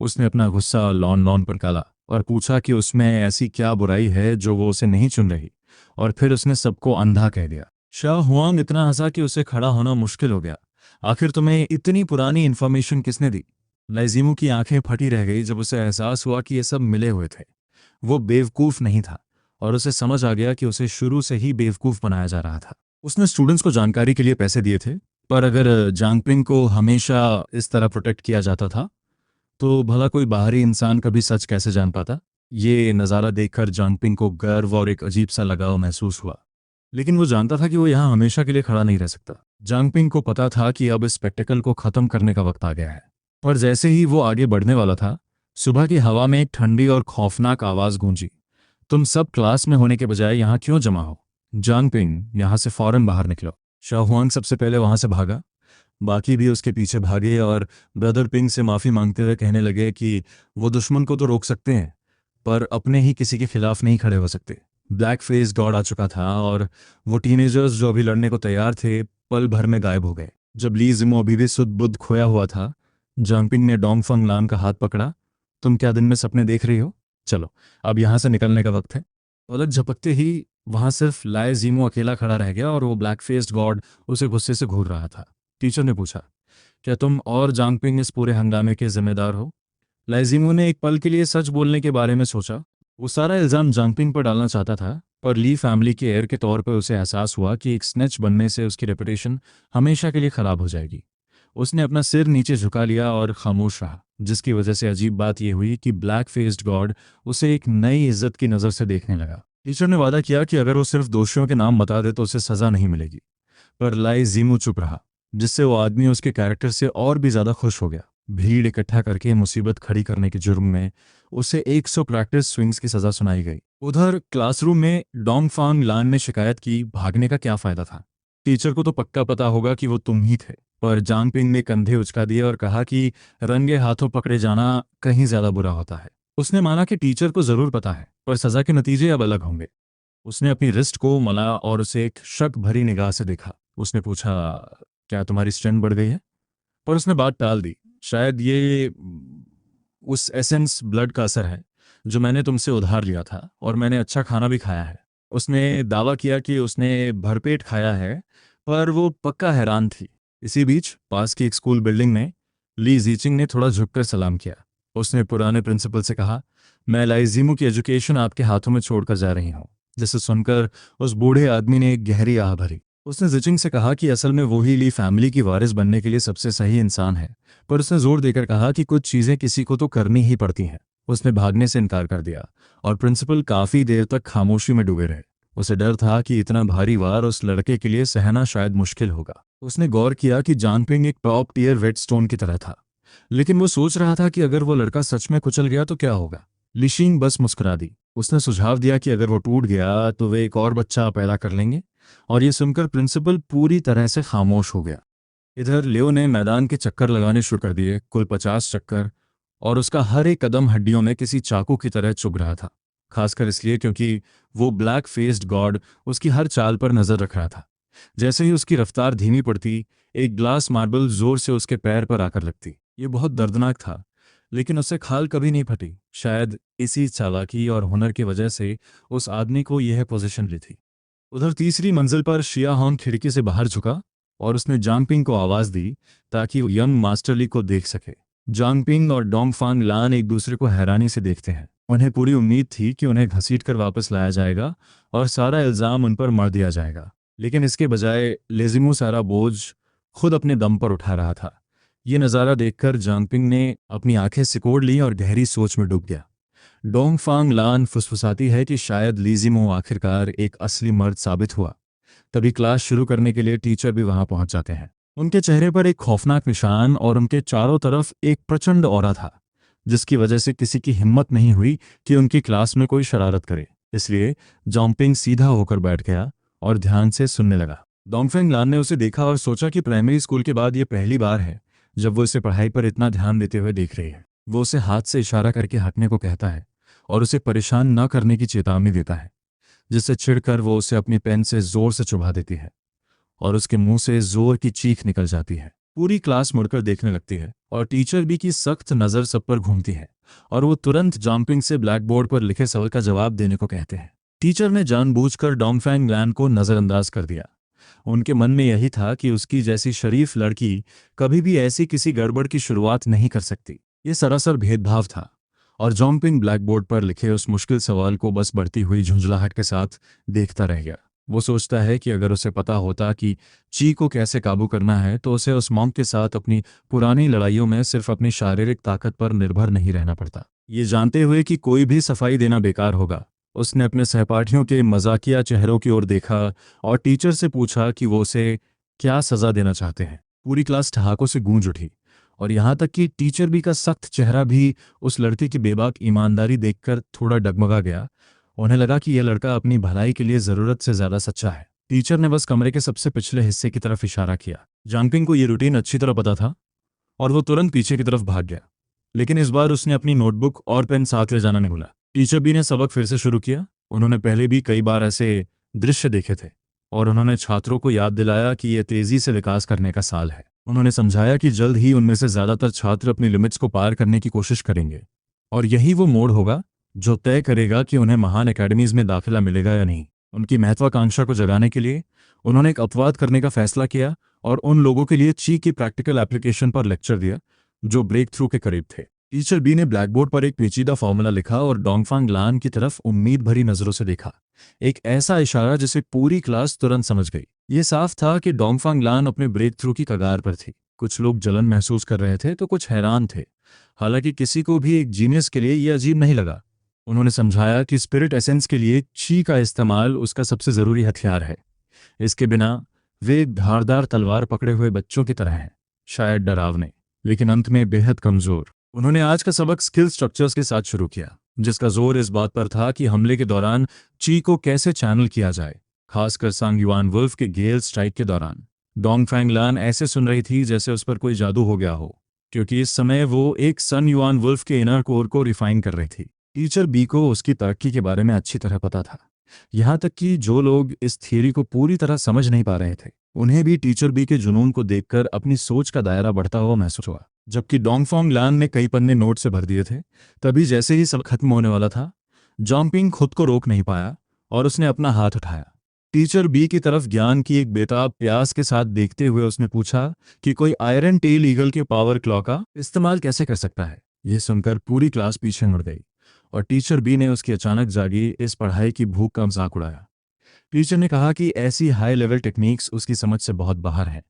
उसने अपना गुस्सा लॉन लॉन पर डाला और पूछा कि उसमें ऐसी क्या बुराई है जो वो उसे नहीं चुन रही, और फिर उसने सबको अंधा कह दिया। शाह हुआंग इतना हंसा कि उसे खड़ा होना मुश्किल हो गया। आखिर तुम्हें इतनी पुरानी इन्फॉर्मेशन किसने दी? लाइजीमू की आंखें फटी रह गई जब उसे एहसास हुआ कि ये सब मिले हुए थे। वो बेवकूफ़ नहीं था, और उसे समझ आ गया कि उसे शुरू से ही बेवकूफ़ बनाया जा रहा था। उसने स्टूडेंट्स को जानकारी के लिए पैसे दिए थे, पर अगर जांगपिंग को हमेशा इस तरह प्रोटेक्ट किया जाता था तो भला कोई बाहरी इंसान कभी सच कैसे जान पाता? ये नज़ारा देखकर जांगपिंग को गर्व और एक अजीब सा लगाव महसूस हुआ। लेकिन वो जानता था कि वो यहाँ हमेशा के लिए खड़ा नहीं रह सकता। जांगपिंग को पता था कि अब इस स्पेक्टेकल को ख़त्म करने का वक्त आ गया है। पर जैसे ही वो आगे बढ़ने वाला था, सुबह की हवा में एक ठंडी और खौफनाक आवाज़ गूंजी। तुम सब क्लास में होने के बजाय यहाँ क्यों जमा हो? जांगपिंग, यहाँ से फौरन बाहर निकलो। शाहुआंग सबसे पहले वहाँ से भागा। बाकी भी उसके पीछे भागे और ब्रदर पिंग से माफ़ी मांगते हुए कहने लगे कि वो दुश्मन को तो रोक सकते हैं, पर अपने ही किसी के खिलाफ नहीं खड़े हो सकते। ब्लैक फेस गॉड आ चुका था और वो टीनेजर्स जो अभी लड़ने को तैयार थे पल भर में गायब हो गए। जब ली जिमो अभी भी सुध बुद्ध खोया हुआ था, जांगपिंग ने डोंगफंग लान का हाथ पकड़ा। तुम क्या दिन में सपने देख रही हो? चलो, अब यहाँ से निकलने का वक्त है। पलक झपकते ही वहाँ सिर्फ लाए जीमो अकेला खड़ा रह गया और वो ब्लैक फेस्ड गॉड उसे गुस्से से घूर रहा था। टीचर ने पूछा, क्या तुम और जांगपिंग इस पूरे हंगामे के जिम्मेदार हो? लाइजीमो ने एक पल के लिए सच बोलने के बारे में सोचा। वो सारा इल्ज़ाम जांगपिंग पर डालना चाहता था, पर ली फैमिली के हेयर के तौर पर उसे एहसास हुआ कि एक स्नेच बनने से उसकी रेपुटेशन हमेशा के लिए ख़राब हो जाएगी। उसने अपना सिर नीचे झुका लिया और खामोश रहा, जिसकी वजह से अजीब बात यह हुई कि ब्लैक फेस्ड गॉड उसे एक नई इज्जत की नज़र से देखने लगा। टीचर ने वादा किया कि अगर वो सिर्फ दोषियों के नाम बता दे तो उसे सज़ा नहीं मिलेगी, पर लाई जीमू चुप रहा, जिससे वो आदमी उसके कैरेक्टर से और भी ज़्यादा खुश हो गया। भीड़ इकट्ठा करके मुसीबत खड़ी करने के जुर्म में उसे 100 प्रैक्टिस स्विंग्स की सज़ा सुनाई गई। उधर क्लासरूम में डोंगफांग लान ने शिकायत की, भागने का क्या फ़ायदा था? टीचर को तो पक्का पता होगा कि वो तुम ही थे। पर जांगपिंग ने कंधे उचका दिए और कहा कि रंगे हाथों पकड़े जाना कहीं ज़्यादा बुरा होता है। उसने माना कि टीचर को ज़रूर पता है, पर सज़ा के नतीजे अब अलग होंगे। उसने अपनी रिस्ट को मला और उसे एक शक भरी निगाह से देखा। उसने पूछा, क्या तुम्हारी स्ट्रेंथ बढ़ गई है? पर उसने बात टाल दी। शायद ये उस एसेंस ब्लड का असर है जो मैंने तुमसे उधार लिया था, और मैंने अच्छा खाना भी खाया है। उसने दावा किया कि उसने भरपेट खाया है, पर वो पक्का हैरान थी। इसी बीच पास की एक स्कूल बिल्डिंग में ली जीचिंग ने थोड़ा झुककर सलाम किया। उसने पुराने प्रिंसिपल से कहा, मैं लाइजीमू की एजुकेशन आपके हाथों में छोड़कर जा रही हूँ। जिसे सुनकर उस बूढ़े आदमी ने एक गहरी आह भरी। उसने जिचिंग से कहा कि असल में वो ही ली फैमिली की वारिस बनने के लिए सबसे सही इंसान है, पर उसने जोर देकर कहा कि कुछ चीज़ें किसी को तो करनी ही पड़ती हैं। उसने भागने से इनकार कर दिया और प्रिंसिपल काफ़ी देर तक खामोशी में डूबे रहे। उसे डर था कि इतना भारी वार उस लड़के के लिए सहना शायद मुश्किल होगा। उसने गौर किया कि जांगपिंग एक टॉप टियर वेटस्टोन की तरह था, लेकिन वो सोच रहा था कि अगर वो लड़का सच में कुचल गया तो क्या होगा। लिशिंग बस मुस्कुरा दी। उसने सुझाव दिया कि अगर वो टूट गया तो वे एक और बच्चा पैदा कर लेंगे, और ये सुनकर प्रिंसिपल पूरी तरह से खामोश हो गया। इधर लियो ने मैदान के चक्कर लगाने शुरू कर दिए, कुल 50 चक्कर, और उसका हर एक कदम हड्डियों में किसी चाकू की तरह चुभ रहा था। खासकर इसलिए क्योंकि वो ब्लैक फेस्ड गॉड उसकी हर चाल पर नजर रख रहा था। जैसे ही उसकी रफ्तार धीमी पड़ती, एक ग्लास मार्बल जोर से उसके पैर पर आकर लगती। ये बहुत दर्दनाक था, लेकिन उससे खाल कभी नहीं फटी। शायद इसी चालाकी और हुनर की वजह से उस आदमी को यह पोजीशन ली थी। उधर तीसरी मंजिल पर शिया हॉन खिड़की से बाहर झुका और उसने जांगपिंग को आवाज़ दी ताकि वो यंग मास्टर ली को देख सके। जांगपिंग और डोंगफांग लान एक दूसरे को हैरानी से देखते हैं। उन्हें पूरी उम्मीद थी कि उन्हें घसीटकर वापस लाया जाएगा और सारा इल्ज़ाम उन पर मढ़ दिया जाएगा, लेकिन इसके बजाय लेजिमो सारा बोझ खुद अपने दम पर उठा रहा था। ये नज़ारा देखकर जांगपिंग ने अपनी आंखें सिकोड़ ली और गहरी सोच में डूब गया। डोंगफांग लान फुसफुसाती है कि शायद लीजिमो आखिरकार एक असली मर्द साबित हुआ। तभी क्लास शुरू करने के लिए टीचर भी वहां पहुंच जाते हैं। उनके चेहरे पर एक खौफनाक निशान और उनके चारों तरफ एक प्रचंड ऑरा था, जिसकी वजह से किसी की हिम्मत नहीं हुई कि उनकी क्लास में कोई शरारत करे। इसलिए जॉम्पिंग सीधा होकर बैठ गया और ध्यान से सुनने लगा। डोंगफेंग लान ने उसे देखा और सोचा कि प्राइमरी स्कूल के बाद ये पहली बार है जब वो इसे पढ़ाई पर इतना ध्यान देते हुए देख रही है। वो उसे हाथ से इशारा करके हटने को कहता है और उसे परेशान न करने की चेतावनी देता है, जिससे चिढ़कर वो उसे अपनी पेन से जोर से चुभा देती है। और उसके मुंह से जोर की चीख निकल जाती है। पूरी क्लास मुड़कर देखने लगती है और टीचर बी की सख्त नज़र सब पर घूमती है और वो तुरंत जंपिंग से ब्लैक बोर्ड पर लिखे सवाल का जवाब देने को कहते हैं। टीचर ने जानबूझकर डोंगफेंग लैन को नज़रअंदाज कर दिया। उनके मन में यही था कि उसकी जैसी शरीफ लड़की कभी भी ऐसी किसी गड़बड़ की शुरुआत नहीं कर सकती। ये सरासर भेदभाव था और जंपिंग ब्लैक बोर्ड पर लिखे उस मुश्किल सवाल को बस बढ़ती हुई झुंझलाहट के साथ देखता रह गया। वो सोचता है कि अगर उसे पता होता कि ची को कैसे काबू करना है तो उसे उस मॉन्क के साथ अपनी पुरानी लड़ाइयों में सिर्फ अपनी शारीरिक ताकत पर निर्भर नहीं रहना पड़ता। ये जानते हुए कि कोई भी सफाई देना बेकार होगा, उसने अपने सहपाठियों के मजाकिया चेहरों की ओर देखा और टीचर से पूछा कि वो उसे क्या सज़ा देना चाहते हैं। पूरी क्लास ठहाकों से गूंज उठी और यहाँ तक कि टीचर भी का सख्त चेहरा भी उस लड़के की बेबाक ईमानदारी देखकर थोड़ा डगमगा गया। उन्हें लगा कि यह लड़का अपनी भलाई के लिए ज़रूरत से ज़्यादा सच्चा है। टीचर ने बस कमरे के सबसे पिछले हिस्से की तरफ इशारा किया। जंपिंग को यह रूटीन अच्छी तरह पता था और वो तुरंत पीछे की तरफ भाग गया, लेकिन इस बार उसने अपनी नोटबुक और पेन साथ ले जाना नहीं भूला। टीचर बी ने सबक फिर से शुरू किया। उन्होंने पहले भी कई बार ऐसे दृश्य देखे थे और उन्होंने छात्रों को याद दिलाया कि यह तेजी से विकास करने का साल है। उन्होंने समझाया कि जल्द ही उनमें से ज़्यादातर छात्र अपनी लिमिट्स को पार करने की कोशिश करेंगे और यही वो मोड़ होगा जो तय करेगा कि उन्हें महान एकेडमीज़ में दाखिला मिलेगा या नहीं। उनकी महत्वाकांक्षा को जगाने के लिए उन्होंने एक अपवाद करने का फैसला किया और उन लोगों के लिए ची की प्रैक्टिकल एप्लीकेशन पर लेक्चर दिया जो ब्रेक थ्रू के करीब थे। टीचर बी ने ब्लैक बोर्ड पर एक पेचीदा फॉर्मूला लिखा और डोंगफेंग लान की तरफ उम्मीद भरी नजरों से देखा। एक ऐसा इशारा जिसे पूरी क्लास तुरंत समझ गई। ये साफ था कि डोंगफेंग लान अपने ब्रेक थ्रू की कगार पर थी। कुछ लोग जलन महसूस कर रहे थे तो कुछ हैरान थे। हालांकि किसी को भी एक जीनियस के लिए यह अजीब नहीं लगा। उन्होंने समझाया कि स्पिरिट एसेंस के लिए ची का इस्तेमाल उसका सबसे ज़रूरी हथियार है। इसके बिना वे एक धारदार तलवार पकड़े हुए बच्चों की तरह हैं, शायद डरावने लेकिन अंत में बेहद कमज़ोर। उन्होंने आज का सबक स्किल स्ट्रक्चर्स के साथ शुरू किया, जिसका जोर इस बात पर था कि हमले के दौरान ची को कैसे चैनल किया जाए, खासकर सांग युआन वुल्फ के गेल स्ट्राइक के दौरान। डोंगफेंग लान ऐसे सुन रही थी जैसे उस पर कोई जादू हो गया हो, क्योंकि इस समय वो एक सन युआन वुल्फ के इनर कोर को रिफाइन कर रही थी। टीचर बी को उसकी तरक्की के बारे में अच्छी तरह पता था, यहाँ तक कि जो लोग इस थियरी को पूरी तरह समझ नहीं पा रहे थे उन्हें भी टीचर बी के जुनून को देखकर अपनी सोच का दायरा बढ़ता हुआ महसूस हुआ। जबकि डोंगफेंग लान ने कई पन्ने नोट से भर दिए थे, तभी जैसे ही सब खत्म होने वाला था, जंपिंग खुद को रोक नहीं पाया और उसने अपना हाथ उठाया। टीचर बी की तरफ ज्ञान की एक बेताब प्यास के साथ देखते हुए उसने पूछा कि कोई आयरन टेल ईगल के पावर क्लॉ का इस्तेमाल कैसे कर सकता है। यह सुनकर पूरी क्लास पीछे मुड़ गई और टीचर बी ने उसकी अचानक जागी इस पढ़ाई की भूख का मजाक उड़ाया। टीचर ने कहा कि ऐसी हाई लेवल टेक्निक्स उसकी समझ से बहुत बाहर हैं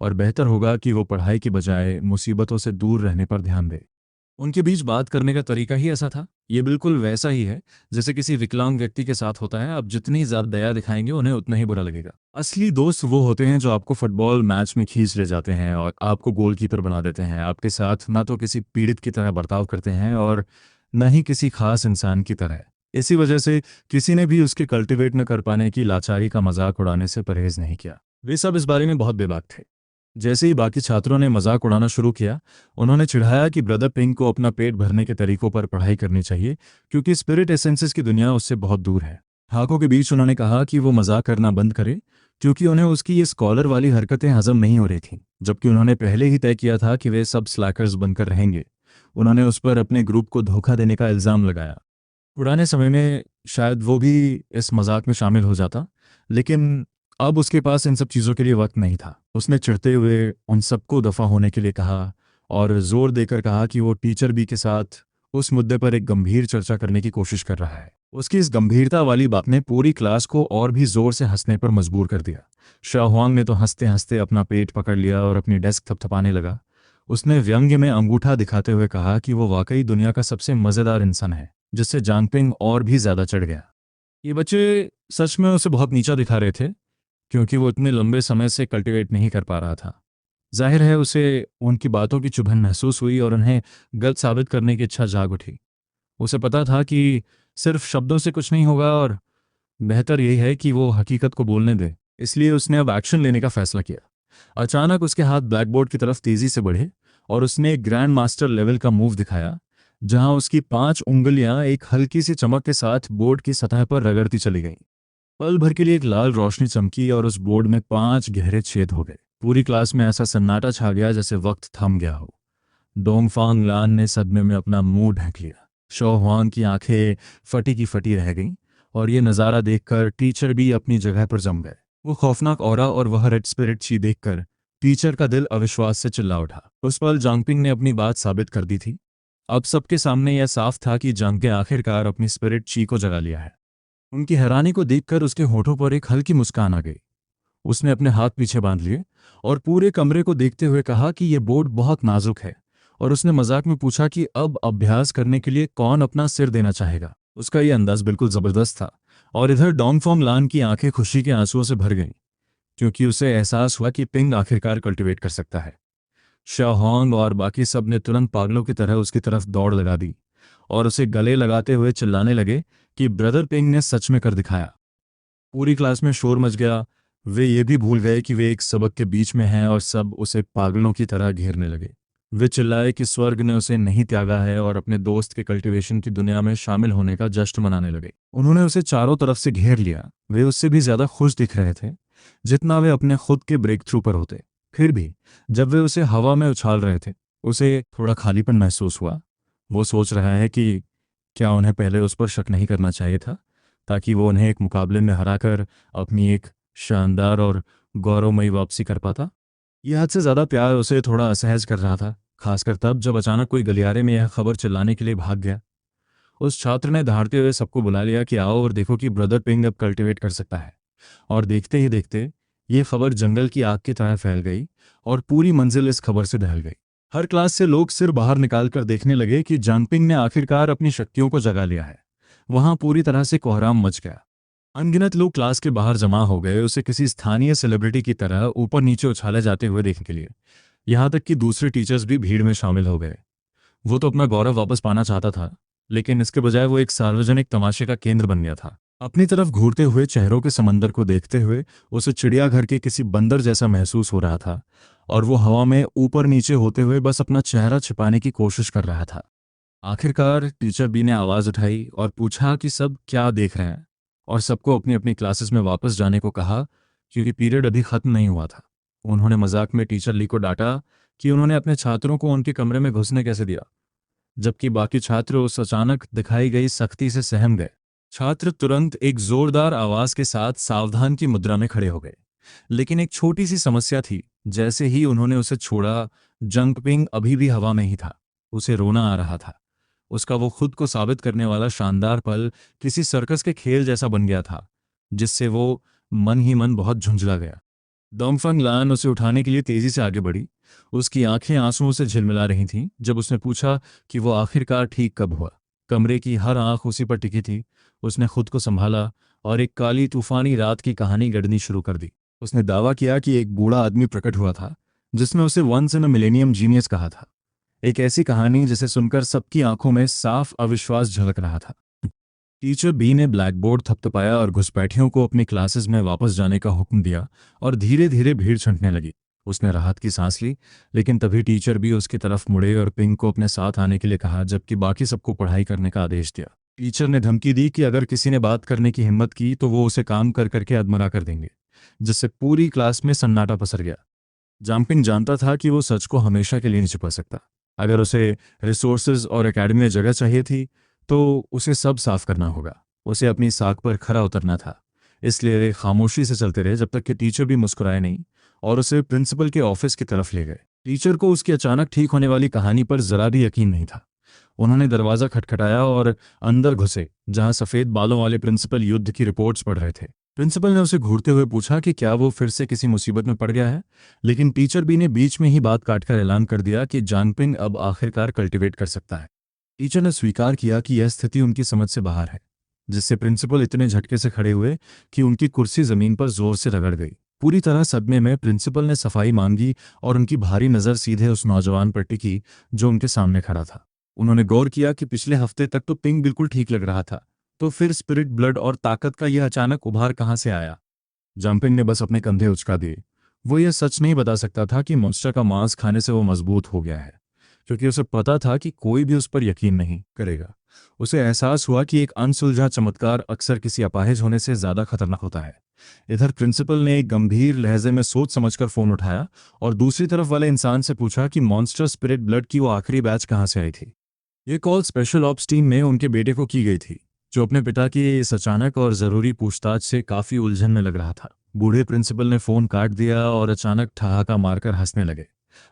और बेहतर होगा कि वो पढ़ाई की बजाय मुसीबतों से दूर रहने पर ध्यान दे। उनके बीच बात करने का तरीका ही ऐसा था। ये बिल्कुल वैसा ही है जैसे किसी विकलांग व्यक्ति के साथ होता है। आप जितनी ज़्यादा दया दिखाएंगे उन्हें उतना ही बुरा लगेगा। असली दोस्त वो होते हैं जो आपको फुटबॉल मैच में खींच ले जाते हैं और आपको गोलकीपर बना देते हैं। आपके साथ ना तो किसी पीड़ित की तरह बर्ताव करते हैं और न ही किसी खास इंसान की तरह। इसी वजह से किसी ने भी उसके कल्टीवेट न कर पाने की लाचारी का मजाक उड़ाने से परहेज नहीं किया। वे सब इस बारे में बहुत बेबाक थे। जैसे ही बाकी छात्रों ने मजाक उड़ाना शुरू किया, उन्होंने चिढ़ाया कि ब्रदर पिंक को अपना पेट भरने के तरीकों पर पढ़ाई करनी चाहिए क्योंकि स्पिरिट एसेंसेस की दुनिया उससे बहुत दूर है। हाकों के बीच उन्होंने कहा कि वो मजाक करना बंद करे क्योंकि उन्हें उसकी ये स्कॉलर वाली हरकतें हजम नहीं हो रही थीं, जबकि उन्होंने पहले ही तय किया था कि वे सब स्लैकर्स बनकर रहेंगे। उन्होंने उस पर अपने ग्रुप को धोखा देने का इल्ज़ाम लगाया। पुराने समय में शायद वो भी इस मजाक में शामिल हो जाता, लेकिन अब उसके पास इन सब चीज़ों के लिए वक्त नहीं था। उसने चिढ़ते हुए उन सबको दफ़ा होने के लिए कहा और ज़ोर देकर कहा कि वो टीचर बी के साथ उस मुद्दे पर एक गंभीर चर्चा करने की कोशिश कर रहा है। उसकी इस गंभीरता वाली बात ने पूरी क्लास को और भी ज़ोर से हंसने पर मजबूर कर दिया। शाहुआंग ने तो हंसते हंसते अपना पेट पकड़ लिया और अपनी डेस्क थपथपाने लगा। उसने व्यंग्य में अंगूठा दिखाते हुए कहा कि वो वाकई दुनिया का सबसे मज़ेदार इंसान है, जिससे जानपिंग और भी ज़्यादा चढ़ गया। ये बच्चे सच में उसे बहुत नीचा दिखा रहे थे क्योंकि वो इतने लंबे समय से कल्टीवेट नहीं कर पा रहा था। जाहिर है उसे उनकी बातों की चुभन महसूस हुई और उन्हें गलत साबित करने की इच्छा जाग उठी। उसे पता था कि सिर्फ शब्दों से कुछ नहीं होगा और बेहतर यही है कि वो हकीकत को बोलने दे। इसलिए उसने अब एक्शन लेने का फैसला किया। अचानक उसके हाथ ब्लैकबोर्ड की तरफ तेजी से बढ़े और उसने एक ग्रैंड मास्टर लेवल का मूव दिखाया, जहां उसकी 5 उंगलियां एक हल्की सी चमक के साथ बोर्ड की सतह पर रगड़ती चली गईं। पल भर के लिए एक लाल रोशनी चमकी और उस बोर्ड में 5 गहरे छेद हो गए। पूरी क्लास में ऐसा सन्नाटा छा गया जैसे वक्त थम गया हो। डोंगफांग लान ने सदमे में अपना मुंह ढक लिया। शो हुआन की आंखें फटी की फटी रह गईं और ये नज़ारा देखकर टीचर भी अपनी जगह पर जम गए। वो खौफनाक ऑरा और वह रेड स्पिरिट ची देखकर टीचर का दिल अविश्वास से चिल्ला उठा। उस पल जांगपिंग ने अपनी बात साबित कर दी थी। अब सबके सामने यह साफ था कि जांग के आखिरकार अपनी स्पिरिट ची को जगा लिया है। उनकी हैरानी को देखकर उसके होठों पर एक हल्की मुस्कान आ गई। उसने अपने हाथ पीछे बांध लिए और पूरे कमरे को देखते हुए कहा कि यह बोर्ड बहुत नाजुक है, और उसने मजाक में पूछा कि अब अभ्यास करने के लिए कौन अपना सिर देना चाहेगा। उसका यह अंदाज बिल्कुल जबरदस्त था। और इधर डोंगफोंग लान की आंखें खुशी के आंसुओं से भर गईं, क्योंकि उसे एहसास हुआ कि पिंग आखिरकार कल्टीवेट कर सकता है। शाओहोंग और बाकी सब ने तुरंत पागलों की तरह उसकी तरफ दौड़ लगा दी और उसे गले लगाते हुए चिल्लाने लगे कि ब्रदर पिंग ने सच में कर दिखाया। पूरी क्लास में शोर मच गया। वे ये भी भूल गए कि वे एक सबक के बीच में हैं और सब उसे पागलों की तरह घेरने लगे। वे चिल्लाए कि स्वर्ग ने उसे नहीं त्यागा है और अपने दोस्त के कल्टीवेशन की दुनिया में शामिल होने का जश्न मनाने लगे। उन्होंने उसे चारों तरफ से घेर लिया। वे उससे भी ज्यादा खुश दिख रहे थे जितना वे अपने खुद के ब्रेक थ्रू पर होते। फिर भी जब वे उसे हवा में उछाल रहे थे, उसे थोड़ा खालीपन महसूस हुआ। वो सोच रहा है कि क्या उन्हें पहले उस पर शक नहीं करना चाहिए था, ताकि वो उन्हें एक मुकाबले में हराकर अपनी एक शानदार और गौरवमयी वापसी कर पाता। यह हद से ज़्यादा प्यार उसे थोड़ा असहज कर रहा था, खासकर तब जब अचानक कोई गलियारे में यह खबर चिल्लाने के लिए भाग गया। उस छात्र ने दहाड़ते हुए सबको बुला लिया कि आओ और देखो कि ब्रदर पिंग अब कल्टीवेट कर सकता है। और देखते ही देखते ये खबर जंगल की आग की तरह फैल गई और पूरी मंजिल इस खबर से दहल गई। हर क्लास से लोग सिर बाहर निकालकर देखने लगे कि जानपिंग ने आखिरकार अपनी शक्तियों को जगा लिया है। वहां पूरी तरह से कोहराम मच गया। अनगिनत लोग क्लास के बाहर जमा हो गए उसे किसी स्थानीय सेलिब्रिटी की तरह ऊपर नीचे उछाले जाते हुए देखने के लिए। यहां तक कि दूसरे टीचर्स भी भीड़ में शामिल हो गए। वो तो अपना गौरव वापस पाना चाहता था, लेकिन इसके बजाय वो एक सार्वजनिक तमाशे का केंद्र बन गया था। अपनी तरफ घूरते हुए चेहरों के समंदर को देखते हुए उसे चिड़ियाघर के किसी बंदर जैसा महसूस हो रहा था, और वो हवा में ऊपर नीचे होते हुए बस अपना चेहरा छिपाने की कोशिश कर रहा था। आखिरकार टीचर बी ने आवाज उठाई और पूछा कि सब क्या देख रहे हैं, और सबको अपनी अपनी क्लासेस में वापस जाने को कहा, क्योंकि पीरियड अभी खत्म नहीं हुआ था। उन्होंने मजाक में टीचर ली को डांटा कि उन्होंने अपने छात्रों को उनके कमरे में घुसने कैसे दिया, जबकि बाकी छात्र उस अचानक दिखाई गई सख्ती से सहम गए। छात्र तुरंत एक जोरदार आवाज के साथ सावधान की मुद्रा में खड़े हो गए। लेकिन एक छोटी सी समस्या थी। जैसे ही उन्होंने उसे छोड़ा, जंगपिंग अभी भी हवा में ही था। उसे रोना आ रहा था। उसका वो खुद को साबित करने वाला शानदार पल किसी सर्कस के खेल जैसा बन गया था, जिससे वो मन ही मन बहुत झुंझला गया। डोंगफंग लान उसे उठाने के लिए तेजी से आगे बढ़ी। उसकी आंखें आंसुओं से झिलमिला रही थीं जब उसने पूछा कि वो आखिरकार ठीक कब हुआ। कमरे की हर आंख उसी पर टिकी थी। उसने खुद को संभाला और एक काली तूफानी रात की कहानी गढ़नी शुरू कर दी। उसने दावा किया कि एक बूढ़ा आदमी प्रकट हुआ था जिसने उसे once in a millennium genius कहा था। एक ऐसी कहानी जिसे सुनकर सबकी आंखों में साफ अविश्वास झलक रहा था। टीचर बी ने ब्लैक बोर्ड थपथपाया और घुसपैठियों को अपनी क्लासेस में वापस जाने का हुक्म दिया, और धीरे धीरे भीड़ छंटने लगी। उसने राहत की सांस ली, लेकिन तभी टीचर भी उसकी तरफ मुड़े और पिंग को अपने साथ आने के लिए कहा, जबकि बाकी सबको पढ़ाई करने का आदेश दिया। टीचर ने धमकी दी कि अगर किसी ने बात करने की हिम्मत की तो वो उसे काम कर करके अधमरा कर देंगे, जिससे पूरी क्लास में सन्नाटा पसर गया। जांगपिंग जानता था कि वो सच को हमेशा के लिए नहीं छिपा सकता। अगर उसे रिसोर्सेज और एकेडमी में जगह चाहिए थी तो उसे सब साफ करना होगा। उसे अपनी साख पर खरा उतरना था। इसलिए वे खामोशी से चलते रहे जब तक कि टीचर भी मुस्कुराए नहीं और उसे प्रिंसिपल के ऑफिस की तरफ ले गए। टीचर को उसकी अचानक ठीक होने वाली कहानी पर जरा भी यकीन नहीं था। उन्होंने दरवाज़ा खटखटाया और अंदर घुसे, जहां सफ़ेद बालों वाले प्रिंसिपल युद्ध की रिपोर्ट्स पढ़ रहे थे। प्रिंसिपल ने उसे घूरते हुए पूछा कि क्या वो फिर से किसी मुसीबत में पड़ गया है, लेकिन टीचर बी ने बीच में ही बात काटकर ऐलान कर दिया कि जांगपिंग अब आखिरकार कल्टीवेट कर सकता है। टीचर ने स्वीकार किया कि यह स्थिति उनकी समझ से बाहर है, जिससे प्रिंसिपल इतने झटके से खड़े हुए कि उनकी कुर्सी जमीन पर जोर से रगड़ गई। पूरी तरह सदमे में प्रिंसिपल ने सफाई मांगी और उनकी भारी नज़र सीधे उस नौजवान पर टिकी जो उनके सामने खड़ा था। उन्होंने गौर किया कि पिछले हफ्ते तक तो पिंग बिल्कुल ठीक लग रहा था, तो फिर स्पिरिट, ब्लड और ताकत का यह अचानक उभार कहाँ से आया? जंपिंग ने बस अपने कंधे उचका दिए। वो यह सच नहीं बता सकता था कि मॉन्स्टर का मांस खाने से वो मजबूत हो गया है, क्योंकि उसे पता था कि कोई भी उस पर यकीन नहीं करेगा। उसे एहसास हुआ कि एक अनसुलझा चमत्कार अक्सर किसी अपाहिज होने से ज़्यादा खतरनाक होता है। इधर प्रिंसिपल ने एक गंभीर लहजे में सोच समझकर फ़ोन उठाया और दूसरी तरफ वाले इंसान से पूछा कि मॉन्स्टर स्पिरिट ब्लड की वो आखिरी बैच कहाँ से आई थी। ये कॉल स्पेशल ऑप्स टीम में उनके बेटे को की गई थी, जो अपने पिता की इस अचानक और ज़रूरी पूछताछ से काफ़ी उलझन में लग रहा था। बूढ़े प्रिंसिपल ने फ़ोन काट दिया और अचानक ठहाका मारकर हंसने लगे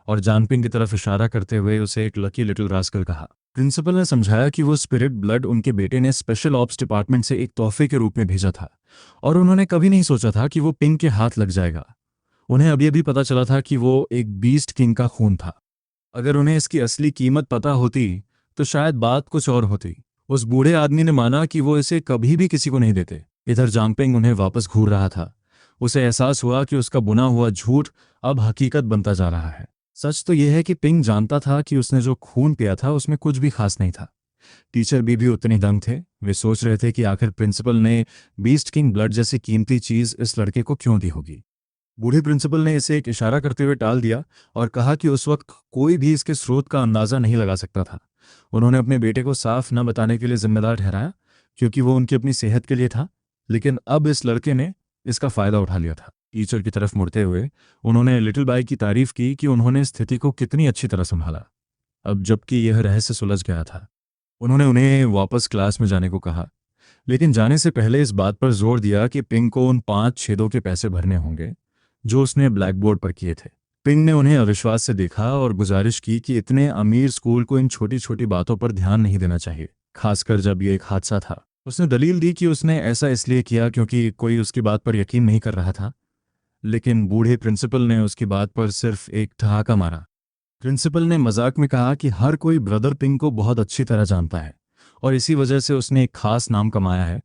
और जानपिंग की तरफ इशारा करते हुए उसे एक लकी लिटिल रास्कल कहा। प्रिंसिपल ने समझाया कि वो स्पिरिट ब्लड उनके बेटे ने स्पेशल ऑप्स डिपार्टमेंट से एक तोहफे के रूप में भेजा था और उन्होंने कभी नहीं सोचा था कि वो पिंक के हाथ लग जाएगा। उन्हें अभी अभी पता चला था कि वो एक बीस्ट किंग का खून था। अगर उन्हें इसकी असली कीमत पता होती तो शायद बात कुछ और होती। उस बूढ़े आदमी ने माना कि वो इसे कभी भी किसी को नहीं देते। इधर जांगपिंग उन्हें वापस घूर रहा था। उसे एहसास हुआ कि उसका बुना हुआ झूठ अब हकीकत बनता जा रहा है। सच तो यह है कि पिंग जानता था कि उसने जो खून पिया था उसमें कुछ भी खास नहीं था। टीचर भी उतने दंग थे। वे सोच रहे थे कि आखिर प्रिंसिपल ने बीस्ट किंग ब्लड जैसी कीमती चीज इस लड़के को क्यों दी होगी। बूढ़े प्रिंसिपल ने इसे एक इशारा करते हुए टाल दिया और कहा कि उस वक्त कोई भी इसके स्रोत का अंदाजा नहीं लगा सकता था। उन्होंने अपने बेटे को साफ न बताने के लिए जिम्मेदार ठहराया, क्योंकि वो उनकी अपनी सेहत के लिए था। लेकिन अब इस लड़के ने इसका फायदा उठा लिया था। टीचर की तरफ मुड़ते हुए उन्होंने लिटिल बाई की तारीफ की कि उन्होंने स्थिति को कितनी अच्छी तरह संभाला, अब जबकि यह रहस्य सुलझ गया था। उन्होंने उन्हें वापस क्लास में जाने को कहा, लेकिन जाने से पहले इस बात पर जोर दिया कि पिंग को उन 5 छेदों के पैसे भरने होंगे जो उसने ब्लैक बोर्ड पर किए थे। पिंग ने उन्हें अविश्वास से देखा और गुजारिश की कि इतने अमीर स्कूल को इन छोटी छोटी बातों पर ध्यान नहीं देना चाहिए, खासकर जब ये एक हादसा था। उसने दलील दी कि उसने ऐसा इसलिए किया क्योंकि कोई उसकी बात पर यकीन नहीं कर रहा था। लेकिन बूढ़े प्रिंसिपल ने उसकी बात पर सिर्फ एक ठहाका मारा। प्रिंसिपल ने मजाक में कहा कि हर कोई ब्रदर पिंग को बहुत अच्छी तरह जानता है और इसी वजह से उसने एक खास नाम कमाया है।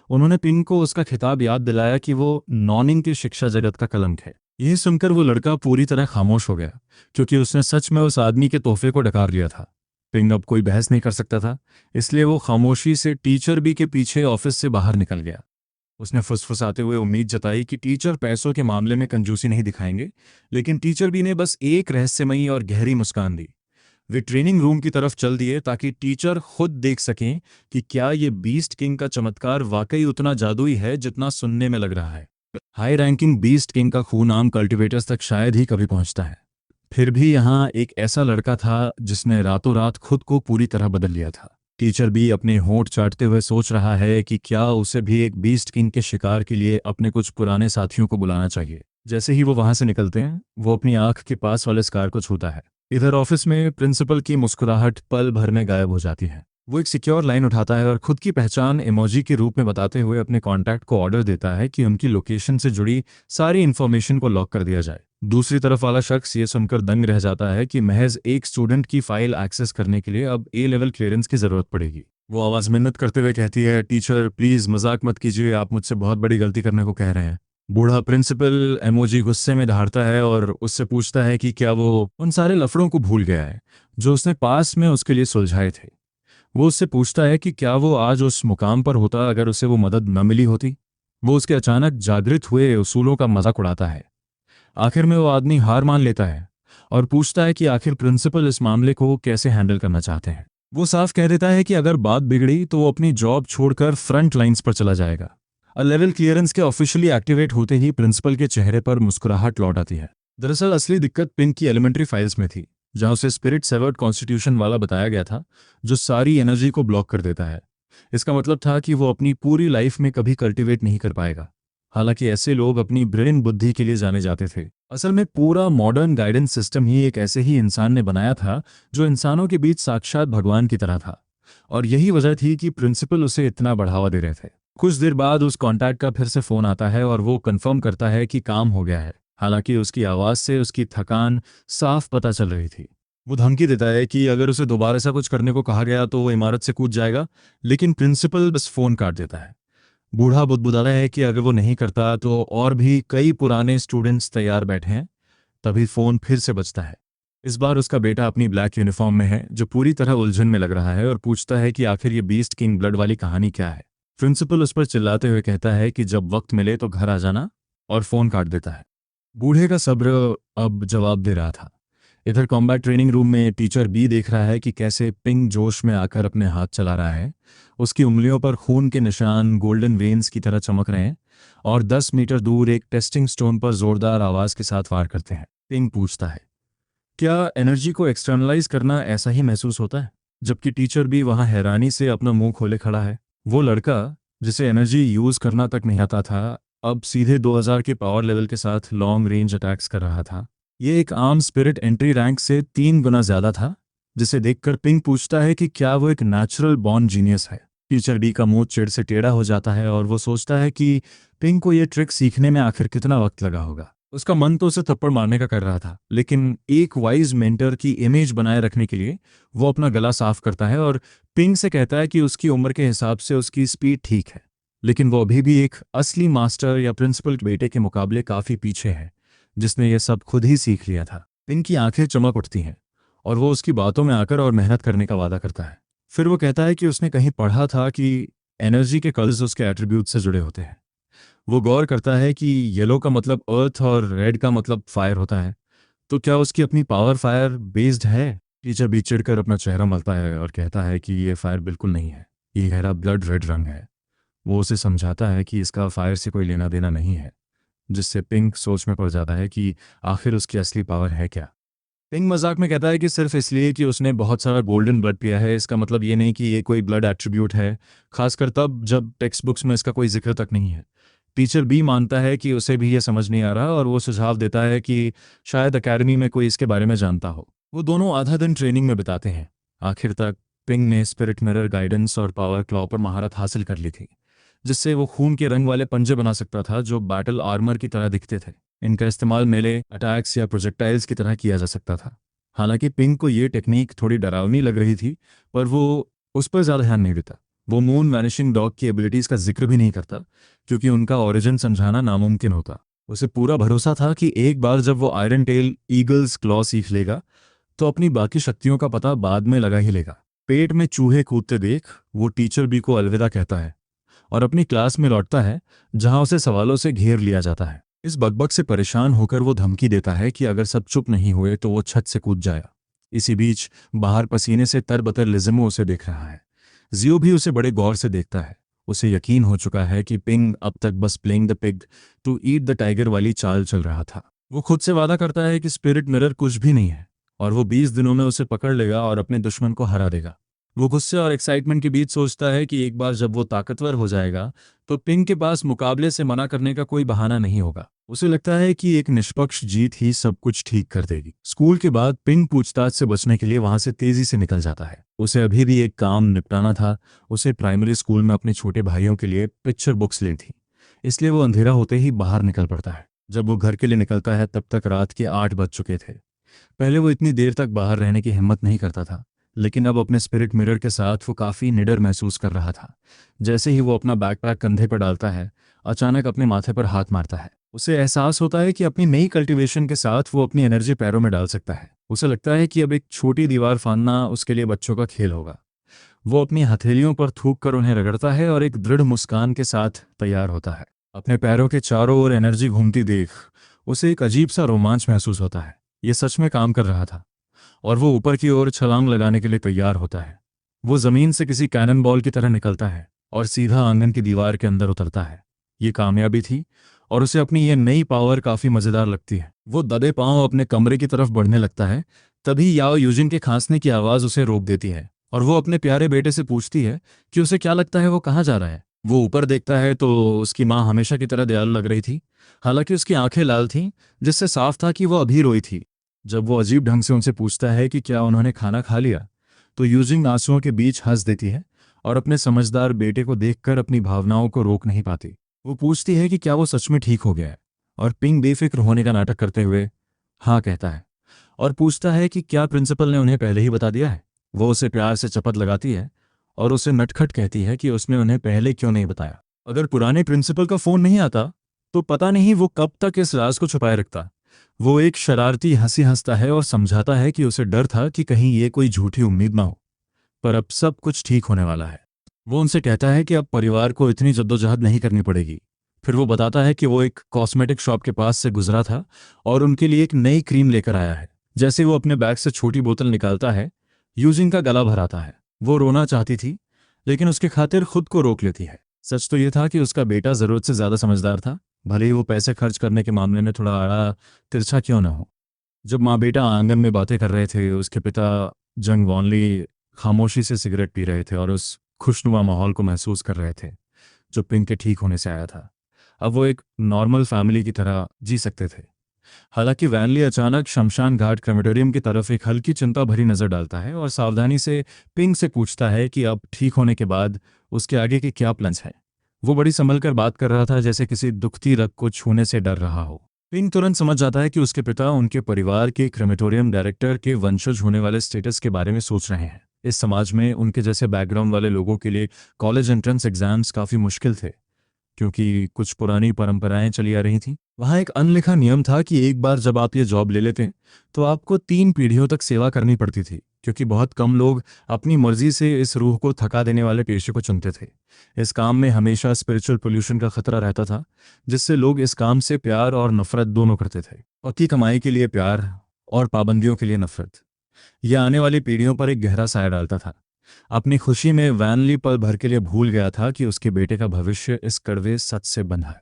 उन्होंने पिंग को उसका खिताब याद दिलाया कि वो नॉनिंग की शिक्षा जगत का कलंक है। यह सुनकर वो लड़का पूरी तरह खामोश हो गया, क्योंकि उसने सच में उस आदमी के तोहफे को डकार लिया था। पिंग अब कोई बहस नहीं कर सकता था, इसलिए वो खामोशी से टीचर बी के पीछे ऑफिस से बाहर निकल गया। उसने फुसफुसाते हुए उम्मीद जताई कि टीचर पैसों के मामले में कंजूसी नहीं दिखाएंगे, लेकिन टीचर बी ने बस एक रहस्यमयी और गहरी मुस्कान दी। वे ट्रेनिंग रूम की तरफ चल दिए ताकि टीचर खुद देख सकें कि क्या ये बीस्ट किंग का चमत्कार वाकई उतना जादुई है जितना सुनने में लग रहा है। हाई रैंकिंग बीस्ट किंग का खून आम कल्टिवेटर्स तक शायद ही कभी पहुंचता है। फिर भी यहाँ एक ऐसा लड़का था जिसने रातों रात खुद को पूरी तरह बदल लिया था। टीचर भी अपने होंठ चाटते हुए सोच रहा है कि क्या उसे भी एक बीस्ट किंग के शिकार के लिए अपने कुछ पुराने साथियों को बुलाना चाहिए। जैसे ही वो वहां से निकलते हैं, वो अपनी आंख के पास वाले स्कार को छूता है। इधर ऑफिस में प्रिंसिपल की मुस्कुराहट पल भर में गायब हो जाती है। वो एक सिक्योर लाइन उठाता है और खुद की पहचान इमोजी के रूप में बताते हुए अपने कॉन्टैक्ट को ऑर्डर देता है कि उनकी लोकेशन से जुड़ी सारी इन्फॉर्मेशन को लॉक कर दिया जाए। दूसरी तरफ वाला शख्स ये सुनकर दंग रह जाता है कि महज एक स्टूडेंट की फाइल एक्सेस करने के लिए अब A लेवल क्लियरेंस की जरूरत पड़ेगी। वो आवाज मिन्नत करते हुए कहती है, टीचर प्लीज मजाक मत कीजिए, आप मुझसे बहुत बड़ी गलती करने को कह रहे हैं। बूढ़ा प्रिंसिपल इमोजी गुस्से में दहाड़ता है और उससे पूछता है कि क्या वो उन सारे लफड़ों को भूल गया है जो उसने पास में उसके लिए सुलझाए थे। वो उससे पूछता है कि क्या वो आज उस मुकाम पर होता अगर उसे वो मदद न मिली होती। वो उसके अचानक जागृत हुए उसूलों का मजाक उड़ाता है। आखिर में वो आदमी हार मान लेता है और पूछता है कि आखिर प्रिंसिपल इस मामले को कैसे हैंडल करना चाहते हैं। वो साफ कह देता है कि अगर बात बिगड़ी तो वो अपनी जॉब छोड़कर फ्रंट लाइंस पर चला जाएगा। लेवल क्लियरेंस के ऑफिशियली एक्टिवेट होते ही प्रिंसिपल के चेहरे पर मुस्कुराहट लौट आती है। दरअसल असली दिक्कत पिंक की एलिमेंट्री फाइल्स में थी, जहां उसे स्पिरिट सेवर्ड कॉन्स्टिट्यूशन वाला बताया गया था, जो सारी एनर्जी को ब्लॉक कर देता है। इसका मतलब था कि वो अपनी पूरी लाइफ में कभी कल्टिवेट नहीं कर पाएगा। हालांकि ऐसे लोग अपनी ब्रेन बुद्धि के लिए जाने जाते थे। असल में पूरा मॉडर्न गाइडेंस सिस्टम ही एक ऐसे ही इंसान ने बनाया था जो इंसानों के बीच साक्षात भगवान की तरह था, और यही वजह थी कि प्रिंसिपल उसे इतना बढ़ावा दे रहे थे। कुछ देर बाद उस कॉन्टैक्ट का फिर से फोन आता है और वो कंफर्म करता है कि काम हो गया है। हालांकि उसकी आवाज़ से उसकी थकान साफ पता चल रही थी। वो धमकी देता है कि अगर उसे दोबारा ऐसा कुछ करने को कहा गया तो वो इमारत से कूद जाएगा, लेकिन प्रिंसिपल बस फ़ोन काट देता है। बूढ़ा बुदबुदाता है कि अगर वो नहीं करता तो और भी कई पुराने स्टूडेंट्स तैयार बैठे हैं। तभी फ़ोन फिर से बजता है। इस बार उसका बेटा अपनी ब्लैक यूनिफॉर्म में है, जो पूरी तरह उलझन में लग रहा है, और पूछता है कि आखिर ये बीस्ट किंग ब्लड वाली कहानी क्या है। प्रिंसिपल उस पर चिल्लाते हुए कहता है कि जब वक्त मिले तो घर आ जाना, और फ़ोन काट देता है। बूढ़े का सब्र अब जवाब दे रहा था। इधर कॉम्बैट ट्रेनिंग रूम में टीचर बी देख रहा है कि कैसे पिंग जोश में आकर अपने हाथ चला रहा है। उसकी उंगलियों पर खून के निशान गोल्डन वेन्स की तरह चमक रहे हैं और 10 मीटर दूर एक टेस्टिंग स्टोन पर जोरदार आवाज के साथ वार करते हैं। पिंग पूछता है, क्या एनर्जी को एक्सटर्नलाइज करना ऐसा ही महसूस होता है? जबकि टीचर भी वहां हैरानी से अपना मुंह खोले खड़ा है। वो लड़का जिसे एनर्जी यूज करना तक नहीं आता था, अब सीधे 2000 के पावर लेवल के साथ लॉन्ग रेंज अटैक्स कर रहा था। ये एक आम स्पिरिट एंट्री रैंक से 3 गुना ज्यादा था, जिसे देखकर पिंग पूछता है कि क्या वो एक नेचुरल बॉर्न जीनियस है। टीचर डी का मुंह चिढ़ से टेढ़ा हो जाता है और वो सोचता है कि पिंग को ये ट्रिक सीखने में आखिर कितना वक्त लगा होगा। उसका मन तो उसे थप्पड़ मारने का कर रहा था, लेकिन एक वाइज मेंटर की इमेज बनाए रखने के लिए वो अपना गला साफ करता है और पिंग से कहता है कि उसकी उम्र के हिसाब से उसकी स्पीड ठीक है, लेकिन वो अभी भी एक असली मास्टर या प्रिंसिपल बेटे के मुकाबले काफी पीछे है, जिसने ये सब खुद ही सीख लिया था। पिंग की आंखें चमक उठती हैं और वो उसकी बातों में आकर और मेहनत करने का वादा करता है। फिर वो कहता है कि उसने कहीं पढ़ा था कि एनर्जी के कलर्स उसके एट्रीब्यूट से जुड़े होते हैं। वो गौर करता है कि येलो का मतलब अर्थ और रेड का मतलब फायर होता है, तो क्या उसकी अपनी पावर फायर बेस्ड है? टीचर भी चिढ़कर अपना चेहरा मलता है और कहता है कि ये फायर बिल्कुल नहीं है, ये गहरा ब्लड रेड रंग है। वो उसे समझाता है कि इसका फायर से कोई लेना देना नहीं है, जिससे पिंक सोच में पड़ जाता है कि आखिर उसकी असली पावर है क्या। पिंक मजाक में कहता है कि सिर्फ इसलिए कि उसने बहुत सारा गोल्डन ब्लड पिया है, इसका मतलब ये नहीं कि ये कोई ब्लड एट्रीब्यूट है, खासकर तब जब टेक्स्ट बुक्स में इसका कोई जिक्र तक नहीं है। टीचर बी मानता है कि उसे भी ये समझ नहीं आ रहा और वो सुझाव देता है कि शायद अकेडमी में कोई इसके बारे में जानता हो। वो दोनों आधा दिन ट्रेनिंग में बिताते हैं। आखिर तक पिंग ने स्पिरिट मिरर गाइडेंस और पावर क्लॉ पर महारत हासिल कर ली थी, जिससे वो खून के रंग वाले पंजे बना सकता था जो बैटल आर्मर की तरह दिखते थे। इनका इस्तेमाल मेले अटैक्स या प्रोजेक्टाइल्स की तरह किया जा सकता था। हालांकि पिंग को ये टेक्निक थोड़ी डरावनी लग रही थी, पर वो उस पर ज़्यादा ध्यान नहीं देता। वो मून वैनिशिंग डॉग की एबिलिटीज़ का जिक्र भी नहीं करता, क्योंकि उनका ओरिजिन समझाना नामुमकिन होता। उसे पूरा भरोसा था कि एक बार जब वो आयरन टेल ईगल्स क्लॉ सीख लेगा तो अपनी बाकी शक्तियों का पता बाद में लगा ही लेगा। पेट में चूहे कूदते देख वो टीचर बी को अलविदा कहता है और अपनी क्लास में लौटता है, जहां उसे सवालों से घेर लिया जाता है। इस बकबक से परेशान होकर वो धमकी देता है कि अगर सब चुप नहीं हुए तो वो छत से कूद जाएगा। इसी बीच बाहर पसीने से तरबतर लिज़िमो उसे देख रहा है। जियो भी उसे बड़े गौर से देखता है। उसे यकीन हो चुका है कि पिंग अब तक बस playing the pig to eat the tiger वाली चाल चल रहा था। वो खुद से वादा करता है कि स्पिरिट मिरर कुछ भी नहीं है और वो 20 दिनों में उसे पकड़ लेगा और अपने दुश्मन को हरा देगा। वो गुस्से और एक्साइटमेंट के बीच सोचता है कि एक बार जब वो ताकतवर हो जाएगा तो पिंग के पास मुकाबले से मना करने का कोई बहाना नहीं होगा। उसे लगता है कि एक निष्पक्ष जीत ही सब कुछ ठीक कर देगी। स्कूल के बाद पिंग पूछताछ से बचने के लिए वहां से तेजी से निकल जाता है। उसे अभी भी एक काम निपटाना था। उसे प्राइमरी स्कूल में अपने छोटे भाइयों के लिए पिक्चर बुक्स लेनी थी, इसलिए वो अंधेरा होते ही बाहर निकल पड़ता है। जब वो घर के लिए निकलता है तब तक रात के 8 बज चुके थे। पहले वो इतनी देर तक बाहर रहने की हिम्मत नहीं करता था, लेकिन अब अपने स्पिरिट मिरर के साथ वो काफ़ी निडर महसूस कर रहा था। जैसे ही वो अपना बैकपैक कंधे पर डालता है, अचानक अपने माथे पर हाथ मारता है। उसे एहसास होता है कि अपनी नई कल्टीवेशन के साथ वो अपनी एनर्जी पैरों में डाल सकता है। उसे लगता है कि अब एक छोटी दीवार फांदना उसके लिए बच्चों का खेल होगा। वो अपनी हथेलियों पर थूक कर उन्हें रगड़ता है और एक दृढ़ मुस्कान के साथ तैयार होता है। अपने पैरों के चारों ओर एनर्जी घूमती देख उसे एक अजीब सा रोमांच महसूस होता है। ये सच में काम कर रहा था और वो ऊपर की ओर छलांग लगाने के लिए तैयार होता है। वो जमीन से किसी कैनन बॉल की तरह निकलता है और सीधा आंगन की दीवार के अंदर उतरता है। ये कामयाबी थी और उसे अपनी ये नई पावर काफी मजेदार लगती है। वो दबे पांव अपने कमरे की तरफ बढ़ने लगता है। तभी याओ यूजिन के खांसने की आवाज उसे रोक देती है और वो अपने प्यारे बेटे से पूछती है कि उसे क्या लगता है वो कहाँ जा रहा है। वो ऊपर देखता है तो उसकी माँ हमेशा की तरह दयालु लग रही थी, हालांकि उसकी आंखें लाल थीं, जिससे साफ था कि वो अभी रोई थी। जब वो अजीब ढंग से उनसे पूछता है कि क्या उन्होंने खाना खा लिया, तो यूजिंग आंसुओं के बीच हंस देती है और अपने समझदार बेटे को देखकर अपनी भावनाओं को रोक नहीं पाती। वो पूछती है कि क्या वो सच में ठीक हो गया है, और पिंग बेफिक्र होने का नाटक करते हुए हाँ कहता है और पूछता है कि क्या प्रिंसिपल ने उन्हें पहले ही बता दिया है। वो उसे प्यार से चपत लगाती है और उसे नटखट कहती है कि उसने उन्हें पहले क्यों नहीं बताया। अगर पुराने प्रिंसिपल का फ़ोन नहीं आता तो पता नहीं वो कब तक इस राज को छुपाए रखता। वो एक शरारती हंसी हंसता है और समझाता है कि उसे डर था कि कहीं ये कोई झूठी उम्मीद ना हो, पर अब सब कुछ ठीक होने वाला है। वो उनसे कहता है कि अब परिवार को इतनी जद्दोजहद नहीं करनी पड़ेगी। फिर वो बताता है कि वो एक कॉस्मेटिक शॉप के पास से गुजरा था और उनके लिए एक नई क्रीम लेकर आया है जैसे वो अपने बैग से छोटी बोतल निकालता है, यूजिन का गला भर आता है। वो रोना चाहती थी, लेकिन उसके खातिर खुद को रोक लेती है। सच तो ये था कि उसका बेटा ज़रूरत से ज़्यादा समझदार था, भले ही वो पैसे खर्च करने के मामले में थोड़ा आड़ा तिरछा क्यों ना हो। जब माँ बेटा आंगन में बातें कर रहे थे, उसके पिता जंग वॉनली खामोशी से सिगरेट पी रहे थे और उस खुशनुमा माहौल को महसूस कर रहे थे जो पिंक के ठीक होने से आया था। अब वो एक नॉर्मल फैमिली की तरह जी सकते थे। हालांकि वैनली अचानक शमशान घाट क्रेमेटोरियम की तरफ एक हल्की चिंता भरी नज़र डालता है और सावधानी से पिंक से पूछता है कि अब ठीक होने के बाद उसके आगे के क्या प्लान्स हैं। वो बड़ी संभल कर बात कर रहा था, जैसे किसी दुखती रग को छूने से डर रहा हो। पिंक तुरंत समझ जाता है कि उसके पिता उनके परिवार के क्रेमेटोरियम डायरेक्टर के वंशज होने वाले स्टेटस के बारे में सोच रहे हैं। इस समाज में उनके जैसे बैकग्राउंड वाले लोगों के लिए कॉलेज एंट्रेंस एग्जाम्स काफ़ी मुश्किल थे, क्योंकि कुछ पुरानी परंपराएं चली आ रही थीं। वहाँ एक अनलिखा नियम था कि एक बार जब आप ये जॉब ले लेते तो आपको 3 पीढ़ियों तक सेवा करनी पड़ती थी, क्योंकि बहुत कम लोग अपनी मर्जी से इस रूह को थका देने वाले पेशे को चुनते थे। इस काम में हमेशा स्पिरिचुअल पोल्यूशन का खतरा रहता था, जिससे लोग इस काम से प्यार और नफरत दोनों करते थे। पक्की कमाई के लिए प्यार और पाबंदियों के लिए नफरत, यह आने वाली पीढ़ियों पर एक गहरा साया डालता था। अपनी खुशी में वैनली पल भर के लिए भूल गया था कि उसके बेटे का भविष्य इस कड़वे सच से बंधा है।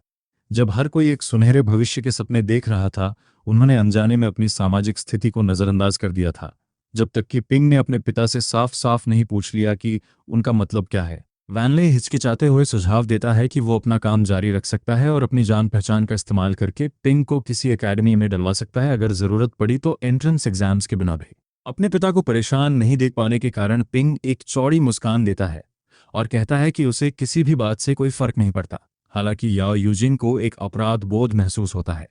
जब हर कोई एक सुनहरे भविष्य के सपने देख रहा था, उन्होंने अनजाने में अपनी सामाजिक स्थिति को नज़रअंदाज कर दिया था, जब तक कि पिंग ने अपने पिता से साफ साफ नहीं पूछ लिया कि उनका मतलब क्या है। वैनले हिचकिचाते हुए सुझाव देता है कि वो अपना काम जारी रख सकता है और अपनी जान पहचान का इस्तेमाल करके पिंग को किसी एकेडमी में डलवा सकता है, अगर ज़रूरत पड़ी तो एंट्रेंस एग्जाम्स के बिना भी। अपने पिता को परेशान नहीं देख पाने के कारण पिंग एक चौड़ी मुस्कान देता है और कहता है कि उसे किसी भी बात से कोई फर्क नहीं पड़ता। हालांकि याओ यूजिन को एक अपराध बोध महसूस होता है।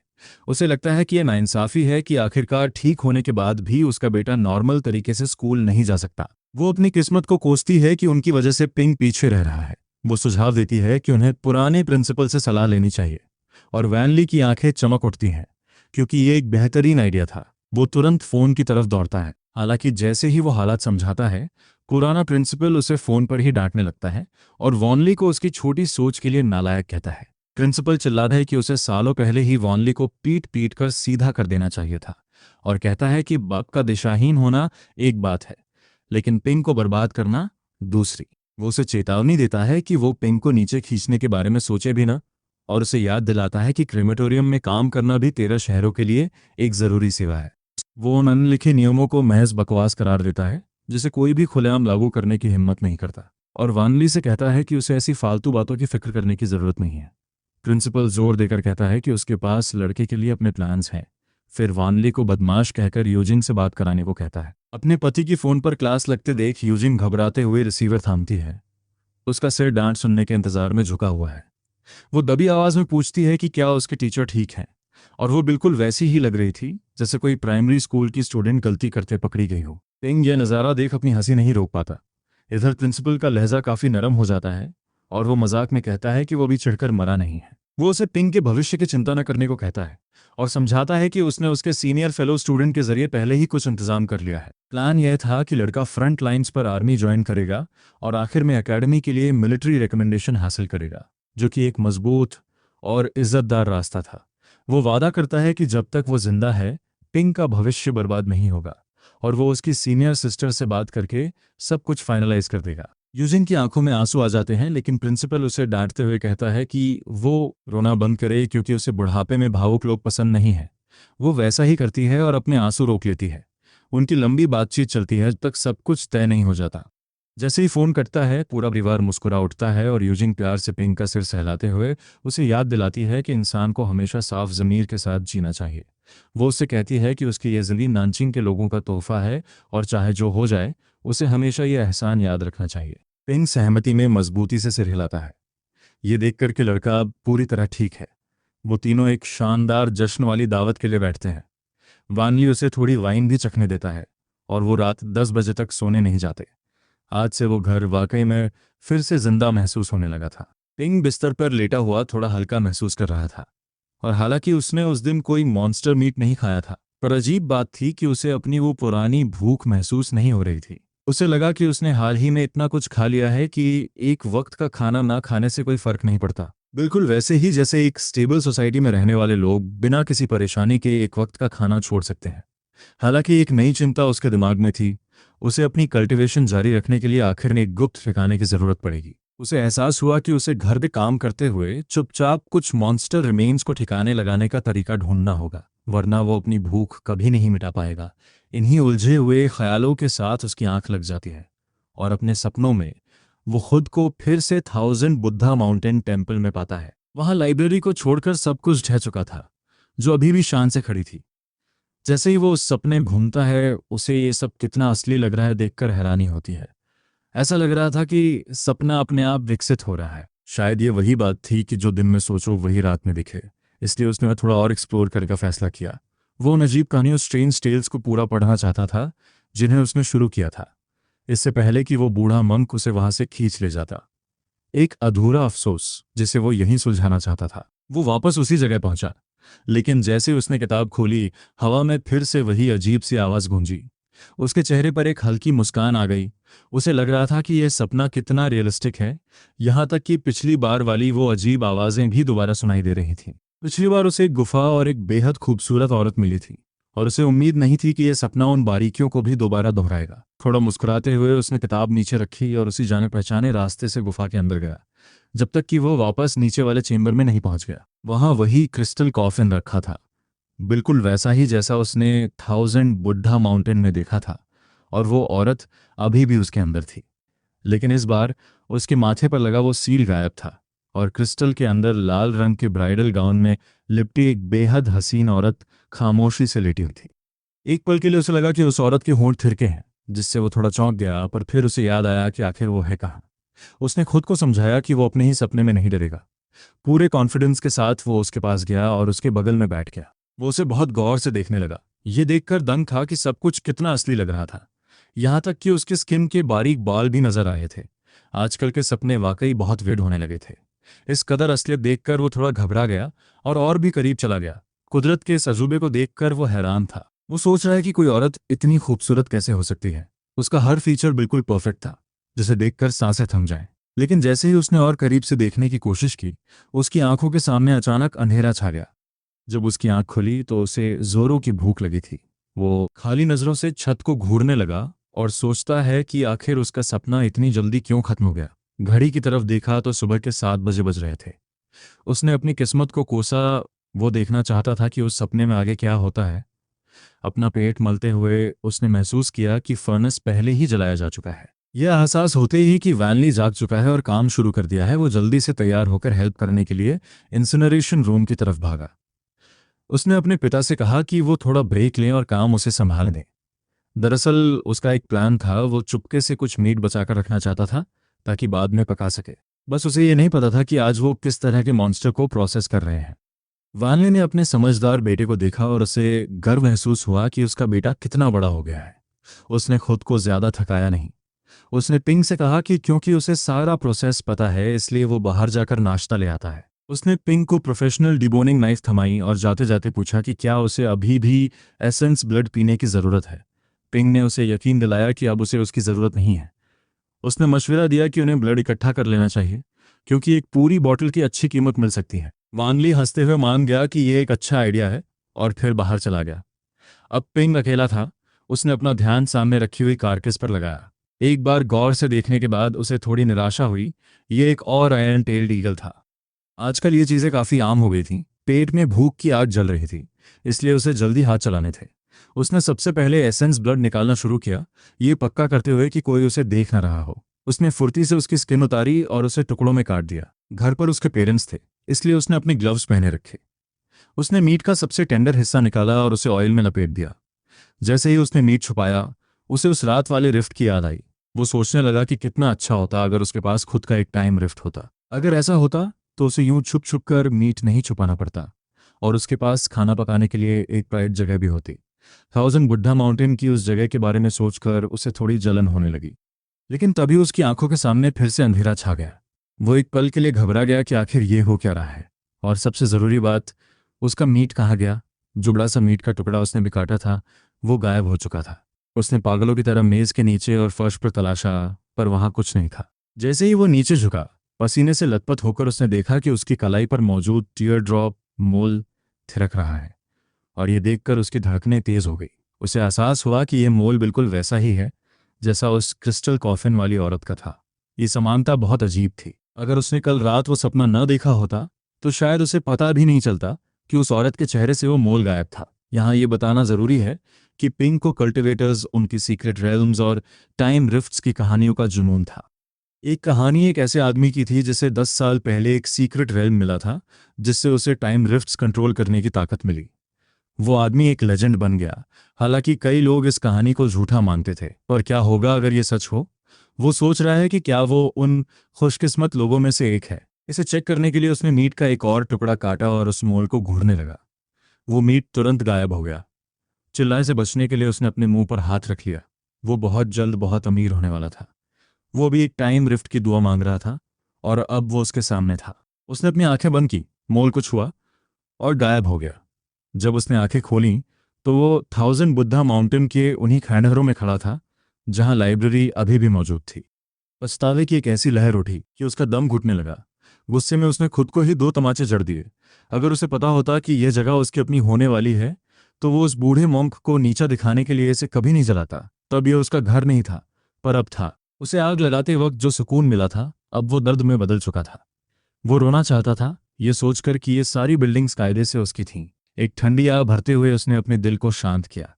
उसे लगता है कि यह नाइंसाफी है कि आखिरकार ठीक होने के बाद भी उसका बेटा नॉर्मल तरीके से स्कूल नहीं जा सकता। वो अपनी किस्मत को कोसती है कि उनकी वजह से पिंग पीछे रह रहा है। वो सुझाव देती है कि उन्हें पुराने प्रिंसिपल से सलाह लेनी चाहिए, और वैनली की आंखें चमक उठती हैं, क्योंकि ये एक बेहतरीन आइडिया था। वो तुरंत फोन की तरफ दौड़ता है। हालांकि जैसे ही वो हालात समझाता है, पुराना प्रिंसिपल उसे फोन पर ही डांटने लगता है और वॉनली को उसकी छोटी सोच के लिए नालायक कहता है। प्रिंसिपल चिल्लाता है कि उसे सालों पहले ही वॉनली को पीट पीट कर सीधा कर देना चाहिए था, और कहता है कि बाप का दिशाहीन होना एक बात है, लेकिन पिंग को बर्बाद करना दूसरी। वो उसे चेतावनी देता है कि वो पिंग को नीचे खींचने के बारे में सोचे भी ना, और उसे याद दिलाता है कि क्रेमेटोरियम में काम करना भी 13 शहरों के लिए एक ज़रूरी सेवा है। वो उन अनलिखे नियमों को महज बकवास करार देता है, जिसे कोई भी खुलेआम लागू करने की हिम्मत नहीं करता, और वानली से कहता है कि उसे ऐसी फालतू बातों की फिक्र करने की ज़रूरत नहीं है। प्रिंसिपल जोर देकर कहता है कि उसके पास लड़के के लिए अपने प्लान्स हैं। फिर वानली को बदमाश कहकर यूजिन से बात कराने को कहता है। अपने पति की फ़ोन पर क्लास लगते देख यूजिन घबराते हुए रिसीवर थामती है। उसका सिर डांट सुनने के इंतजार में झुका हुआ है। वो दबी आवाज़ में पूछती है कि क्या उसके टीचर ठीक हैं, और वो बिल्कुल वैसी ही लग रही थी जैसे कोई प्राइमरी स्कूल की स्टूडेंट गलती करते पकड़ी गई हो। पिंग यह नज़ारा देख अपनी हंसी नहीं रोक पाता। इधर प्रिंसिपल का लहजा काफ़ी नरम हो जाता है और वो मजाक में कहता है कि वो भी चिढ़कर मरा नहीं है। वो उसे पिंग के भविष्य की चिंता न करने को कहता है और समझाता है कि उसने उसके सीनियर फेलो स्टूडेंट के जरिए पहले ही कुछ इंतजाम कर लिया है। प्लान यह था कि लड़का फ्रंट लाइन्स पर आर्मी ज्वाइन करेगा और आखिर में एकेडमी के लिए मिलिट्री रिकमेंडेशन हासिल करेगा, जो कि एक मजबूत और इज्जतदार रास्ता था। वो वादा करता है कि जब तक वो जिंदा है, पिंग का भविष्य बर्बाद नहीं होगा, और वो उसकी सीनियर सिस्टर से बात करके सब कुछ फाइनलाइज कर देगा। यूजिन की आंखों में आंसू आ जाते हैं, लेकिन प्रिंसिपल उसे डांटते हुए कहता है कि वो रोना बंद करे, क्योंकि उसे बुढ़ापे में भावुक लोग पसंद नहीं है। वो वैसा ही करती है और अपने आंसू रोक लेती है। उनकी लंबी बातचीत चलती है जब तक सब कुछ तय नहीं हो जाता। जैसे ही फोन कटता है, पूरा परिवार मुस्कुरा उठता है और यूजिन प्यार से पिंग का सिर सहलाते हुए उसे याद दिलाती है कि इंसान को हमेशा साफ ज़मीर के साथ जीना चाहिए। वो उससे कहती है कि उसकी यह ज़िंदगी नानचिंग के लोगों का तोहफा है, और चाहे जो हो जाए उसे हमेशा यह एहसान याद रखना चाहिए। पिंग सहमति में मजबूती से सिर हिलाता है। ये देखकर कि लड़का अब पूरी तरह ठीक है। वो तीनों एक शानदार जश्न वाली दावत के लिए बैठते हैं। वानली उसे थोड़ी वाइन भी चखने देता है और वो रात 10 बजे तक सोने नहीं जाते। आज से वो घर वाकई में फिर से जिंदा महसूस होने लगा था। पिंग बिस्तर पर लेटा हुआ थोड़ा हल्का महसूस कर रहा था, और हालांकि उसने उस दिन कोई मॉन्स्टर मीट नहीं खाया था, पर अजीब बात थी कि उसे अपनी वो पुरानी भूख महसूस नहीं हो रही थी। उसे लगा कि उसने हाल ही में इतना कुछ खा लिया है कि एक वक्त का खाना ना खाने से कोई फर्क नहीं पड़ता। बिल्कुल वैसे ही जैसे एक स्टेबल सोसाइटी में रहने वाले लोग बिना किसी परेशानी के एक वक्त का खाना छोड़ सकते हैं। हालांकि एक नई चिंता उसके दिमाग में थी। उसे अपनी कल्टीवेशन जारी रखने के लिए आखिर में एक गुप्त ठिकाने की जरूरत पड़ेगी। उसे एहसास हुआ कि उसे घर पे काम करते हुए चुपचाप कुछ मॉन्स्टर रिमेन्स को ठिकाने लगाने का तरीका ढूंढना होगा, वरना वो अपनी भूख कभी नहीं मिटा पाएगा। इन्हीं उलझे हुए ख्यालों के साथ उसकी आंख लग जाती है और अपने सपनों में वो खुद को फिर से थाउजेंड बुद्धा माउंटेन टेम्पल में पाता है। वहां लाइब्रेरी को छोड़कर सब कुछ ढह चुका था, जो अभी भी शान से खड़ी थी। जैसे ही वो उस सपने में घूमता है, उसे ये सब कितना असली लग रहा है देखकर हैरानी होती है। ऐसा लग रहा था कि सपना अपने आप विकसित हो रहा है। शायद ये वही बात थी कि जो दिन में सोचो वही रात में दिखे। इसलिए उसने थोड़ा और एक्सप्लोर करने का फैसला किया। वो उन अजीब कहानियों स्ट्रेंज टेल्स को पूरा पढ़ना चाहता था जिन्हें उसने शुरू किया था, इससे पहले कि वो बूढ़ा मंक उसे वहां से खींच ले जाता। एक अधूरा अफसोस जिसे वो यहीं सुलझाना चाहता था। वो वापस उसी जगह पहुंचा, लेकिन जैसे उसने किताब खोली, हवा में फिर से वही अजीब सी आवाज गूंजी। उसके चेहरे पर एक हल्की मुस्कान आ गई। उसे लग रहा था कि यह सपना कितना रियलिस्टिक है, यहां तक कि पिछली बार वाली वो अजीब आवाजें भी दोबारा सुनाई दे रही थीं। पिछली बार उसे एक गुफा और एक बेहद खूबसूरत औरत मिली थी, और उसे उम्मीद नहीं थी कि यह सपना उन बारीकियों को भी दोबारा दोहराएगा। थोड़ा मुस्कुराते हुए उसने किताब नीचे रखी और उसी जाने पहचाने रास्ते से गुफा के अंदर गया, जब तक कि वो वापस नीचे वाले चेंबर में नहीं पहुंच गया। वहां वही क्रिस्टल कॉफिन रखा था, बिल्कुल वैसा ही जैसा उसने थाउजेंड बुद्धा माउंटेन में देखा था, और वो औरत अभी भी उसके अंदर थी। लेकिन इस बार उसके माथे पर लगा वो सील गायब था, और क्रिस्टल के अंदर लाल रंग के ब्राइडल गाउन में लिपटी एक बेहद हसीन औरत खामोशी से लेटी हुई थी। एक पल के लिए उसे लगा कि उस औरत के होंठ थिरके हैं, जिससे वो थोड़ा चौंक गया, पर फिर उसे याद आया कि आखिर वो है कहाँ। उसने खुद को समझाया कि वो अपने ही सपने में नहीं डरेगा। पूरे कॉन्फिडेंस के साथ वो उसके पास गया और उसके बगल में बैठ गया। वो उसे बहुत गौर से देखने लगा। ये देखकर दंग था कि सब कुछ कितना असली लग रहा था। यहाँ तक कि उसके स्किन के बारीक बाल भी नजर आए थे। आजकल के सपने वाकई बहुत विड होने लगे थे। इस कदर असलियत देखकर वो थोड़ा घबरा गया और भी करीब चला गया। कुदरत के इस अजूबे को देखकर वो हैरान था। वो सोच रहा है कि कोई औरत इतनी खूबसूरत कैसे हो सकती है। उसका हर फीचर बिल्कुल परफेक्ट था, जिसे देखकर सांसें थम जाएं। लेकिन जैसे ही उसने और करीब से देखने की कोशिश की, उसकी आंखों के सामने अचानक अंधेरा छा गया। जब उसकी आंख खुली तो उसे जोरों की भूख लगी थी। वो खाली नजरों से छत को घूरने लगा और सोचता है कि आखिर उसका सपना इतनी जल्दी क्यों खत्म हो गया। घड़ी की तरफ देखा तो सुबह के 7 बजे बज रहे थे। उसने अपनी किस्मत को कोसा। वो देखना चाहता था कि उस सपने में आगे क्या होता है। अपना पेट मलते हुए उसने महसूस किया कि फर्नेस पहले ही जलाया जा चुका है। यह एहसास होते ही कि वैनली जाग चुका है और काम शुरू कर दिया है, वो जल्दी से तैयार होकर हेल्प करने के लिए इंसिनरेशन रूम की तरफ भागा। उसने अपने पिता से कहा कि वो थोड़ा ब्रेक लें और काम उसे संभाल दें। दरअसल उसका एक प्लान था। वो चुपके से कुछ मीट बचाकर रखना चाहता था ताकि बाद में पका सके। बस उसे ये नहीं पता था कि आज वो किस तरह के मॉन्स्टर को प्रोसेस कर रहे हैं। वानली ने अपने समझदार बेटे को देखा और उसे गर्व महसूस हुआ कि उसका बेटा कितना बड़ा हो गया है। उसने खुद को ज्यादा थकाया नहीं। उसने पिंग से कहा कि क्योंकि उसे सारा प्रोसेस पता है, इसलिए वो बाहर जाकर नाश्ता ले आता है। उसने पिंग को प्रोफेशनल डिबोनिंग नाइफ थमाई और जाते जाते पूछा कि क्या उसे अभी भी एसेंस ब्लड पीने की ज़रूरत है। पिंग ने उसे यकीन दिलाया कि अब उसे उसकी ज़रूरत नहीं है। उसने मशवरा दिया कि उन्हें ब्लड इकट्ठा कर लेना चाहिए, क्योंकि एक पूरी बॉटल की अच्छी कीमत मिल सकती है। वानली हंसते हुए मान गया कि यह एक अच्छा आइडिया है और फिर बाहर चला गया। अब पिंग अकेला था। उसने अपना ध्यान सामने रखी हुई कारकिस पर लगाया। एक बार गौर से देखने के बाद उसे थोड़ी निराशा हुई। ये एक और आयरन टेल्ड ईगल था। आजकल ये चीज़ें काफ़ी आम हो गई थीं। पेट में भूख की आग जल रही थी, इसलिए उसे जल्दी हाथ चलाने थे। उसने सबसे पहले एसेंस ब्लड निकालना शुरू किया, ये पक्का करते हुए कि कोई उसे देख न रहा हो। उसने फुर्ती से उसकी स्किन उतारी और उसे टुकड़ों में काट दिया। घर पर उसके पेरेंट्स थे, इसलिए उसने अपने ग्लव्स पहने रखे। उसने मीट का सबसे टेंडर हिस्सा निकाला और उसे ऑयल में लपेट दिया। जैसे ही उसने मीट छुपाया, उसे उस रात वाले रिफ्ट की याद आई। वो सोचने लगा कि कितना अच्छा होता अगर उसके पास खुद का एक टाइम रिफ्ट होता। अगर ऐसा होता तो उसे यूं छुप छुप कर मीट नहीं छुपाना पड़ता, और उसके पास खाना पकाने के लिए एक प्राइवेट जगह भी होती। थाउजेंड बुद्धा माउंटेन की उस जगह के बारे में सोचकर उसे थोड़ी जलन होने लगी। लेकिन तभी उसकी आंखों के सामने फिर से अंधेरा छा गया। वो एक पल के लिए घबरा गया कि आखिर ये हो क्या रहा है, और सबसे ज़रूरी बात, उसका मीट कहाँ गया। जो बड़ा सा मीट का टुकड़ा उसने भी काटा था, वो गायब हो चुका था। उसने पागलों की तरह मेज़ के नीचे और फर्श पर तलाशा, पर वहाँ कुछ नहीं था। जैसे ही वो नीचे झुका, पसीने से लथपथ होकर उसने देखा कि उसकी कलाई पर मौजूद टीयर ड्रॉप मोल थिरक रहा है, और ये देखकर उसकी धड़कनें तेज हो गई। उसे एहसास हुआ कि यह मोल बिल्कुल वैसा ही है जैसा उस क्रिस्टल कॉफिन वाली औरत का था। ये समानता बहुत अजीब थी। अगर उसने कल रात वो सपना न देखा होता तो शायद उसे पता भी नहीं चलता कि उस औरत के चेहरे से वो मोल गायब था। यहाँ ये बताना ज़रूरी है कि पिंक को कल्टिवेटर्स, उनकी सीक्रेट रेल्म्स और टाइम रिफ्ट्स की कहानियों का जुनून था। एक कहानी एक ऐसे आदमी की थी जिसे 10 साल पहले एक सीक्रेट रेल्म मिला था, जिससे उसे टाइम रिफ्ट्स कंट्रोल करने की ताकत मिली। वो आदमी एक लेजेंड बन गया। हालांकि कई लोग इस कहानी को झूठा मानते थे। पर क्या होगा अगर ये सच हो? वो सोच रहा है कि क्या वो उन खुशकिस्मत लोगों में से एक है। इसे चेक करने के लिए उसने मीट का एक और टुकड़ा काटा और उस मोल को घूरने लगा। वो मीट तुरंत गायब हो गया। चिल्लाए से बचने के लिए उसने अपने मुंह पर हाथ रख लिया। वो बहुत जल्द बहुत अमीर होने वाला था। वो भी एक टाइम रिफ्ट की दुआ मांग रहा था और अब वो उसके सामने था। उसने अपनी आंखें बंद की, मोल को छुआ और गायब हो गया। जब उसने आंखें खोलीं तो वो थाउजेंड बुद्धा माउंटेन के उन्हीं खंडहरों में खड़ा था जहां लाइब्रेरी अभी भी मौजूद थी। पछतावे की एक ऐसी लहर उठी कि उसका दम घुटने लगा। गुस्से में उसने खुद को ही 2 तमाचे जड़ दिए। अगर उसे पता होता कि यह जगह उसकी अपनी होने वाली है तो वो उस बूढ़े मॉन्क को नीचा दिखाने के लिए इसे कभी नहीं जलाता। तब यह उसका घर नहीं था, पर अब था। उसे आग लगाते वक्त जो सुकून मिला था, अब वो दर्द में बदल चुका था। वो रोना चाहता था, ये सोचकर कि ये सारी बिल्डिंग्स कायदे से उसकी थीं। एक ठंडी आह भरते हुए उसने अपने दिल को शांत किया।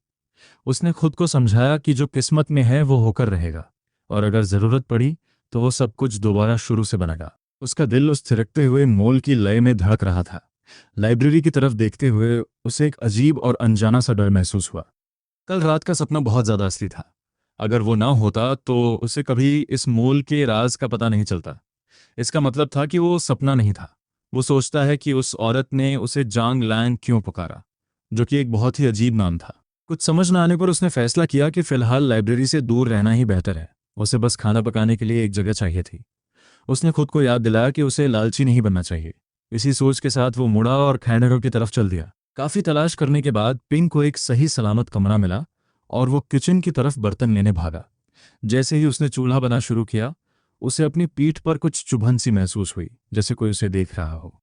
उसने खुद को समझाया कि जो किस्मत में है वो होकर रहेगा, और अगर ज़रूरत पड़ी तो वो सब कुछ दोबारा शुरू से बनेगा। उसका दिल उस थिरकते हुए मोल की लय में धड़क रहा था। लाइब्रेरी की तरफ देखते हुए उसे एक अजीब और अनजाना सा डर महसूस हुआ। कल रात का सपना बहुत ज़्यादा असली था। अगर वो ना होता तो उसे कभी इस मोल के राज का पता नहीं चलता। इसका मतलब था कि वो सपना नहीं था। वो सोचता है कि उस औरत ने उसे जांग लैंग क्यों पुकारा, जो कि एक बहुत ही अजीब नाम था। कुछ समझ न आने पर उसने फैसला किया कि फिलहाल लाइब्रेरी से दूर रहना ही बेहतर है। उसे बस खाना पकाने के लिए एक जगह चाहिए थी। उसने खुद को याद दिलाया कि उसे लालची नहीं बनना चाहिए। इसी सोच के साथ वो मुड़ा और खैंडरों की तरफ चल दिया। काफ़ी तलाश करने के बाद पिंक को एक सही सलामत कमरा मिला और वो किचन की तरफ बर्तन लेने भागा। जैसे ही उसने चूल्हा बना शुरू किया, उसे अपनी पीठ पर कुछ चुभन सी महसूस हुई, जैसे कोई उसे देख रहा हो।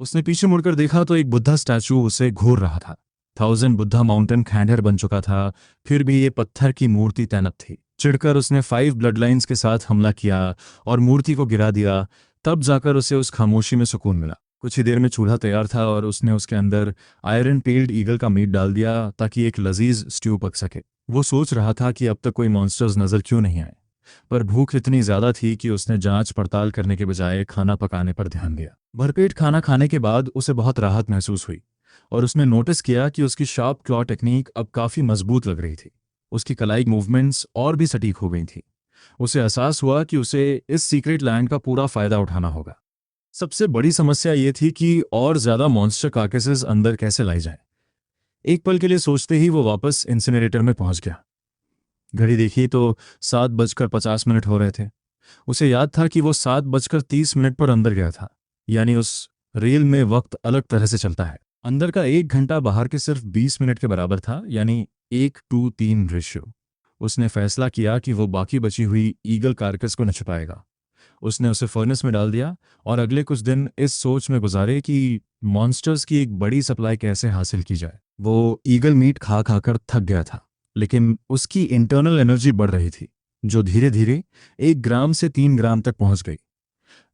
उसने पीछे मुड़कर देखा तो एक बुद्धा स्टैचू उसे घूर रहा था। थाउजेंड बुद्धा माउंटेन खंडहर बन चुका था, फिर भी ये पत्थर की मूर्ति तैनात थी। चिढ़कर उसने 5 ब्लड लाइन्स के साथ हमला किया और मूर्ति को गिरा दिया। तब जाकर उसे उस खामोशी में सुकून मिला। कुछ ही देर में चूल्हा तैयार था और उसने उसके अंदर आयरन पेल्ड ईगल का मीट डाल दिया ताकि एक लजीज स्ट्यू पक सके। वो सोच रहा था कि अब तक कोई मॉन्स्टर्स नजर क्यों नहीं आए, पर भूख इतनी ज्यादा थी कि उसने जांच पड़ताल करने के बजाय खाना पकाने पर ध्यान दिया। भरपेट खाना खाने के बाद उसे बहुत राहत महसूस हुई और उसने नोटिस किया कि उसकी शार्प क्लॉ टेक्निक अब काफ़ी मजबूत लग रही थी। उसकी कलाई मूवमेंट्स और भी सटीक हो गई थी। उसे एहसास हुआ कि उसे इस सीक्रेट लैंड का पूरा फायदा उठाना होगा। सबसे बड़ी समस्या ये थी कि और ज़्यादा मॉन्स्टर कार्केसेस अंदर कैसे लाई जाए। एक पल के लिए सोचते ही वो वापस इंसिनरेटर में पहुंच गया। घड़ी देखी तो 7:50 हो रहे थे। उसे याद था कि वो 7:30 पर अंदर गया था, यानी उस रेल में वक्त अलग तरह से चलता है। अंदर का 1 घंटा बाहर के सिर्फ 20 मिनट के बराबर था, यानी 1:3 रेशियो। उसने फैसला किया कि वो बाकी बची हुई ईगल कार्कस को न छुपाएगा। उसने उसे फर्नेस में डाल दिया और अगले कुछ दिन इस सोच में गुजारे कि मॉन्स्टर्स की एक बड़ी सप्लाई कैसे हासिल की जाए। वो ईगल मीट खा खाकर थक गया था, लेकिन उसकी इंटरनल एनर्जी बढ़ रही थी, जो धीरे धीरे 1 ग्राम से 3 ग्राम तक पहुंच गई।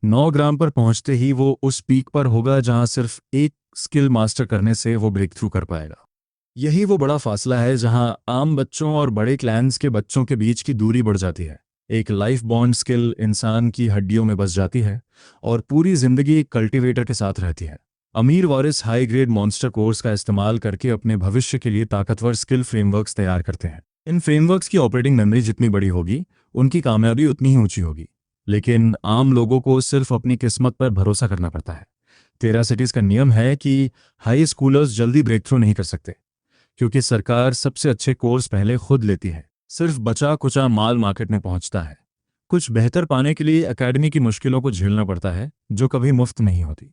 9 ग्राम पर पहुंचते ही वो उस पीक पर होगा जहां सिर्फ एक स्किल मास्टर करने से वो ब्रेक थ्रू कर पाएगा। यही वो बड़ा फासला है जहां आम बच्चों और बड़े क्लैंस के बच्चों के बीच की दूरी बढ़ जाती है। एक लाइफ बॉन्ड स्किल इंसान की हड्डियों में बस जाती है और पूरी जिंदगी एक कल्टीवेटर के साथ रहती है। अमीर वारिस हाई ग्रेड मॉन्स्टर कोर्स का इस्तेमाल करके अपने भविष्य के लिए ताकतवर स्किल फ्रेमवर्क्स तैयार करते हैं। इन फ्रेमवर्क्स की ऑपरेटिंग मेमोरी जितनी बड़ी होगी, उनकी कामयाबी उतनी ही ऊंची होगी। लेकिन आम लोगों को सिर्फ अपनी किस्मत पर भरोसा करना पड़ता है। टेरासिटीज का नियम है कि हाई स्कूलर्स जल्दी ब्रेक थ्रू नहीं कर सकते, क्योंकि सरकार सबसे अच्छे कोर्स पहले खुद लेती है। सिर्फ बचा कुचा माल मार्केट में पहुंचता है। कुछ बेहतर पाने के लिए एकेडमी की मुश्किलों को झेलना पड़ता है, जो कभी मुफ्त नहीं होती।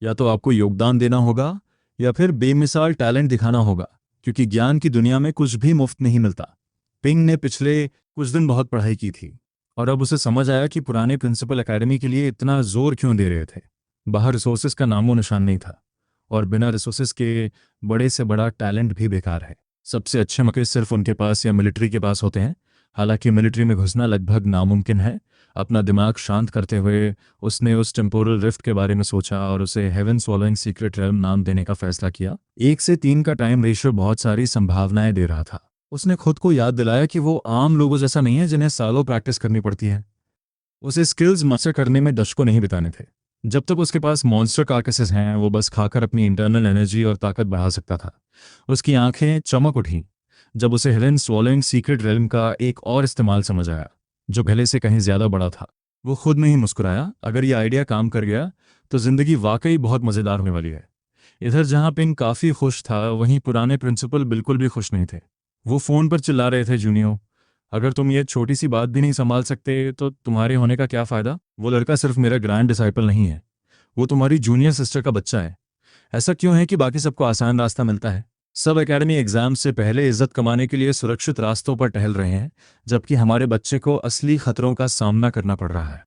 या तो आपको योगदान देना होगा या फिर बेमिसाल टैलेंट दिखाना होगा, क्योंकि ज्ञान की दुनिया में कुछ भी मुफ्त नहीं मिलता। पिंग ने पिछले कुछ दिन बहुत पढ़ाई की थी और अब उसे समझ आया कि पुराने प्रिंसिपल एकेडमी के लिए इतना जोर क्यों दे रहे थे। बाहर रिसोर्सेज का नामो निशान नहीं था और बिना रिसोर्सेज के बड़े से बड़ा टैलेंट भी बेकार है। सबसे अच्छे मौके सिर्फ उनके पास या मिलिट्री के पास होते हैं। हालांकि मिलिट्री में घुसना लगभग नामुमकिन है। अपना दिमाग शांत करते हुए उसने उस टेम्पोरल रिफ्ट के बारे में सोचा और उसे हेवन स्वॉलोइंग सीक्रेट रेल्म नाम देने का फैसला किया। 1 से 3 का टाइम रेशियो बहुत सारी संभावनाएं दे रहा था। उसने खुद को याद दिलाया कि वो आम लोगों जैसा नहीं है जिन्हें सालों प्रैक्टिस करनी पड़ती है। उसे स्किल्स मास्टर करने में दशकों नहीं बिताने थे। जब तक उसके पास मॉन्स्टर कार्कसेस हैं वो बस खाकर अपनी इंटरनल एनर्जी और ताकत बढ़ा सकता था। उसकी आंखें चमक उठी जब उसे हेलेन स्वॉलोइंग सीक्रेट रेल्म का एक और इस्तेमाल समझ आया, जो पहले से कहीं ज्यादा बड़ा था। वो खुद में ही मुस्कुराया। अगर ये आइडिया काम कर गया तो जिंदगी वाकई बहुत मजेदार होने वाली है। इधर जहां पिंक काफी खुश था, वहीं पुराने प्रिंसिपल बिल्कुल भी खुश नहीं थे। वो फोन पर चिल्ला रहे थे, जूनियो, अगर तुम ये छोटी सी बात भी नहीं संभाल सकते तो तुम्हारे होने का क्या फ़ायदा। वो लड़का सिर्फ मेरा ग्रैंड डिसाइपल नहीं है, वो तुम्हारी जूनियर सिस्टर का बच्चा है। ऐसा क्यों है कि बाकी सबको आसान रास्ता मिलता है? सब एकेडमी एग्जाम से पहले इज्जत कमाने के लिए सुरक्षित रास्तों पर टहल रहे हैं, जबकि हमारे बच्चे को असली खतरों का सामना करना पड़ रहा है।